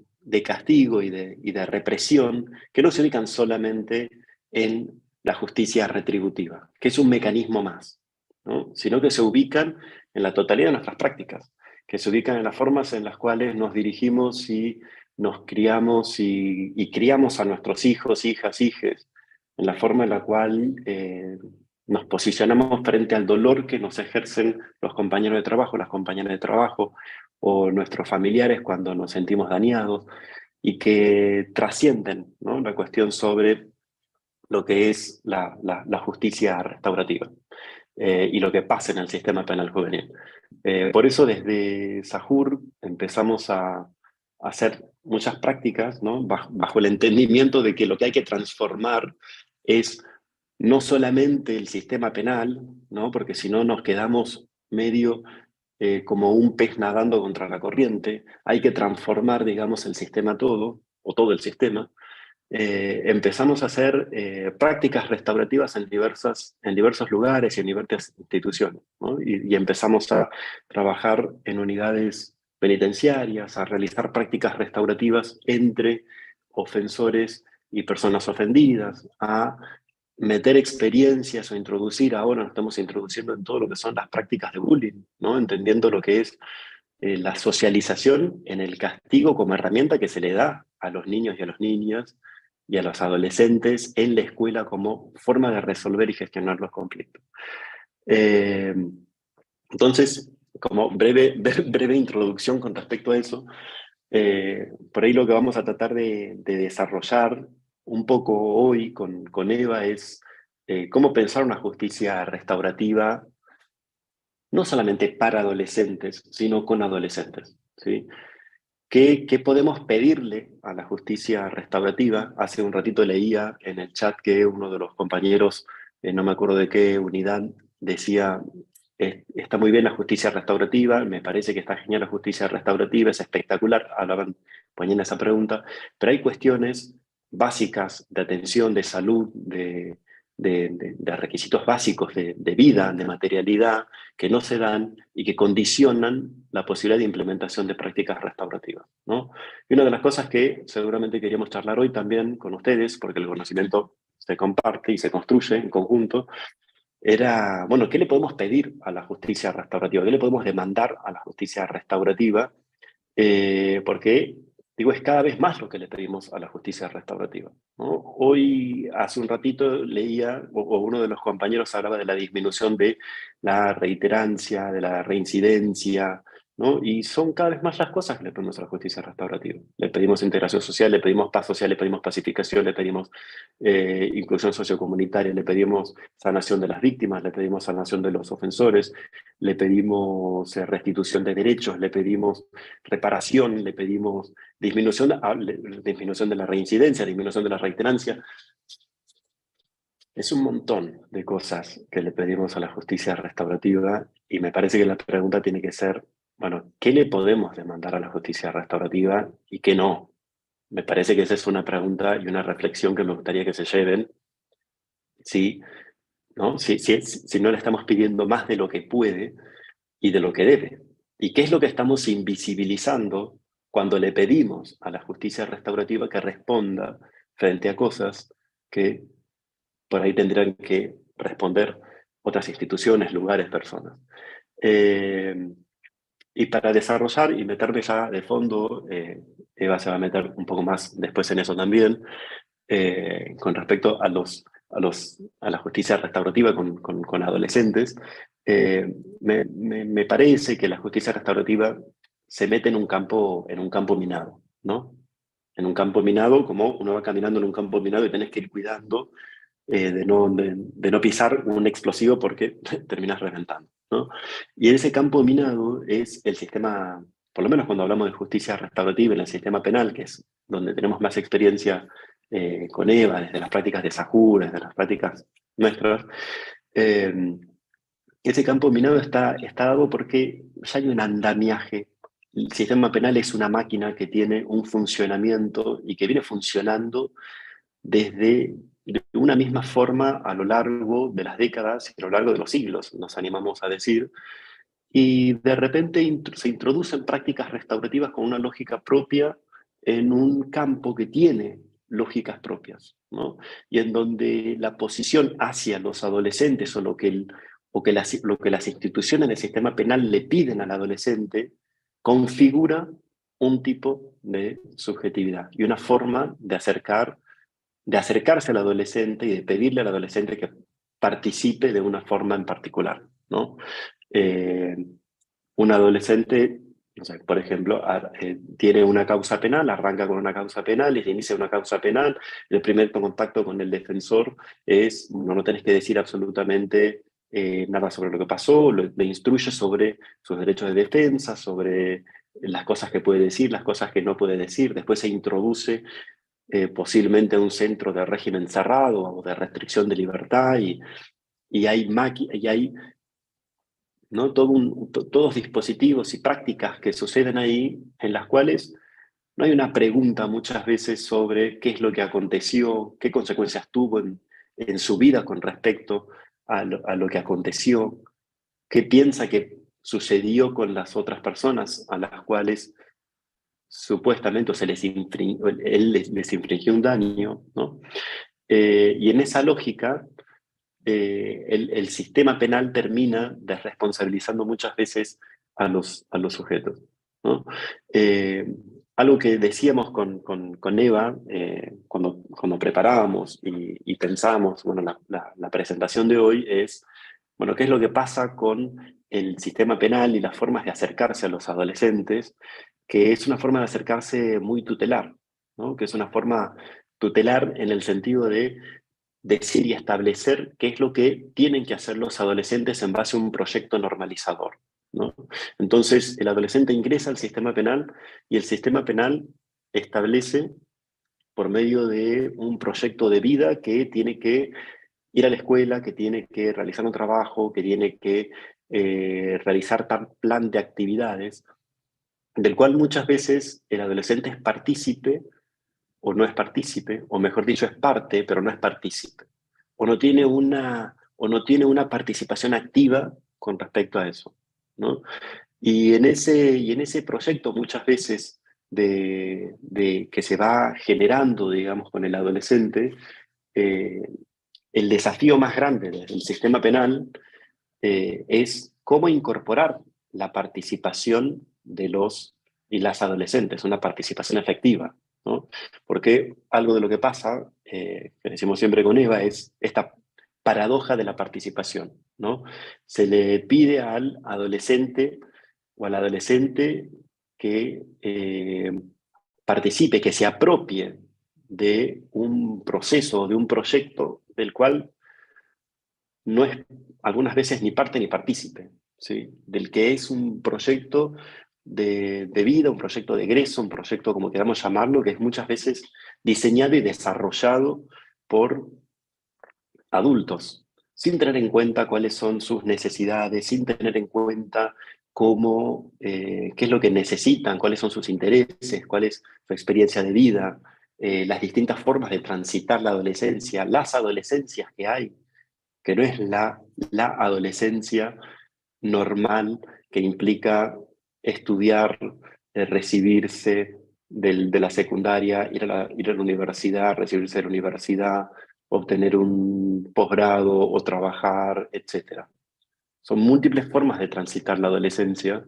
castigo y de represión que no se ubican solamente en la justicia retributiva, que es un mecanismo más, ¿no? Sino que se ubican en la totalidad de nuestras prácticas, que se ubican en las formas en las cuales nos dirigimos y nos criamos y criamos a nuestros hijos, hijas, hijes, en la forma en la cual nos posicionamos frente al dolor que nos ejercen los compañeros de trabajo, las compañeras de trabajo, o nuestros familiares cuando nos sentimos dañados, y que trascienden, ¿no?, la cuestión sobre lo que es la justicia restaurativa y lo que pasa en el sistema penal juvenil. Por eso desde Sahur empezamos a hacer muchas prácticas, ¿no?, bajo el entendimiento de que lo que hay que transformar es no solamente el sistema penal, ¿no?, porque si no nos quedamos medio como un pez nadando contra la corriente. Hay que transformar, digamos, el sistema todo, o todo el sistema. Empezamos a hacer prácticas restaurativas en diversos lugares y en diversas instituciones, ¿no? Y empezamos a trabajar en unidades penitenciarias, a realizar prácticas restaurativas entre ofensores y personas ofendidas, a meter experiencias o introducir, ahora nos estamos introduciendo en todo lo que son las prácticas de bullying, ¿no?, entendiendo lo que es la socialización en el castigo como herramienta que se le da a los niños y a las niñas y a los adolescentes en la escuela como forma de resolver y gestionar los conflictos. Entonces, como breve introducción con respecto a eso, por ahí lo que vamos a tratar de desarrollar un poco hoy con Eva es cómo pensar una justicia restaurativa, no solamente para adolescentes, sino con adolescentes, ¿sí? ¿Qué podemos pedirle a la justicia restaurativa? Hace un ratito leía en el chat que uno de los compañeros, no me acuerdo de qué unidad, decía, está muy bien la justicia restaurativa, me parece que está genial la justicia restaurativa, es espectacular, hablaban, ponían esa pregunta, pero hay cuestiones básicas de atención, de salud, de requisitos básicos de vida, de materialidad, que no se dan y que condicionan la posibilidad de implementación de prácticas restaurativas, ¿no? Y una de las cosas que seguramente queríamos charlar hoy también con ustedes, porque el conocimiento se comparte y se construye en conjunto, era, bueno, ¿qué le podemos pedir a la justicia restaurativa? ¿Qué le podemos demandar a la justicia restaurativa? Porque, digo, es cada vez más lo que le pedimos a la justicia restaurativa, ¿no? Hoy, hace un ratito, leía, o uno de los compañeros hablaba de la disminución de la reiterancia, de la reincidencia, ¿no? Y son cada vez más las cosas que le pedimos a la justicia restaurativa. Le pedimos integración social, le pedimos paz social, le pedimos pacificación, le pedimos inclusión sociocomunitaria, le pedimos sanación de las víctimas, le pedimos sanación de los ofensores, le pedimos restitución de derechos, le pedimos reparación, le pedimos disminución de la reincidencia, disminución de la reiterancia. Es un montón de cosas que le pedimos a la justicia restaurativa y me parece que la pregunta tiene que ser, bueno, ¿qué le podemos demandar a la justicia restaurativa y qué no? Me parece que esa es una pregunta y una reflexión que me gustaría que se lleven. ¿Sí? ¿No? Si no le estamos pidiendo más de lo que puede y de lo que debe. ¿Y qué es lo que estamos invisibilizando cuando le pedimos a la justicia restaurativa que responda frente a cosas que por ahí tendrán que responder otras instituciones, lugares, personas? Y para desarrollar y meterme ya de fondo, Eva se va a meter un poco más después en eso también, con respecto a la justicia restaurativa con adolescentes, me parece que la justicia restaurativa se mete en un campo minado, ¿no? En un campo minado, como uno va caminando en un campo minado y tenés que ir cuidando de no pisar un explosivo porque terminas reventando, ¿no? Y en ese campo minado es el sistema, por lo menos cuando hablamos de justicia restaurativa en el sistema penal, que es donde tenemos más experiencia con Eva, desde las prácticas de Sahur, desde las prácticas nuestras, ese campo minado está dado porque ya hay un andamiaje. El sistema penal es una máquina que tiene un funcionamiento y que viene funcionando desde de una misma forma a lo largo de las décadas y a lo largo de los siglos, nos animamos a decir, y de repente se introducen prácticas restaurativas con una lógica propia en un campo que tiene lógicas propias, ¿no? Y en donde la posición hacia los adolescentes o lo que las instituciones del sistema penal le piden al adolescente configura un tipo de subjetividad y una forma de acercarse al adolescente y de pedirle al adolescente que participe de una forma en particular, ¿no? Un adolescente, o sea, por ejemplo, tiene una causa penal, arranca con una causa penal y se inicia una causa penal. El primer contacto con el defensor es, no tenés que decir absolutamente nada sobre lo que pasó, le instruye sobre sus derechos de defensa, sobre las cosas que puede decir, las cosas que no puede decir. Después se introduce posiblemente a un centro de régimen cerrado o de restricción de libertad y hay ¿no? Todos dispositivos y prácticas que suceden ahí en las cuales no hay una pregunta muchas veces sobre qué es lo que aconteció, qué consecuencias tuvo en su vida con respecto a lo que aconteció, qué piensa que sucedió con las otras personas a las cuales supuestamente él les infringió un daño, ¿no? Y en esa lógica, el sistema penal termina desresponsabilizando muchas veces a los sujetos, ¿no? Algo que decíamos con Eva cuando preparábamos y pensábamos, bueno, la presentación de hoy es, bueno, ¿qué es lo que pasa con el sistema penal y las formas de acercarse a los adolescentes? Que es una forma de acercarse muy tutelar, ¿no? Que es una forma tutelar en el sentido de decir y establecer qué es lo que tienen que hacer los adolescentes en base a un proyecto normalizador, ¿no? Entonces, el adolescente ingresa al sistema penal y el sistema penal establece, por medio de un proyecto de vida, que tiene que ir a la escuela, que tiene que realizar un trabajo, que tiene que realizar tal plan de actividades, del cual muchas veces el adolescente es partícipe o no es partícipe, o mejor dicho, es parte, pero no es partícipe, o no tiene una participación activa con respecto a eso, ¿no? Y en ese proyecto muchas veces que se va generando, digamos, con el adolescente, el desafío más grande del sistema penal es cómo incorporar la participación de los y las adolescentes, una participación efectiva, ¿no? Porque algo de lo que pasa, que decimos siempre con Eva, es esta paradoja de la participación, ¿no? Se le pide al adolescente o al adolescente que participe, que se apropie de un proceso, de un proyecto del cual no es algunas veces ni parte ni partícipe, ¿sí? Del que es un proyecto de vida, un proyecto de egreso, un proyecto como queramos llamarlo, que es muchas veces diseñado y desarrollado por adultos, sin tener en cuenta cuáles son sus necesidades, sin tener en cuenta qué es lo que necesitan, cuáles son sus intereses, cuál es su experiencia de vida, las distintas formas de transitar la adolescencia, las adolescencias que hay, que no es la adolescencia normal que implica estudiar, recibirse de la secundaria, ir a la universidad, recibirse de la universidad, obtener un posgrado o trabajar, etc. Son múltiples formas de transitar la adolescencia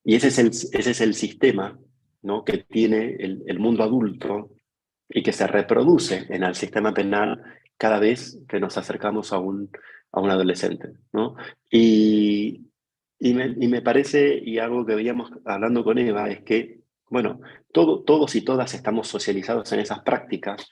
y ese es el sistema, ¿no?, que tiene el mundo adulto y que se reproduce en el sistema penal cada vez que nos acercamos a un adolescente, ¿no? Y me parece, y algo que veíamos hablando con Eva, es que, bueno, todos y todas estamos socializados en esas prácticas,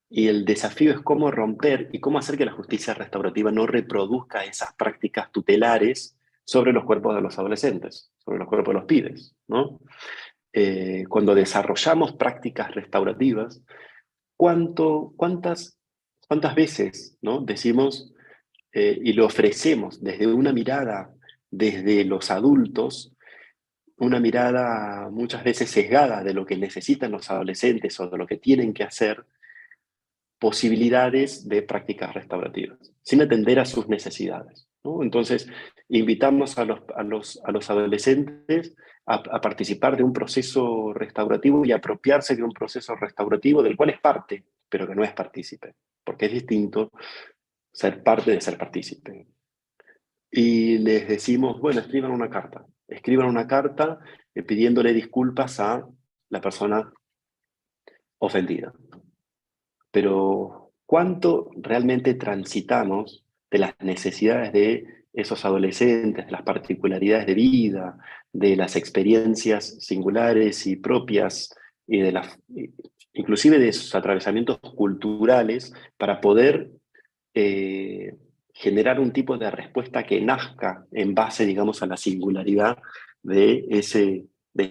y el desafío es cómo romper y cómo hacer que la justicia restaurativa no reproduzca esas prácticas tutelares sobre los cuerpos de los adolescentes, sobre los cuerpos de los pibes, ¿no? Cuando desarrollamos prácticas restaurativas, ¿cuántas veces, ¿no?, decimos y le ofrecemos desde una mirada, desde los adultos, una mirada muchas veces sesgada de lo que necesitan los adolescentes o de lo que tienen que hacer, posibilidades de prácticas restaurativas, sin atender a sus necesidades, ¿no? Entonces, invitamos a los adolescentes a participar de un proceso restaurativo y apropiarse de un proceso restaurativo del cual es parte, pero que no es partícipe, porque es distinto ser parte de ser partícipe. Y les decimos, bueno, escriban una carta pidiéndole disculpas a la persona ofendida. Pero ¿cuánto realmente transitamos de las necesidades de esos adolescentes, de las particularidades de vida, de las experiencias singulares y propias, y inclusive de sus atravesamientos culturales, para poder generar un tipo de respuesta que nazca en base, digamos, a la singularidad de ese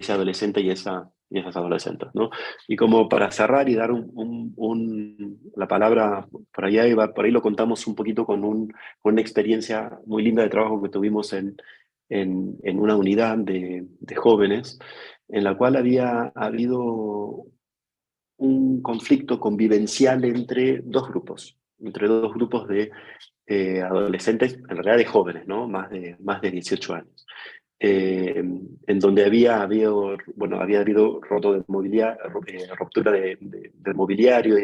adolescente y esas adolescentes, ¿no? Y como para cerrar y dar la palabra por allá, Eva, por ahí lo contamos un poquito con una experiencia muy linda de trabajo que tuvimos en una unidad de jóvenes, en la cual había habido un conflicto convivencial entre dos grupos de adolescentes, en realidad de jóvenes, ¿no?, más de 18 años. En donde había habido ruptura del mobiliario y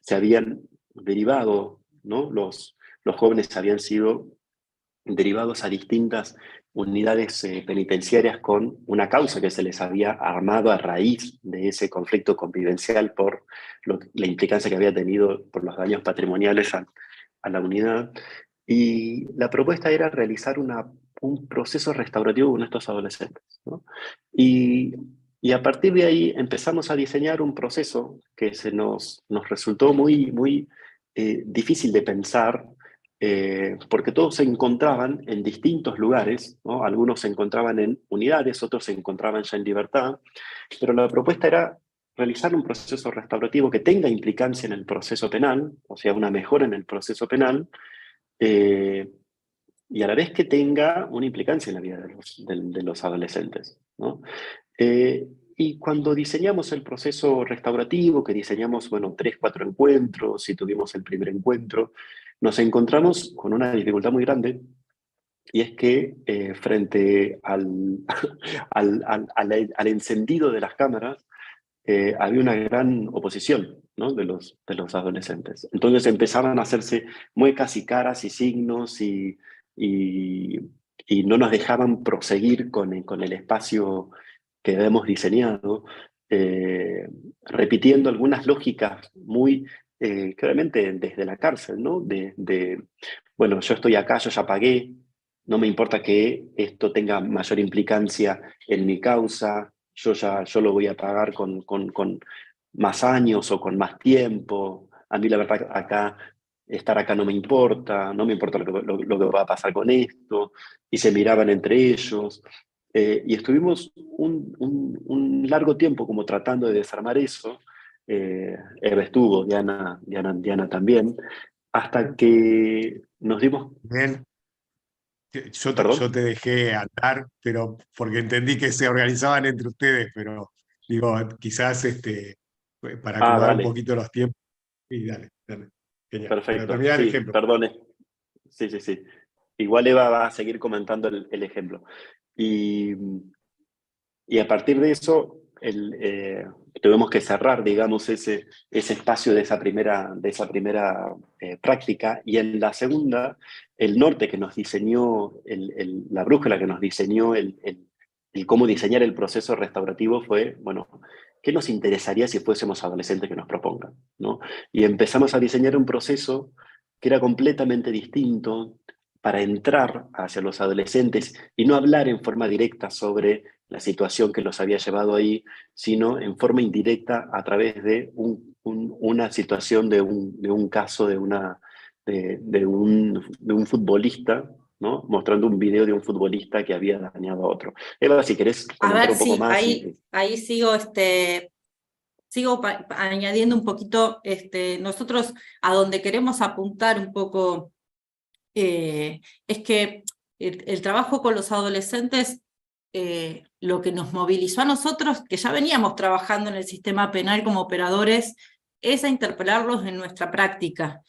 se habían derivado, ¿no?, los jóvenes habían sido derivados a distintas unidades penitenciarias con una causa que se les había armado a raíz de ese conflicto convivencial por la implicancia que había tenido por los daños patrimoniales a la unidad. Y la propuesta era realizar un proceso restaurativo con estos adolescentes, ¿no? Y a partir de ahí empezamos a diseñar un proceso que nos resultó muy difícil de pensar, porque todos se encontraban en distintos lugares, ¿no? Algunos se encontraban en unidades, otros se encontraban ya en libertad, pero la propuesta era realizar un proceso restaurativo que tenga implicancia en el proceso penal, o sea, una mejora en el proceso penal, y a la vez que tenga una implicancia en la vida de los adolescentes, ¿no? Y cuando diseñamos el proceso restaurativo, que diseñamos, bueno, 3, 4 encuentros, y tuvimos el primer encuentro, nos encontramos con una dificultad muy grande, y es que frente al encendido de las cámaras, había una gran oposición, ¿no? de los adolescentes. Entonces empezaban a hacerse muecas y caras y signos, y no nos dejaban proseguir con el espacio que hemos diseñado, repitiendo algunas lógicas muy claramente desde la cárcel, ¿no? Bueno, yo estoy acá, yo ya pagué, no me importa que esto tenga mayor implicancia en mi causa, yo lo voy a pagar con más años o con más tiempo. A mí la verdad estar acá no me importa lo que va a pasar con esto, y se miraban entre ellos. Y estuvimos un largo tiempo como tratando de desarmar eso. Eva estuvo, Diana también, hasta que nos dimos... Bien. Yo te dejé andar, pero porque entendí que se organizaban entre ustedes, pero digo, quizás para acomodar un poquito los tiempos. Y dale. Genial. Perfecto. El Sí, ejemplo. perdone. Sí. Igual Eva va a seguir comentando el ejemplo. Y a partir de eso, tuvimos que cerrar, digamos, ese espacio de esa primera práctica, y en la segunda, el norte que nos diseñó, la brújula que nos diseñó el cómo diseñar el proceso restaurativo fue, bueno, ¿qué nos interesaría si fuésemos adolescentes que nos propongan, ¿no? Y empezamos a diseñar un proceso que era completamente distinto para entrar hacia los adolescentes y no hablar en forma directa sobre la situación que los había llevado ahí, sino en forma indirecta a través de una situación, de un caso de un futbolista, ¿no? Mostrando un video de un futbolista que había dañado a otro. Eva, si querés comentar un poco más. Ahí sigo, añadiendo un poquito, nosotros a donde queremos apuntar un poco, es que el trabajo con los adolescentes, lo que nos movilizó a nosotros, que ya veníamos trabajando en el sistema penal como operadores, es a interpelarlos en nuestra práctica.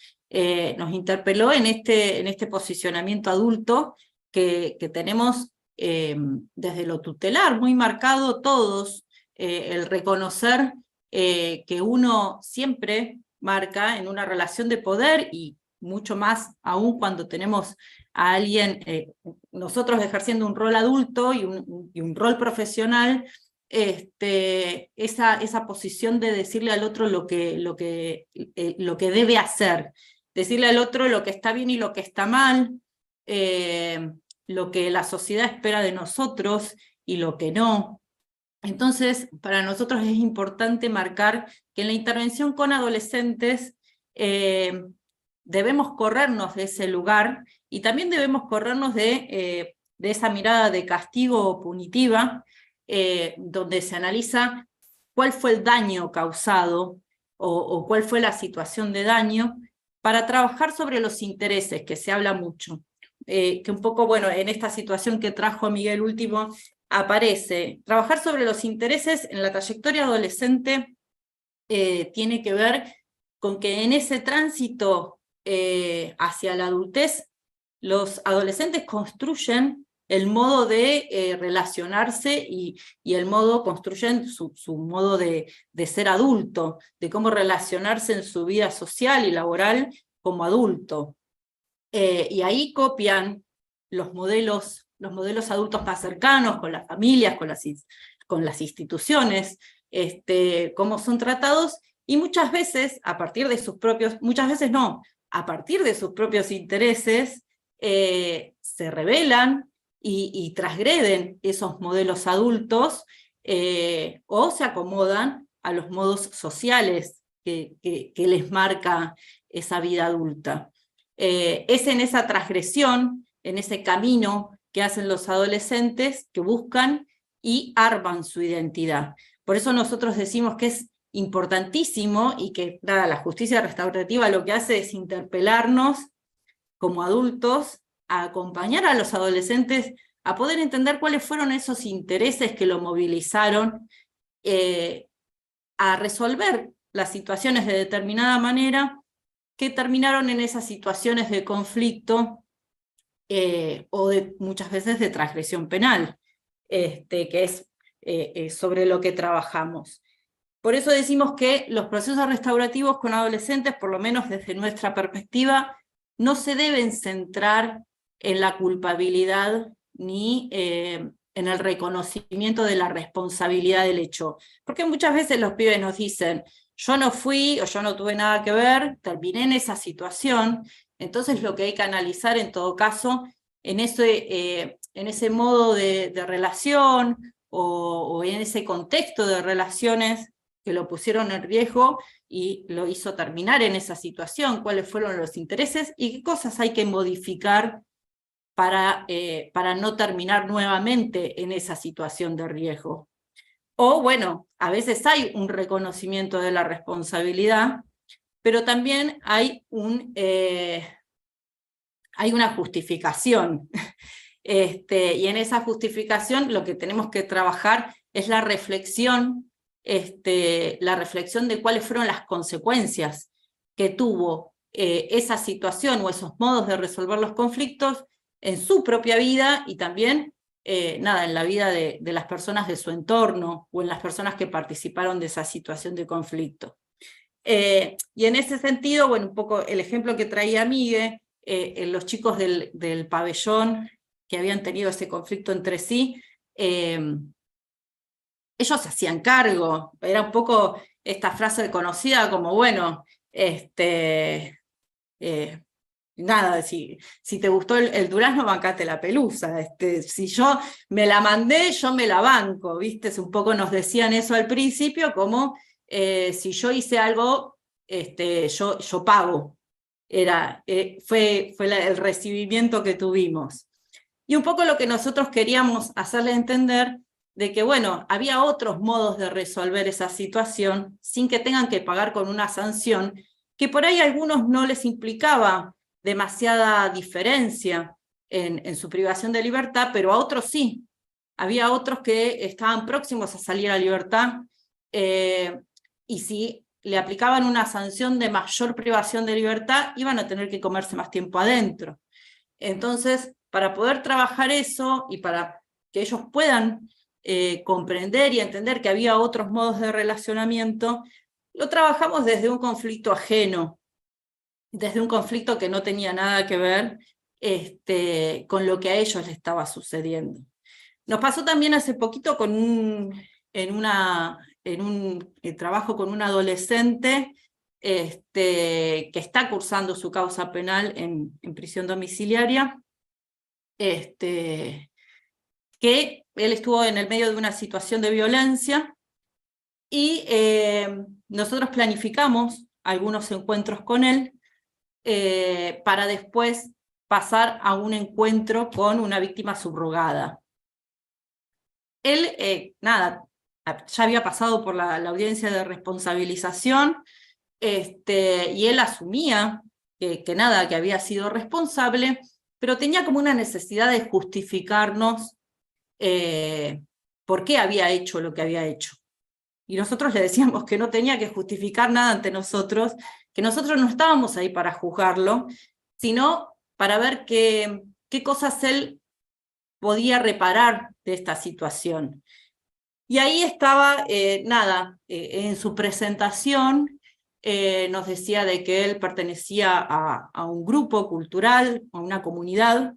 Nos interpeló en este posicionamiento adulto que tenemos desde lo tutelar, muy marcado todos, el reconocer que uno siempre marca en una relación de poder, y mucho más aún cuando tenemos a alguien, nosotros ejerciendo un rol adulto y un rol profesional, esa posición de decirle al otro lo que debe hacer, decirle al otro lo que está bien y lo que está mal, lo que la sociedad espera de nosotros y lo que no. Entonces, para nosotros es importante marcar que en la intervención con adolescentes debemos corrernos de ese lugar, y también debemos corrernos de esa mirada de castigo punitiva, donde se analiza cuál fue el daño causado o cuál fue la situación de daño, para trabajar sobre los intereses, que se habla mucho. Que un poco, bueno, en esta situación que trajo Miguel último, aparece. Trabajar sobre los intereses en la trayectoria adolescente tiene que ver con que en ese tránsito hacia la adultez, los adolescentes construyen el modo de relacionarse y construyen su modo de ser adulto, de cómo relacionarse en su vida social y laboral como adulto. Y ahí copian los modelos adultos más cercanos, con las familias, con las instituciones, cómo son tratados, y muchas veces, a partir de sus propios intereses, se rebelan y transgreden esos modelos adultos, o se acomodan a los modos sociales que les marca esa vida adulta. Es en esa transgresión, en ese camino que hacen los adolescentes que buscan y arman su identidad. Por eso nosotros decimos que es importantísimo y que nada, la justicia restaurativa lo que hace es interpelarnos como adultos a acompañar a los adolescentes a poder entender cuáles fueron esos intereses que lo movilizaron a resolver las situaciones de determinada manera que terminaron en esas situaciones de conflicto o de, muchas veces de transgresión penal, que es sobre lo que trabajamos. Por eso decimos que los procesos restaurativos con adolescentes, por lo menos desde nuestra perspectiva, no se deben centrar en la culpabilidad ni en el reconocimiento de la responsabilidad del hecho. Porque muchas veces los pibes nos dicen, yo no fui o yo no tuve nada que ver, terminé en esa situación. Entonces lo que hay que analizar en todo caso, en ese modo de relación o en ese contexto de relaciones que lo pusieron en riesgo y lo hizo terminar en esa situación, cuáles fueron los intereses y qué cosas hay que modificar para no terminar nuevamente en esa situación de riesgo. O bueno, a veces hay un reconocimiento de la responsabilidad, pero también hay una justificación. Y en esa justificación lo que tenemos que trabajar es la reflexión de cuáles fueron las consecuencias que tuvo esa situación o esos modos de resolver los conflictos en su propia vida y también en la vida de las personas de su entorno o en las personas que participaron de esa situación de conflicto. Y en ese sentido, bueno, un poco el ejemplo que traía Miguel, los chicos del pabellón que habían tenido ese conflicto entre sí, ellos se hacían cargo, era un poco esta frase conocida como, bueno, nada, si te gustó el durazno, bancate la pelusa, si yo me la mandé, yo me la banco, ¿viste? Un poco nos decían eso al principio, como si yo hice algo, yo pago. Fue el recibimiento que tuvimos. Y un poco lo que nosotros queríamos hacerle entender de que, bueno, había otros modos de resolver esa situación sin que tengan que pagar con una sanción, que por ahí a algunos no les implicaba demasiada diferencia en su privación de libertad, pero a otros sí. Había otros que estaban próximos a salir a libertad y si le aplicaban una sanción de mayor privación de libertad, iban a tener que comerse más tiempo adentro. Entonces, para poder trabajar eso y para que ellos puedan comprender y entender que había otros modos de relacionamiento, lo trabajamos desde un conflicto ajeno, desde un conflicto que no tenía nada que ver con lo que a ellos les estaba sucediendo. Nos pasó también hace poquito en un trabajo con un adolescente que está cursando su causa penal en prisión domiciliaria, que él estuvo en el medio de una situación de violencia y nosotros planificamos algunos encuentros con él para después pasar a un encuentro con una víctima subrogada. Él, ya había pasado por la audiencia de responsabilización y él asumía que había sido responsable, pero tenía como una necesidad de justificarnos por qué había hecho lo que había hecho. Y nosotros le decíamos que no tenía que justificar nada ante nosotros, que nosotros no estábamos ahí para juzgarlo, sino para ver qué cosas él podía reparar de esta situación. Y ahí estaba, en su presentación nos decía de que él pertenecía a un grupo cultural, a una comunidad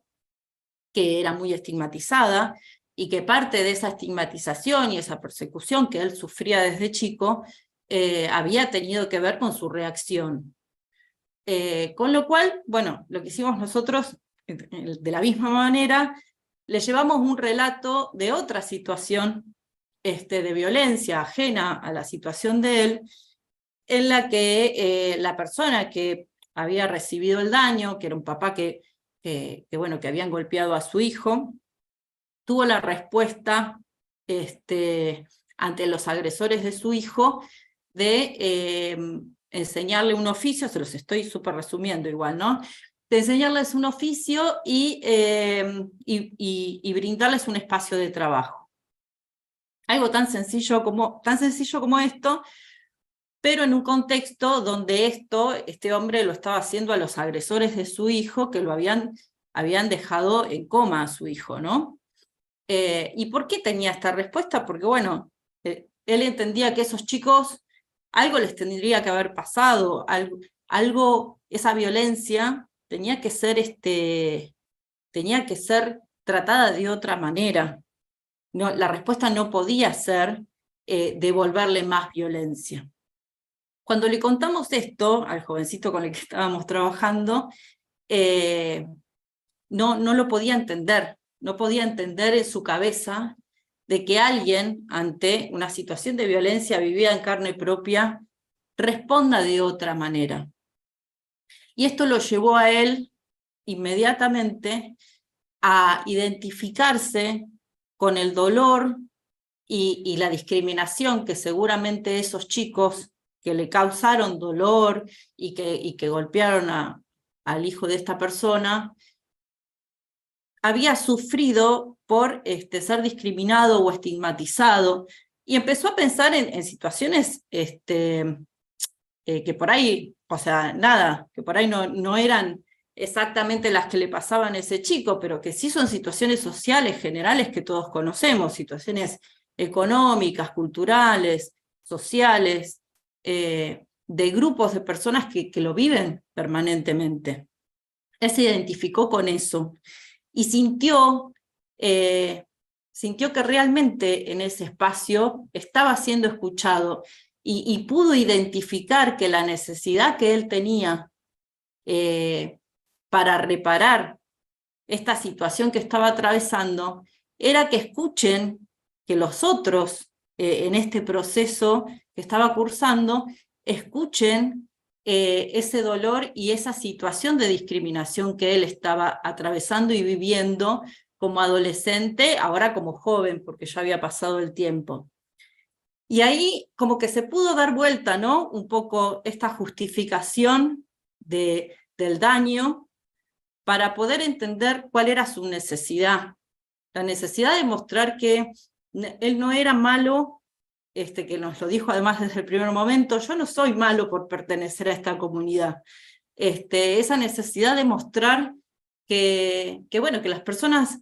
que era muy estigmatizada, y que parte de esa estigmatización y esa persecución que él sufría desde chico había tenido que ver con su reacción. Con lo cual, bueno, lo que hicimos nosotros, de la misma manera, le llevamos un relato de otra situación de violencia ajena a la situación de él, en la que la persona que había recibido el daño, que era un papá que habían golpeado a su hijo, tuvo la respuesta ante los agresores de su hijo de enseñarle un oficio, se los estoy súper resumiendo igual, ¿no? De enseñarles un oficio y brindarles un espacio de trabajo. Algo tan sencillo como esto, pero en un contexto donde este hombre lo estaba haciendo a los agresores de su hijo, que lo habían dejado en coma a su hijo, ¿no? ¿Y por qué tenía esta respuesta? Porque, bueno, él entendía que esos chicos, algo les tendría que haber pasado, esa violencia tenía que ser tratada de otra manera. No, la respuesta no podía ser devolverle más violencia. Cuando le contamos esto al jovencito con el que estábamos trabajando, no lo podía entender. No podía entender en su cabeza de que alguien, ante una situación de violencia vivida en carne propia, responda de otra manera. Y esto lo llevó a él inmediatamente a identificarse con el dolor y la discriminación que seguramente esos chicos que le causaron dolor y que golpearon al hijo de esta persona, había sufrido por ser discriminado o estigmatizado, y empezó a pensar en situaciones que por ahí, que por ahí no eran exactamente las que le pasaban a ese chico, pero que sí son situaciones sociales generales que todos conocemos, situaciones económicas, culturales, sociales, de grupos de personas que lo viven permanentemente. Él se identificó con eso y sintió que realmente en ese espacio estaba siendo escuchado y pudo identificar que la necesidad que él tenía para reparar esta situación que estaba atravesando era que escuchen, que los otros en este proceso que estaba cursando, escuchen ese dolor y esa situación de discriminación que él estaba atravesando y viviendo como adolescente, ahora como joven, porque ya había pasado el tiempo. Y ahí como que se pudo dar vuelta, ¿no? Un poco esta justificación del daño para poder entender cuál era su necesidad. La necesidad de mostrar que él no era malo, que nos lo dijo además desde el primer momento, yo no soy malo por pertenecer a esta comunidad. Esa necesidad de mostrar que las personas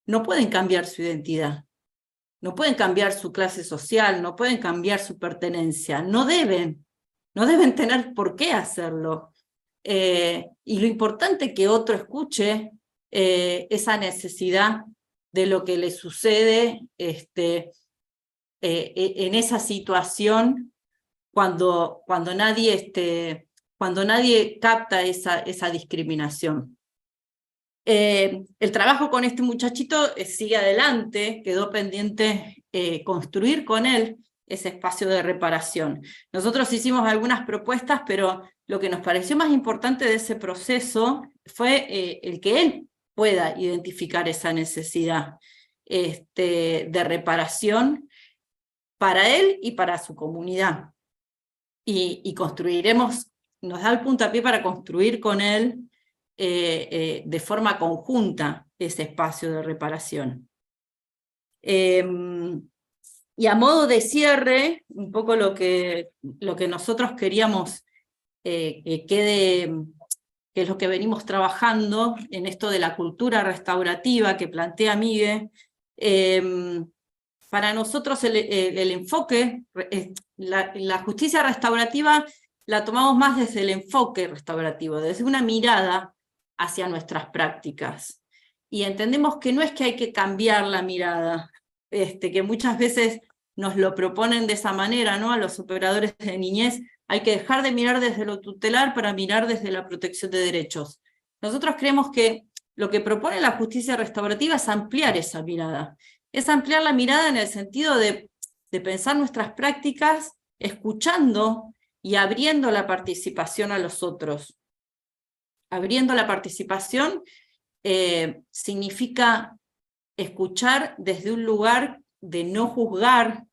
no pueden cambiar su identidad, no pueden cambiar su clase social, no pueden cambiar su pertenencia, no deben tener por qué hacerlo. Y lo importante es que otro escuche esa necesidad de lo que le sucede en esa situación cuando nadie capta esa discriminación. El trabajo con este muchachito sigue adelante, quedó pendiente construir con él ese espacio de reparación. Nosotros hicimos algunas propuestas, pero lo que nos pareció más importante de ese proceso fue el que él pueda identificar esa necesidad de reparación para él y para su comunidad. Y construiremos, nos da el puntapié para construir con él de forma conjunta ese espacio de reparación. Y a modo de cierre, un poco lo que nosotros queríamos que quede, que es lo que venimos trabajando en esto de la cultura restaurativa que plantea Migue. Para nosotros el enfoque, la justicia restaurativa la tomamos más desde el enfoque restaurativo, desde una mirada hacia nuestras prácticas. Y entendemos que no es que hay que cambiar la mirada, que muchas veces nos lo proponen de esa manera, ¿no? A los operadores de niñez, hay que dejar de mirar desde lo tutelar para mirar desde la protección de derechos. Nosotros creemos que lo que propone la justicia restaurativa es ampliar esa mirada. Es ampliar la mirada en el sentido de pensar nuestras prácticas escuchando y abriendo la participación a los otros. abriendo la participación significa escuchar desde un lugar de no juzgar,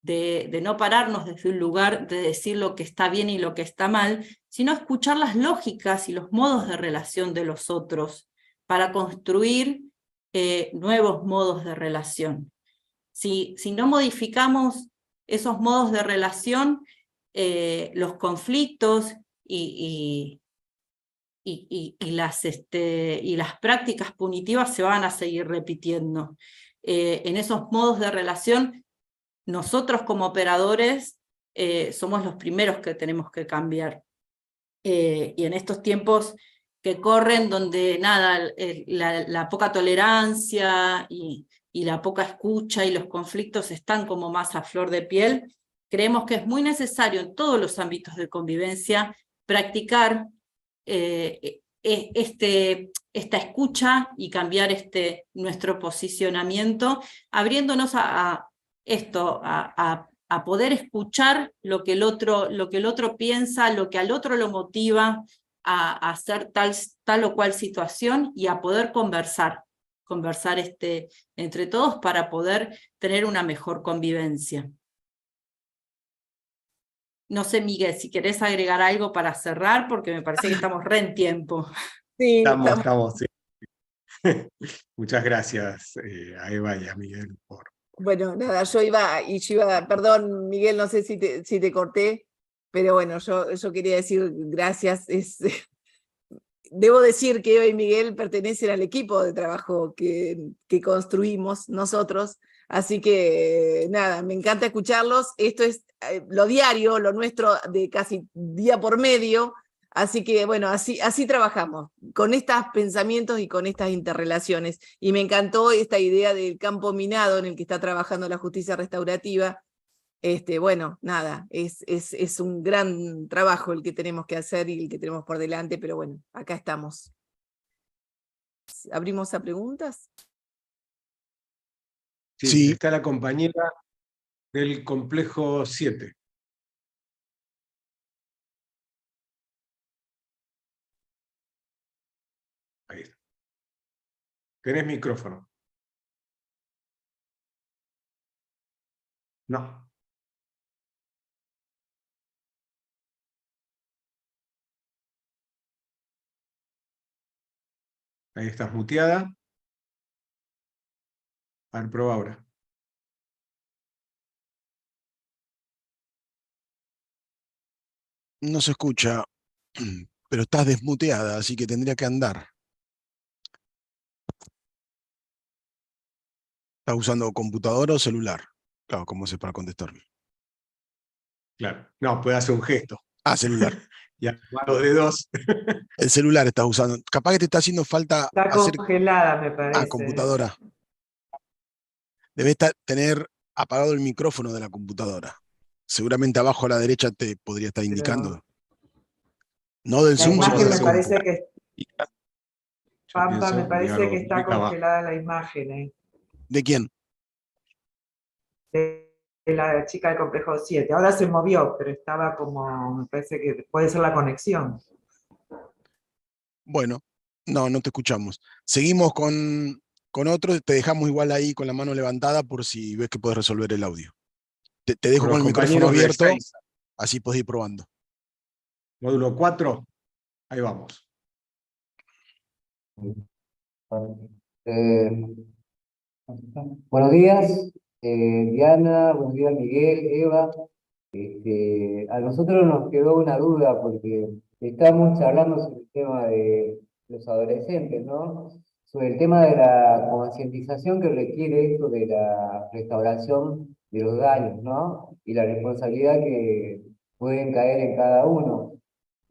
de no pararnos desde un lugar de decir lo que está bien y lo que está mal, sino escuchar las lógicas y los modos de relación de los otros para construir nuevos modos de relación. Si no modificamos esos modos de relación, los conflictos y las prácticas punitivas se van a seguir repitiendo. En esos modos de relación, nosotros como operadores somos los primeros que tenemos que cambiar. Y en estos tiempos que corren, donde nada, la poca tolerancia y la poca escucha y los conflictos están como más a flor de piel, creemos que es muy necesario en todos los ámbitos de convivencia practicar esta escucha y cambiar nuestro posicionamiento, abriéndonos a poder escuchar lo que el otro piensa, lo que al otro lo motiva a hacer tal o cual situación, y a poder conversar entre todos para poder tener una mejor convivencia. No sé, Miguel, si querés agregar algo para cerrar, porque me parece que estamos re en tiempo. Sí, Estamos, sí. Muchas gracias a Eva y a Miguel por... Bueno, nada, yo iba, perdón, Miguel, no sé si te corté, pero bueno, yo quería decir gracias. Debo decir que Eva y Miguel pertenecen al equipo de trabajo que construimos nosotros, así que nada, me encanta escucharlos. Esto es lo diario, lo nuestro de casi día por medio, así que bueno, así trabajamos, con estos pensamientos y con estas interrelaciones. Y me encantó esta idea del campo minado en el que está trabajando la justicia restaurativa. Bueno, nada, es un gran trabajo el que tenemos que hacer y el que tenemos por delante, pero bueno, acá estamos. ¿Abrimos a preguntas? Sí, está la compañera del complejo 7. Ahí está. ¿Tenés micrófono? No. Ahí estás muteada. A ver, prueba ahora. No se escucha, pero estás desmuteada, así que tendría que andar. ¿Estás usando computadora o celular? Claro, ¿cómo haces para contestarme? Claro. No, puede hacer un gesto. Ah, celular. Y activar los dedos. El celular estás usando. Capaz que te está haciendo falta Está hacer... congelada, me parece. Ah, computadora. Debes tener apagado el micrófono de la computadora. Seguramente abajo a la derecha te podría estar indicando. No del La Zoom, sino imagen de me parece que... Pampa, me pienso, parece digamos, que está acá abajo. congelada la imagen. ¿De quién? De la chica del complejo 7. Ahora se movió, pero estaba como... Me parece que puede ser la conexión. Bueno, no te escuchamos. Seguimos con otro, te dejamos igual ahí con la mano levantada por si ves que puedes resolver el audio. Te dejo con el micrófono abierto, así podés ir probando. Módulo 4, ahí vamos. Buenos días, Diana, buenos días Miguel, Eva. A nosotros nos quedó una duda porque estamos charlando sobre el tema de los adolescentes, ¿no? Sobre el tema de la concientización que requiere esto de la restauración de los daños, ¿no? Y la responsabilidad que pueden caer en cada uno.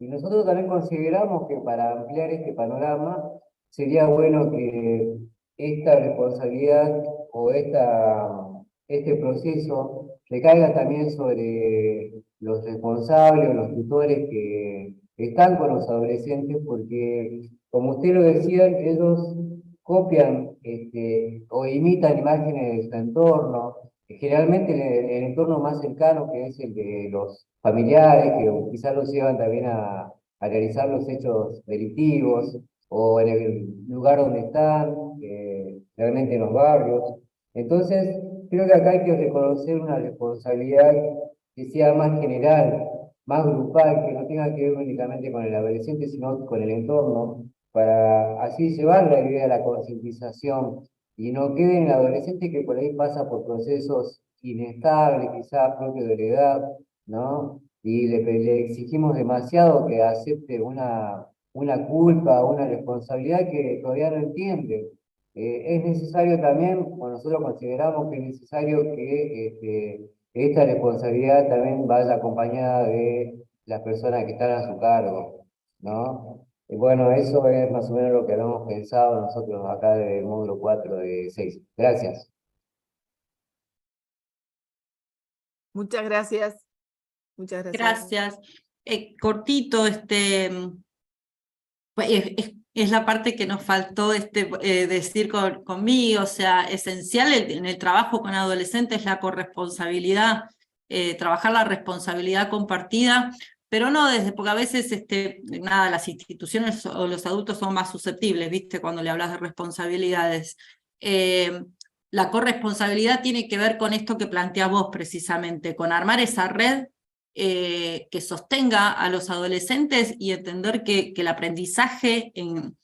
Y nosotros también consideramos que para ampliar este panorama sería bueno que esta responsabilidad o este proceso recaiga también sobre los responsables o los tutores que están con los adolescentes, porque, como usted lo decía, ellos copian o imitan imágenes de su entorno, generalmente el entorno más cercano, que es el de los familiares, que quizás los llevan también a realizar los hechos delictivos, o en el lugar donde están, realmente en los barrios. Entonces, creo que acá hay que reconocer una responsabilidad que sea más general, más grupal, que no tenga que ver únicamente con el adolescente, sino con el entorno, para así llevar la idea de la concientización y no quede en el adolescente que por ahí pasa por procesos inestables, quizás propios de la edad, ¿no? Y le exigimos demasiado que acepte una culpa, una responsabilidad que todavía no entiende. Es necesario también, o nosotros consideramos que es necesario que esta responsabilidad también vaya acompañada de las personas que están a su cargo, ¿no? Y bueno, eso es más o menos lo que habíamos pensado nosotros acá del módulo 4 de 6. Gracias. Muchas gracias. Muchas gracias. Gracias. Cortito, es la parte que nos faltó decir conmigo, o sea, esencial en el trabajo con adolescentes la corresponsabilidad, trabajar la responsabilidad compartida, pero no porque a veces nada, las instituciones o los adultos son más susceptibles, ¿viste? Cuando le hablas de responsabilidades. La corresponsabilidad tiene que ver con esto que planteás vos precisamente, con armar esa red que sostenga a los adolescentes y entender que el aprendizaje en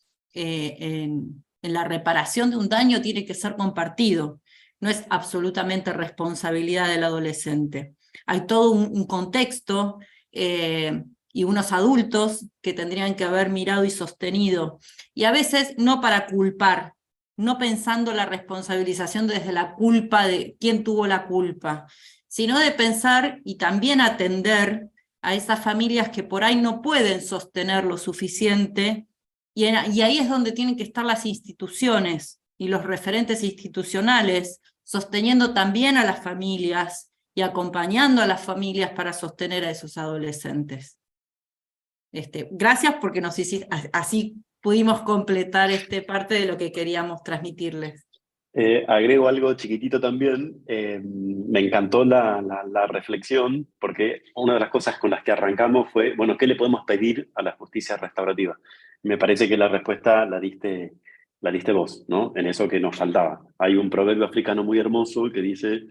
la reparación de un daño tiene que ser compartido, no es absolutamente responsabilidad del adolescente. Hay todo un contexto y unos adultos que tendrían que haber mirado y sostenido, y a veces no para culpar, no pensando la responsabilización desde la culpa de quién tuvo la culpa, sino de pensar y también atender a esas familias que por ahí no pueden sostener lo suficiente, y ahí es donde tienen que estar las instituciones y los referentes institucionales, sosteniendo también a las familias y acompañando a las familias para sostener a esos adolescentes. Gracias porque nos hiciste, así pudimos completar parte de lo que queríamos transmitirles. Agrego algo chiquitito también. Me encantó la reflexión, porque una de las cosas con las que arrancamos fue, bueno, ¿qué le podemos pedir a la justicia restaurativa? Me parece que la respuesta la diste vos, ¿no? En eso que nos faltaba. Hay un proverbio africano muy hermoso que dice,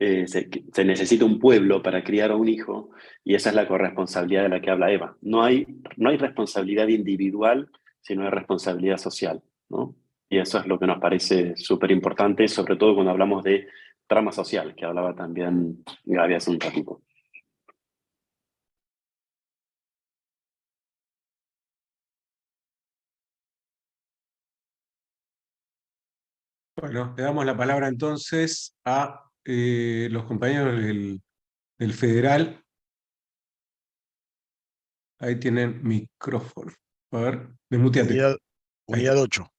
se necesita un pueblo para criar a un hijo, y esa es la corresponsabilidad de la que habla Eva. No hay responsabilidad individual, sino hay responsabilidad social, ¿no? Y eso es lo que nos parece súper importante, sobre todo cuando hablamos de trama social, que hablaba también Gaby hace un ratito. Bueno, le damos la palabra entonces a los compañeros del Federal. Ahí tienen micrófono. A ver, desmuteate. Unidad 8.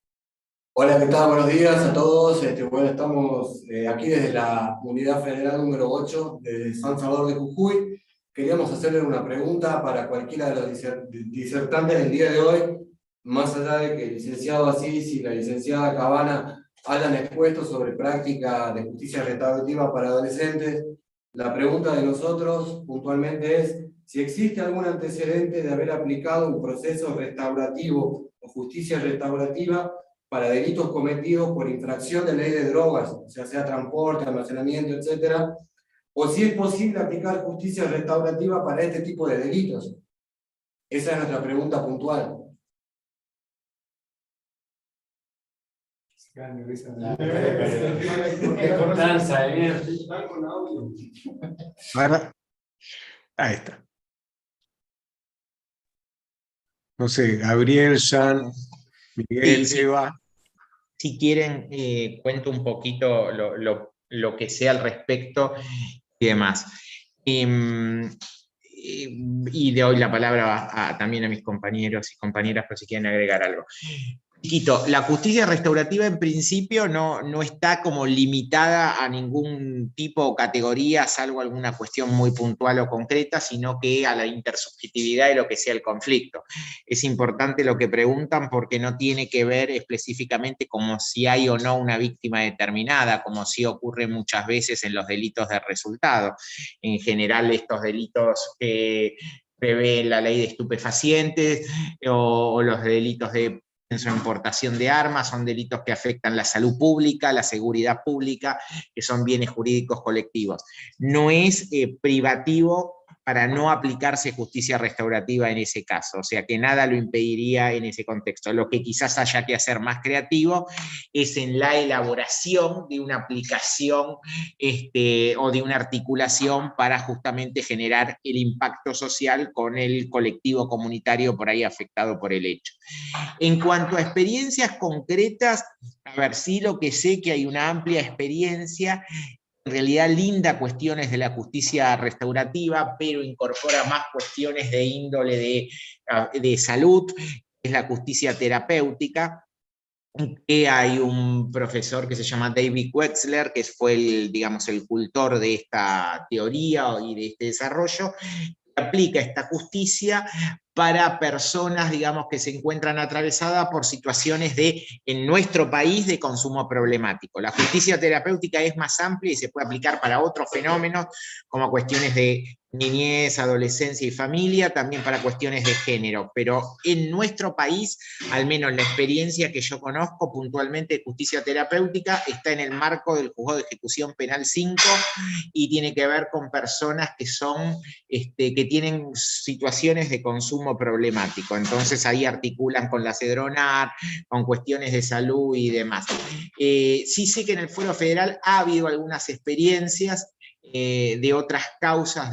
Hola, ¿qué tal? Buenos días a todos. Bueno, estamos aquí desde la Unidad Federal número 8 de San Salvador de Jujuy. Queríamos hacerle una pregunta para cualquiera de los disertantes del día de hoy, más allá de que el licenciado Asís y la licenciada Cabana hayan expuesto sobre práctica de justicia restaurativa para adolescentes. La pregunta de nosotros puntualmente es si existe algún antecedente de haber aplicado un proceso restaurativo o justicia restaurativa para delitos cometidos por infracción de ley de drogas, o sea transporte, almacenamiento, etc., o si es posible aplicar justicia restaurativa para este tipo de delitos. Esa es nuestra pregunta puntual. Ahí está. No sé, Gabriel, Jean, Miguel, Sí. Eva. Si quieren, cuento un poquito lo que sé al respecto y demás. Y le doy la palabra también a mis compañeros y compañeras por si quieren agregar algo. Chiquito, la justicia restaurativa en principio no está como limitada a ningún tipo o categoría, salvo alguna cuestión muy puntual o concreta, sino que a la intersubjetividad de lo que sea el conflicto. Es importante lo que preguntan porque no tiene que ver específicamente como si hay o no una víctima determinada, como sí ocurre muchas veces en los delitos de resultado. En general estos delitos prevé la ley de estupefacientes o los delitos de importación de armas, son delitos que afectan la salud pública, la seguridad pública, que son bienes jurídicos colectivos. No es privativo para no aplicarse justicia restaurativa en ese caso, o sea que nada lo impediría en ese contexto. Lo que quizás haya que hacer más creativo es en la elaboración de una aplicación o de una articulación para justamente generar el impacto social con el colectivo comunitario por ahí afectado por el hecho. En cuanto a experiencias concretas, a ver, sí lo que sé que hay una amplia experiencia, en realidad linda cuestiones de la justicia restaurativa, pero incorpora más cuestiones de índole de salud, es la justicia terapéutica, que hay un profesor que se llama David Wexler, que fue el cultor de esta teoría y de este desarrollo, que aplica esta justicia para personas, digamos, que se encuentran atravesadas por situaciones en nuestro país, de consumo problemático. La justicia terapéutica es más amplia y se puede aplicar para otros fenómenos, como cuestiones de niñez, adolescencia y familia, también para cuestiones de género, pero en nuestro país, al menos la experiencia que yo conozco puntualmente de justicia terapéutica, está en el marco del Juzgado de Ejecución Penal 5 y tiene que ver con personas que que tienen situaciones de consumo problemático, entonces ahí articulan con la Cedronar, con cuestiones de salud y demás. Sí sé que en el Fuero Federal ha habido algunas experiencias de otras causas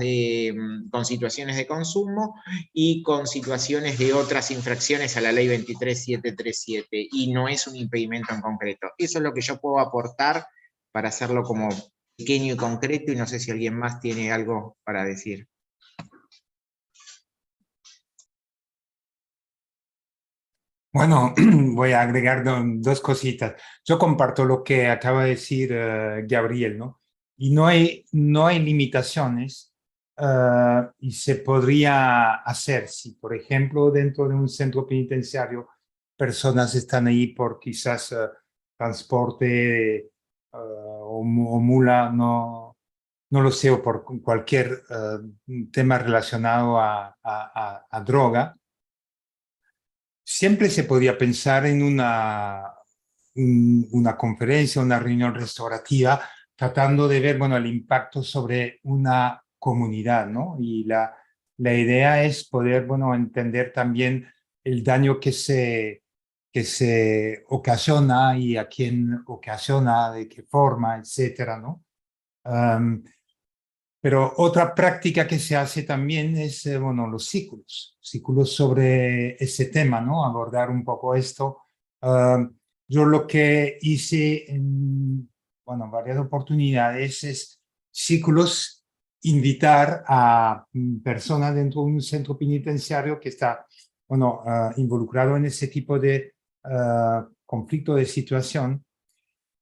con situaciones de consumo y con situaciones de otras infracciones a la ley 23737, y no es un impedimento en concreto. Eso es lo que yo puedo aportar para hacerlo como pequeño y concreto, y no sé si alguien más tiene algo para decir. Bueno, voy a agregar dos cositas. Yo comparto lo que acaba de decir Gabriel, ¿no? Y no hay limitaciones y se podría hacer si, por ejemplo, dentro de un centro penitenciario, personas están ahí por quizás transporte o mula, no lo sé, o por cualquier tema relacionado a droga. Siempre se podía pensar en una conferencia, una reunión restaurativa, tratando de ver, bueno, el impacto sobre una comunidad, ¿no? Y la idea es poder, bueno, entender también el daño que se ocasiona y a quién ocasiona, de qué forma, etcétera, ¿no? Pero otra práctica que se hace también es, bueno, los círculos sobre ese tema, ¿no? Abordar un poco esto. Yo lo que hice en, bueno, varias oportunidades es círculos, invitar a personas dentro de un centro penitenciario que está, bueno, involucrado en ese tipo de conflicto de situación,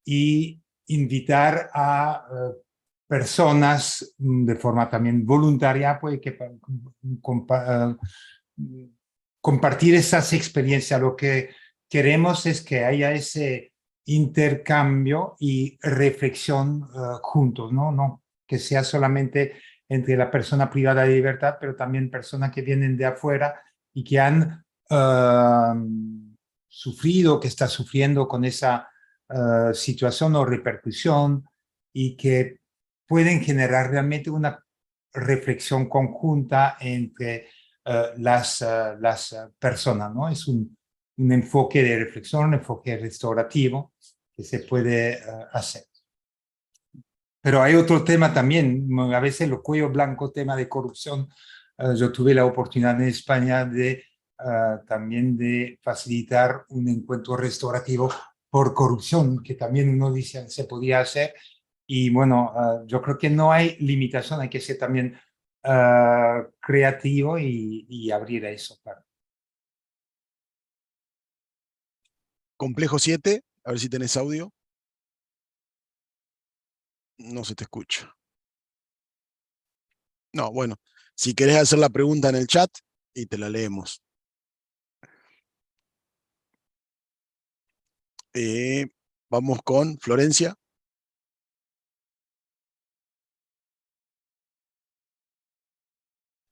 y invitar a personas de forma también voluntaria, pues, que compartir esas experiencias. Lo que queremos es que haya ese intercambio y reflexión juntos, ¿no? Que sea solamente entre la persona privada de libertad, pero también personas que vienen de afuera y que han sufrido, que está sufriendo con esa situación o repercusión, y que pueden generar realmente una reflexión conjunta entre las personas, ¿no? Es un enfoque de reflexión, un enfoque restaurativo que se puede hacer. Pero hay otro tema también, a veces el cuello blanco, tema de corrupción. Yo tuve la oportunidad en España de también de facilitar un encuentro restaurativo por corrupción, que también uno dice se podía hacer. Y bueno, yo creo que no hay limitación, hay que ser también creativo y abrir a eso. Complejo 7, a ver si tenés audio. No se te escucha. No, bueno, si querés hacer la pregunta en el chat y te la leemos. Vamos con Florencia.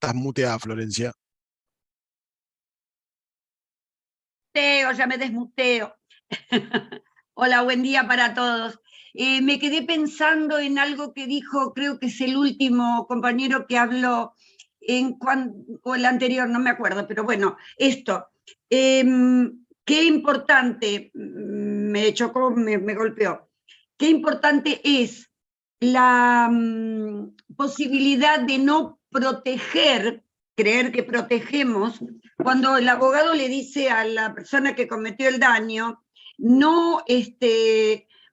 Estás muteada, Florencia. Ya me desmuteo. Hola, buen día para todos. Me quedé pensando en algo que dijo, creo que es el último compañero que habló, o el anterior, no me acuerdo, pero bueno, esto. Qué importante, me chocó, me golpeó, qué importante es la posibilidad de no proteger, creer que protegemos, cuando el abogado le dice a la persona que cometió el daño, no,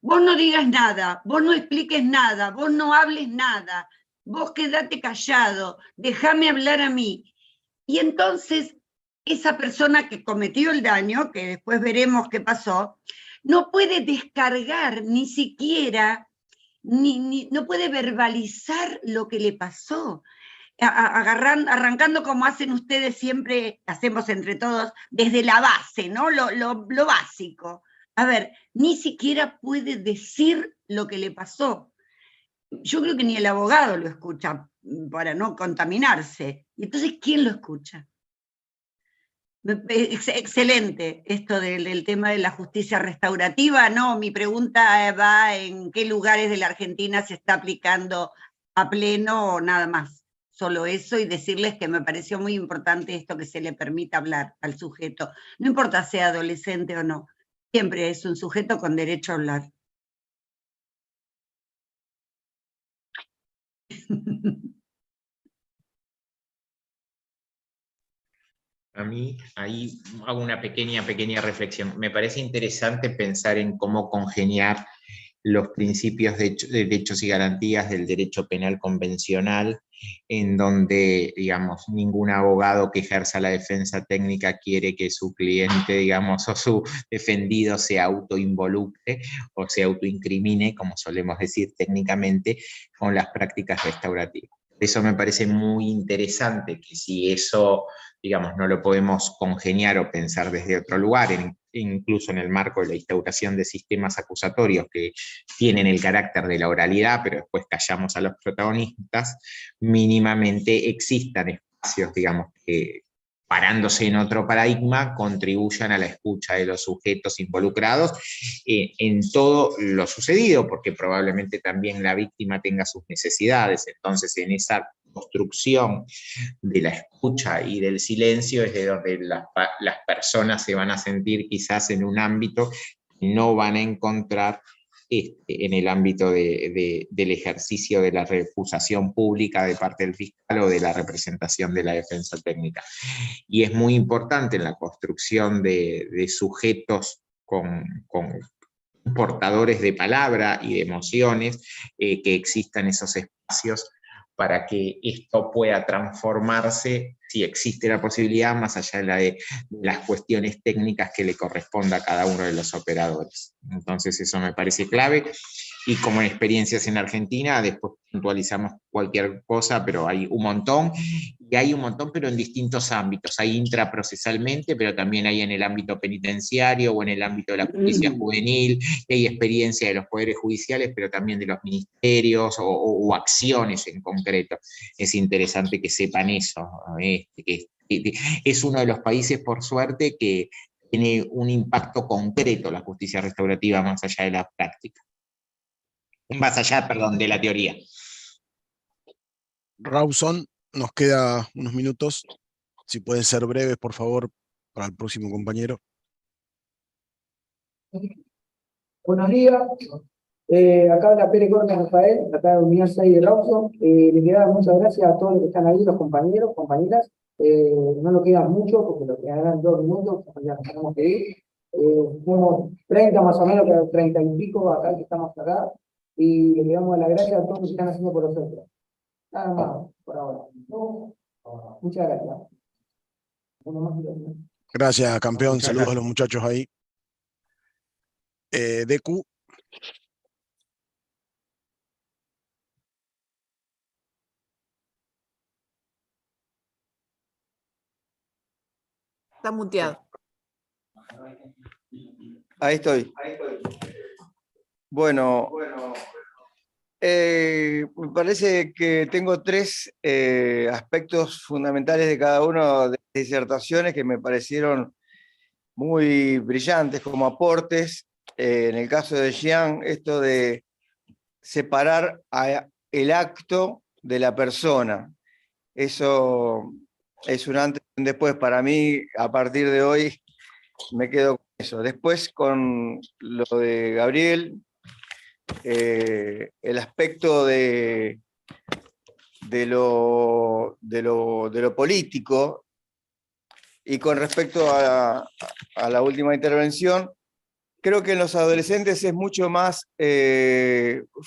vos no digas nada, vos no expliques nada, vos no hables nada, vos quedate callado, déjame hablar a mí. Y entonces esa persona que cometió el daño, que después veremos qué pasó, no puede descargar ni siquiera, no puede verbalizar lo que le pasó, arrancando como hacen ustedes siempre, hacemos entre todos, desde la base, ¿no? Lo básico. A ver, ni siquiera puede decir lo que le pasó. Yo creo que ni el abogado lo escucha para no contaminarse. ¿Y entonces quién lo escucha? Excelente esto del tema de la justicia restaurativa. No, mi pregunta va en qué lugares de la Argentina se está aplicando a pleno o nada más. Solo eso, y decirles que me pareció muy importante esto que se le permita hablar al sujeto. No importa sea adolescente o no, siempre es un sujeto con derecho a hablar. A mí ahí hago una pequeña reflexión. Me parece interesante pensar en cómo congeniar los principios de derechos y garantías del derecho penal convencional, en donde, digamos, ningún abogado que ejerza la defensa técnica quiere que su cliente, digamos, o su defendido se autoinvolucre o se autoincrimine, como solemos decir técnicamente, con las prácticas restaurativas. Eso me parece muy interesante, que si eso, digamos, no lo podemos congeniar o pensar desde otro lugar, incluso en el marco de la instauración de sistemas acusatorios que tienen el carácter de la oralidad, pero después callamos a los protagonistas, mínimamente existan espacios, digamos, que parándose en otro paradigma, contribuyan a la escucha de los sujetos involucrados en todo lo sucedido, porque probablemente también la víctima tenga sus necesidades. Entonces, en esa construcción de la escucha y del silencio es de donde las personas se van a sentir quizás en un ámbito que no van a encontrar en el ámbito del ejercicio de la recusación pública de parte del fiscal o de la representación de la defensa técnica. Y es muy importante en la construcción de sujetos con portadores de palabra y de emociones, que existan esos espacios para que esto pueda transformarse, si existe la posibilidad, más allá de las cuestiones técnicas que le corresponda a cada uno de los operadores. Entonces eso me parece clave, y como en experiencias en Argentina, después puntualizamos cualquier cosa, pero hay un montón, y hay un montón, pero en distintos ámbitos. Hay intraprocesalmente, pero también hay en el ámbito penitenciario o en el ámbito de la justicia juvenil, y hay experiencia de los poderes judiciales, pero también de los ministerios o acciones en concreto. Es interesante que sepan eso, que es uno de los países, por suerte, que tiene un impacto concreto la justicia restaurativa más allá de la práctica. Más allá, perdón, de la teoría. Rawson, nos queda unos minutos. Si pueden ser breves, por favor, para el próximo compañero. Buenos días. Acá habla Pérez Cortes Rafael, acá de Unidad 6 de Rawson. Le queda muchas gracias a todos los que están ahí, los compañeros, compañeras. No nos queda mucho, porque lo quedarán 2 minutos, ya nos tenemos que ir. Unos 30 más o menos, 30 y pico acá que estamos acá. Y le damos las gracias a todos los que están haciendo por nosotros. Nada más, por ahora. Muchas gracias. Gracias, campeón. Muchas Saludos gracias. a los muchachos ahí. Deku. Está muteado. Ahí estoy. Bueno, Me parece que tengo tres aspectos fundamentales de cada una de las disertaciones que me parecieron muy brillantes como aportes. En el caso de Jean, esto de separar el acto de la persona. Eso es un antes y un después. Para mí, a partir de hoy, me quedo con eso. Después, con lo de Gabriel, el aspecto de lo político, y con respecto a la última intervención, creo que en los adolescentes es mucho más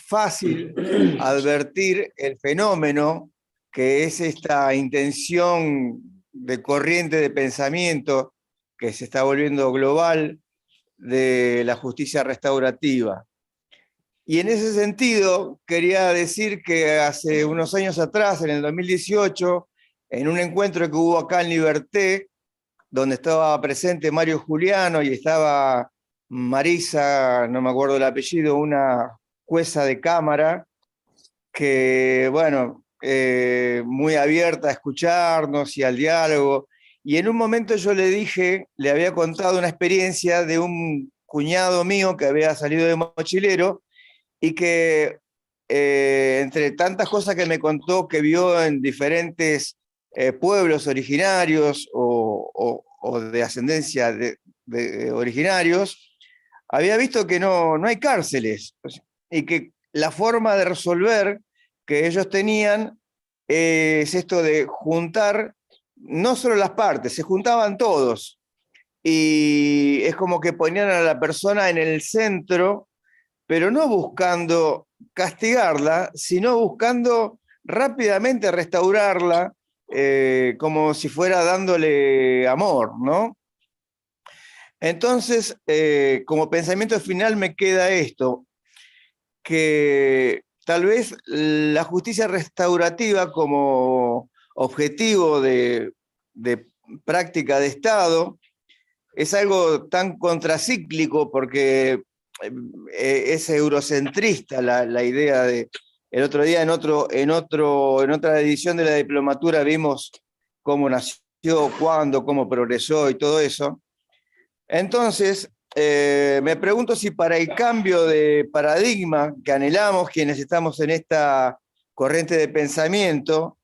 fácil advertir el fenómeno que es esta intención de corriente de pensamiento que se está volviendo global de la justicia restaurativa. Y en ese sentido, quería decir que hace unos años atrás, en el 2018, en un encuentro que hubo acá en Liberté, donde estaba presente Mario Juliano y estaba Marisa, no me acuerdo el apellido, una jueza de cámara, que, bueno, muy abierta a escucharnos y al diálogo. Y en un momento yo le dije, le había contado una experiencia de un cuñado mío que había salido de mochilero, y que entre tantas cosas que me contó que vio en diferentes pueblos originarios o de ascendencia de originarios, había visto que no hay cárceles, y que la forma de resolver que ellos tenían es esto de juntar no solo las partes, se juntaban todos, y es como que ponían a la persona en el centro, pero no buscando castigarla, sino buscando rápidamente restaurarla, como si fuera dándole amor, ¿no? Entonces, como pensamiento final me queda esto, que tal vez la justicia restaurativa como objetivo de práctica de Estado es algo tan contracíclico, porque es eurocentrista la idea de... El otro día en otra edición de la diplomatura vimos cómo nació, cuándo, cómo progresó y todo eso. Entonces, me pregunto si para el cambio de paradigma que anhelamos quienes estamos en esta corriente de pensamiento,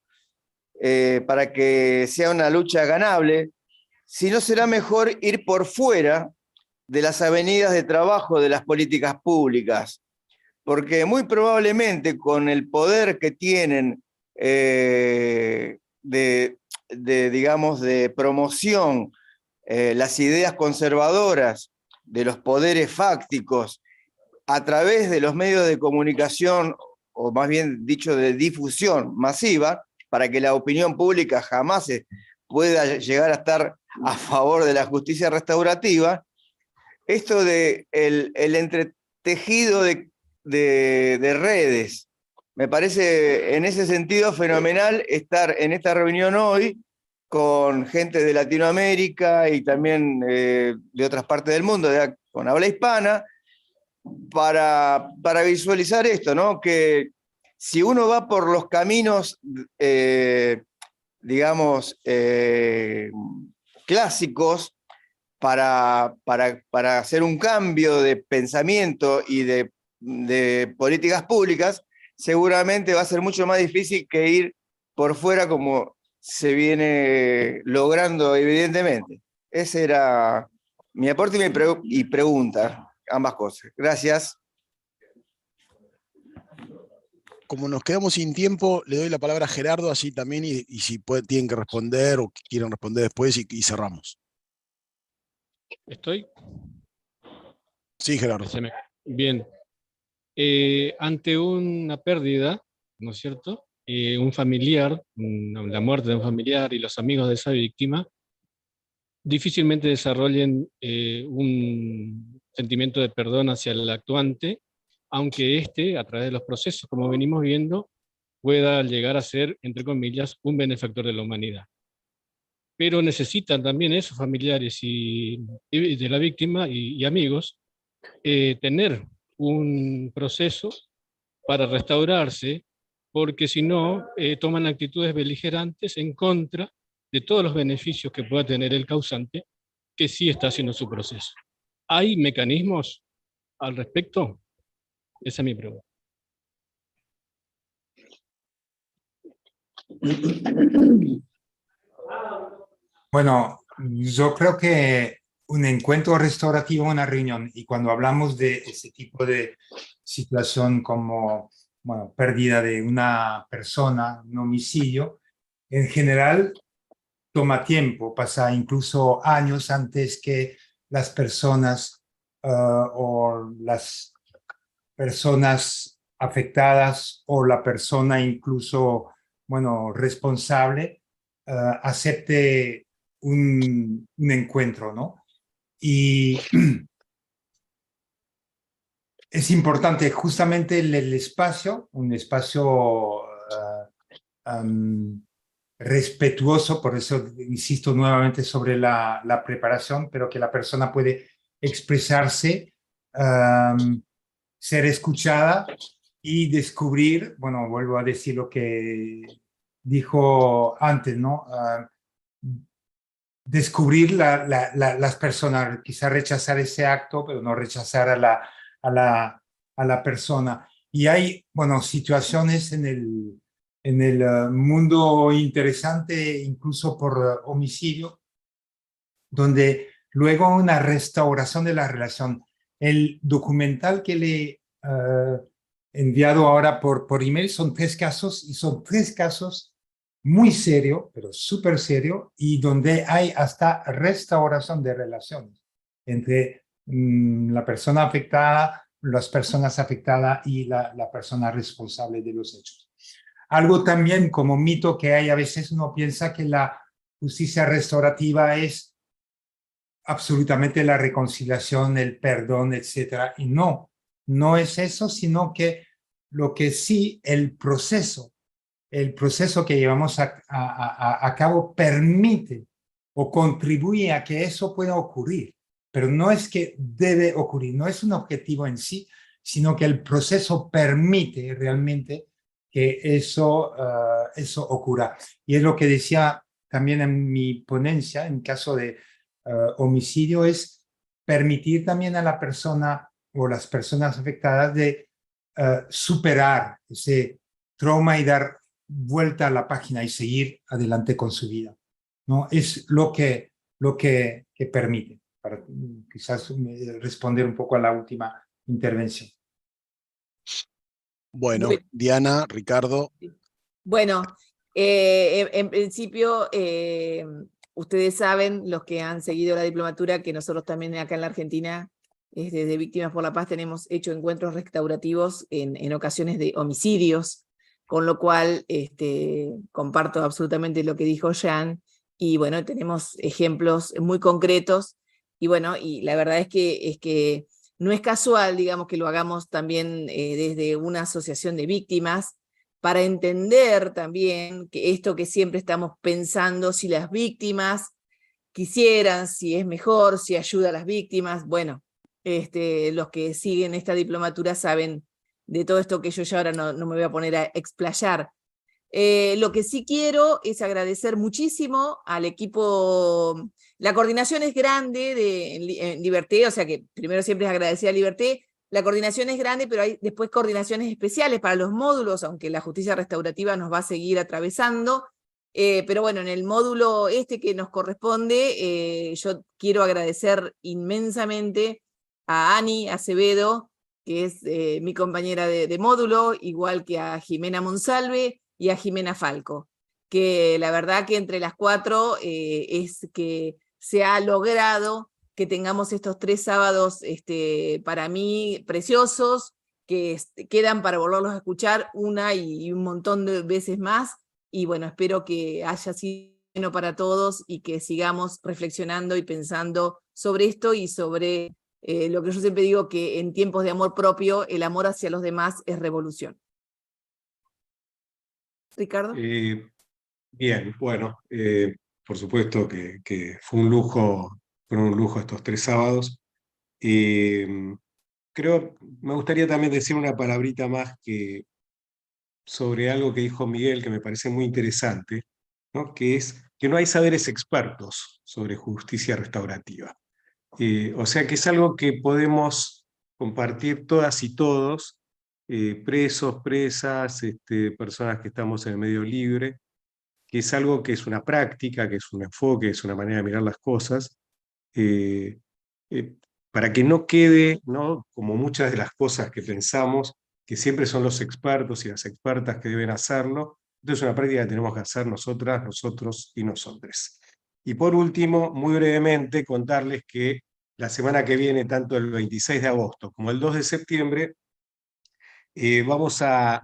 para que sea una lucha ganable, si no será mejor ir por fuera de las avenidas de trabajo de las políticas públicas, porque muy probablemente con el poder que tienen digamos, de promoción, las ideas conservadoras de los poderes fácticos a través de los medios de comunicación, o más bien dicho de difusión masiva, para que la opinión pública jamás pueda llegar a estar a favor de la justicia restaurativa, esto de el entretejido de redes. Me parece en ese sentido fenomenal estar en esta reunión hoy con gente de Latinoamérica y también de otras partes del mundo, con habla hispana, para visualizar esto, ¿no? Que si uno va por los caminos, digamos, clásicos, para hacer un cambio de pensamiento y de políticas públicas, seguramente va a ser mucho más difícil que ir por fuera como se viene logrando evidentemente. Ese era mi aporte y pregunta, ambas cosas. Gracias. Como nos quedamos sin tiempo, le doy la palabra a Gerardo, así también, y si tienen que responder o quieren responder después, y cerramos. ¿Estoy? Sí, Gerardo. Bien. Ante una pérdida, ¿no es cierto? Un familiar, la muerte de un familiar y los amigos de esa víctima, difícilmente desarrollen un sentimiento de perdón hacia el actuante, aunque éste, a través de los procesos, como venimos viendo, pueda llegar a ser, entre comillas, un benefactor de la humanidad. Pero necesitan también esos familiares y de la víctima y amigos tener un proceso para restaurarse, porque si no, toman actitudes beligerantes en contra de todos los beneficios que pueda tener el causante, que sí está haciendo su proceso. ¿Hay mecanismos al respecto? Esa es mi pregunta. Bueno, yo creo que un encuentro restaurativo, una reunión, y cuando hablamos de ese tipo de situación como, bueno, pérdida de una persona, un homicidio, en general toma tiempo, pasa incluso años antes que las personas o las personas afectadas o la persona incluso, bueno, responsable acepte un encuentro, ¿no? Y es importante justamente el espacio, un espacio respetuoso, por eso insisto nuevamente sobre la preparación, pero que la persona puede expresarse, ser escuchada y descubrir, bueno, vuelvo a decir lo que dijo antes, ¿no? Descubrir las personas, quizá rechazar ese acto, pero no rechazar a la persona. Y hay, bueno, situaciones en el mundo interesante, incluso por homicidio, donde luego una restauración de la relación. El documental que le he enviado ahora por email son 3 casos, y son 3 casos muy serio, pero súper serio, y donde hay hasta restauración de relaciones entre la persona afectada, las personas afectadas y la persona responsable de los hechos. Algo también como mito que hay, a veces uno piensa que la justicia restaurativa es absolutamente la reconciliación, el perdón, etcétera, y no es eso, sino que lo que sí, el proceso que llevamos a cabo permite o contribuye a que eso pueda ocurrir, pero no es que debe ocurrir, no es un objetivo en sí, sino que el proceso permite realmente que eso ocurra. Y es lo que decía también en mi ponencia, en caso de homicidio, es permitir también a la persona o las personas afectadas de superar ese trauma y dar vuelta a la página y seguir adelante con su vida, ¿no? Es lo que permite, para quizás responder un poco a la última intervención. Bueno, Diana, Ricardo. Bueno, en principio, ustedes saben, los que han seguido la diplomatura, que nosotros también acá en la Argentina, desde Víctimas por la Paz, tenemos hecho encuentros restaurativos en ocasiones de homicidios, con lo cual comparto absolutamente lo que dijo Jean, y bueno, tenemos ejemplos muy concretos, y bueno, y la verdad es que no es casual, digamos, que lo hagamos también desde una asociación de víctimas, para entender también que esto que siempre estamos pensando, si las víctimas quisieran, si es mejor, si ayuda a las víctimas, bueno, los que siguen esta diplomatura saben de todo esto que yo ya ahora no me voy a poner a explayar. Lo que sí quiero es agradecer muchísimo al equipo. La coordinación es grande en Liberté, o sea que primero siempre es agradecer a Liberté. La coordinación es grande, pero hay después coordinaciones especiales para los módulos, aunque la justicia restaurativa nos va a seguir atravesando. Pero bueno, en el módulo que nos corresponde, yo quiero agradecer inmensamente a Ani Acevedo, que es mi compañera de módulo, igual que a Jimena Monsalve y a Jimena Falco, que la verdad que entre las 4 es que se ha logrado que tengamos estos 3 sábados para mí preciosos, que quedan para volverlos a escuchar una y un montón de veces más, y bueno, espero que haya sido bueno para todos y que sigamos reflexionando y pensando sobre esto y sobre lo que yo siempre digo, que en tiempos de amor propio, el amor hacia los demás es revolución. Ricardo. Bien, bueno, por supuesto que fue un lujo, fueron un lujo estos 3 sábados. Creo me gustaría también decir una palabrita más sobre algo que dijo Miguel, que me parece muy interesante, ¿no? Que es que no hay saberes expertos sobre justicia restaurativa. O sea que es algo que podemos compartir todas y todos, presos, presas, personas que estamos en el medio libre, que es algo que es una práctica, que es un enfoque, es una manera de mirar las cosas, para que no quede, ¿no?, como muchas de las cosas que pensamos, que siempre son los expertos y las expertas que deben hacerlo. Entonces es una práctica que tenemos que hacer nosotras, nosotros y nosotres. Y por último, muy brevemente, contarles que la semana que viene, tanto el 26 de agosto como el 2 de septiembre, vamos a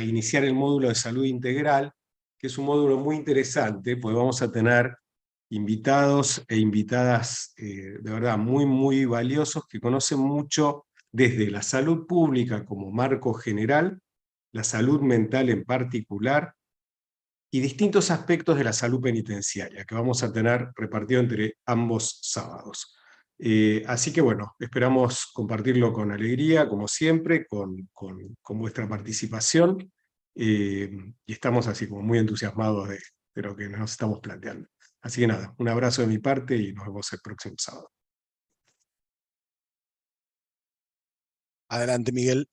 iniciar el módulo de salud integral, que es un módulo muy interesante, pues vamos a tener invitados e invitadas de verdad muy, muy valiosos, que conocen mucho desde la salud pública como marco general, la salud mental en particular, y distintos aspectos de la salud penitenciaria, que vamos a tener repartido entre ambos sábados. Así que bueno, esperamos compartirlo con alegría, como siempre, con vuestra participación, y estamos así como muy entusiasmados de lo que nos estamos planteando. Así que nada, un abrazo de mi parte y nos vemos el próximo sábado. Adelante, Miguel.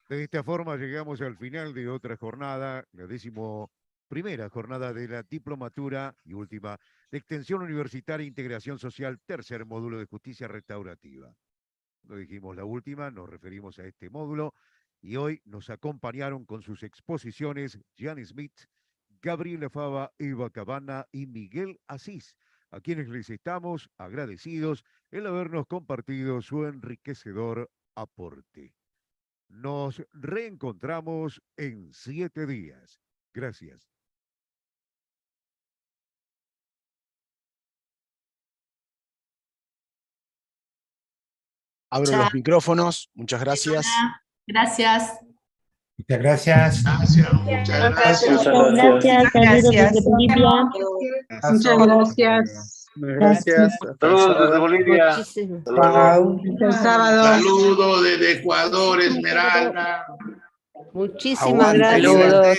De esta forma llegamos al final de otra jornada, la 11ª jornada de la diplomatura y última de Extensión Universitaria e Integración Social, tercer módulo de Justicia Restaurativa. Cuando dijimos la última, nos referimos a este módulo, y hoy nos acompañaron con sus exposiciones Jan Smith, Gabriela Fava, Eva Cabana y Miguel Asís, a quienes les estamos agradecidos el habernos compartido su enriquecedor aporte. Nos reencontramos en 7 días. Gracias. Abro los micrófonos. Muchas gracias. Gracias. Muchas gracias. Muchas gracias. Saludos desde Bolivia. Muchas gracias. Gracias. Saludos desde Bolivia. El sábado. Saludos desde Ecuador, Esmeralda. Muchísimas gracias. Saludos.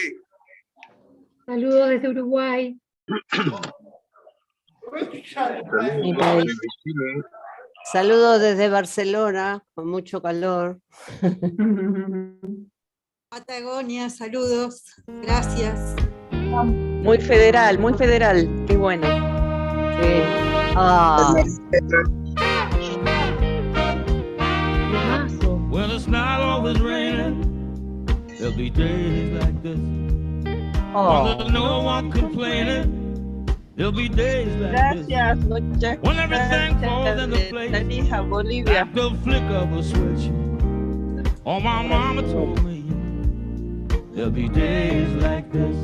Saludos desde Uruguay. Mi país. Saludos desde Barcelona, con mucho calor. Patagonia, saludos. Gracias. Muy federal, qué bueno. Sí. Ah. Well, it's not always raining. There'll be days like this. When there's no one complaining. There'll be days like this. Muchas when everything falls into place. Bolivia. Like the flick of a switch. Oh, my mama told me there'll be days like this.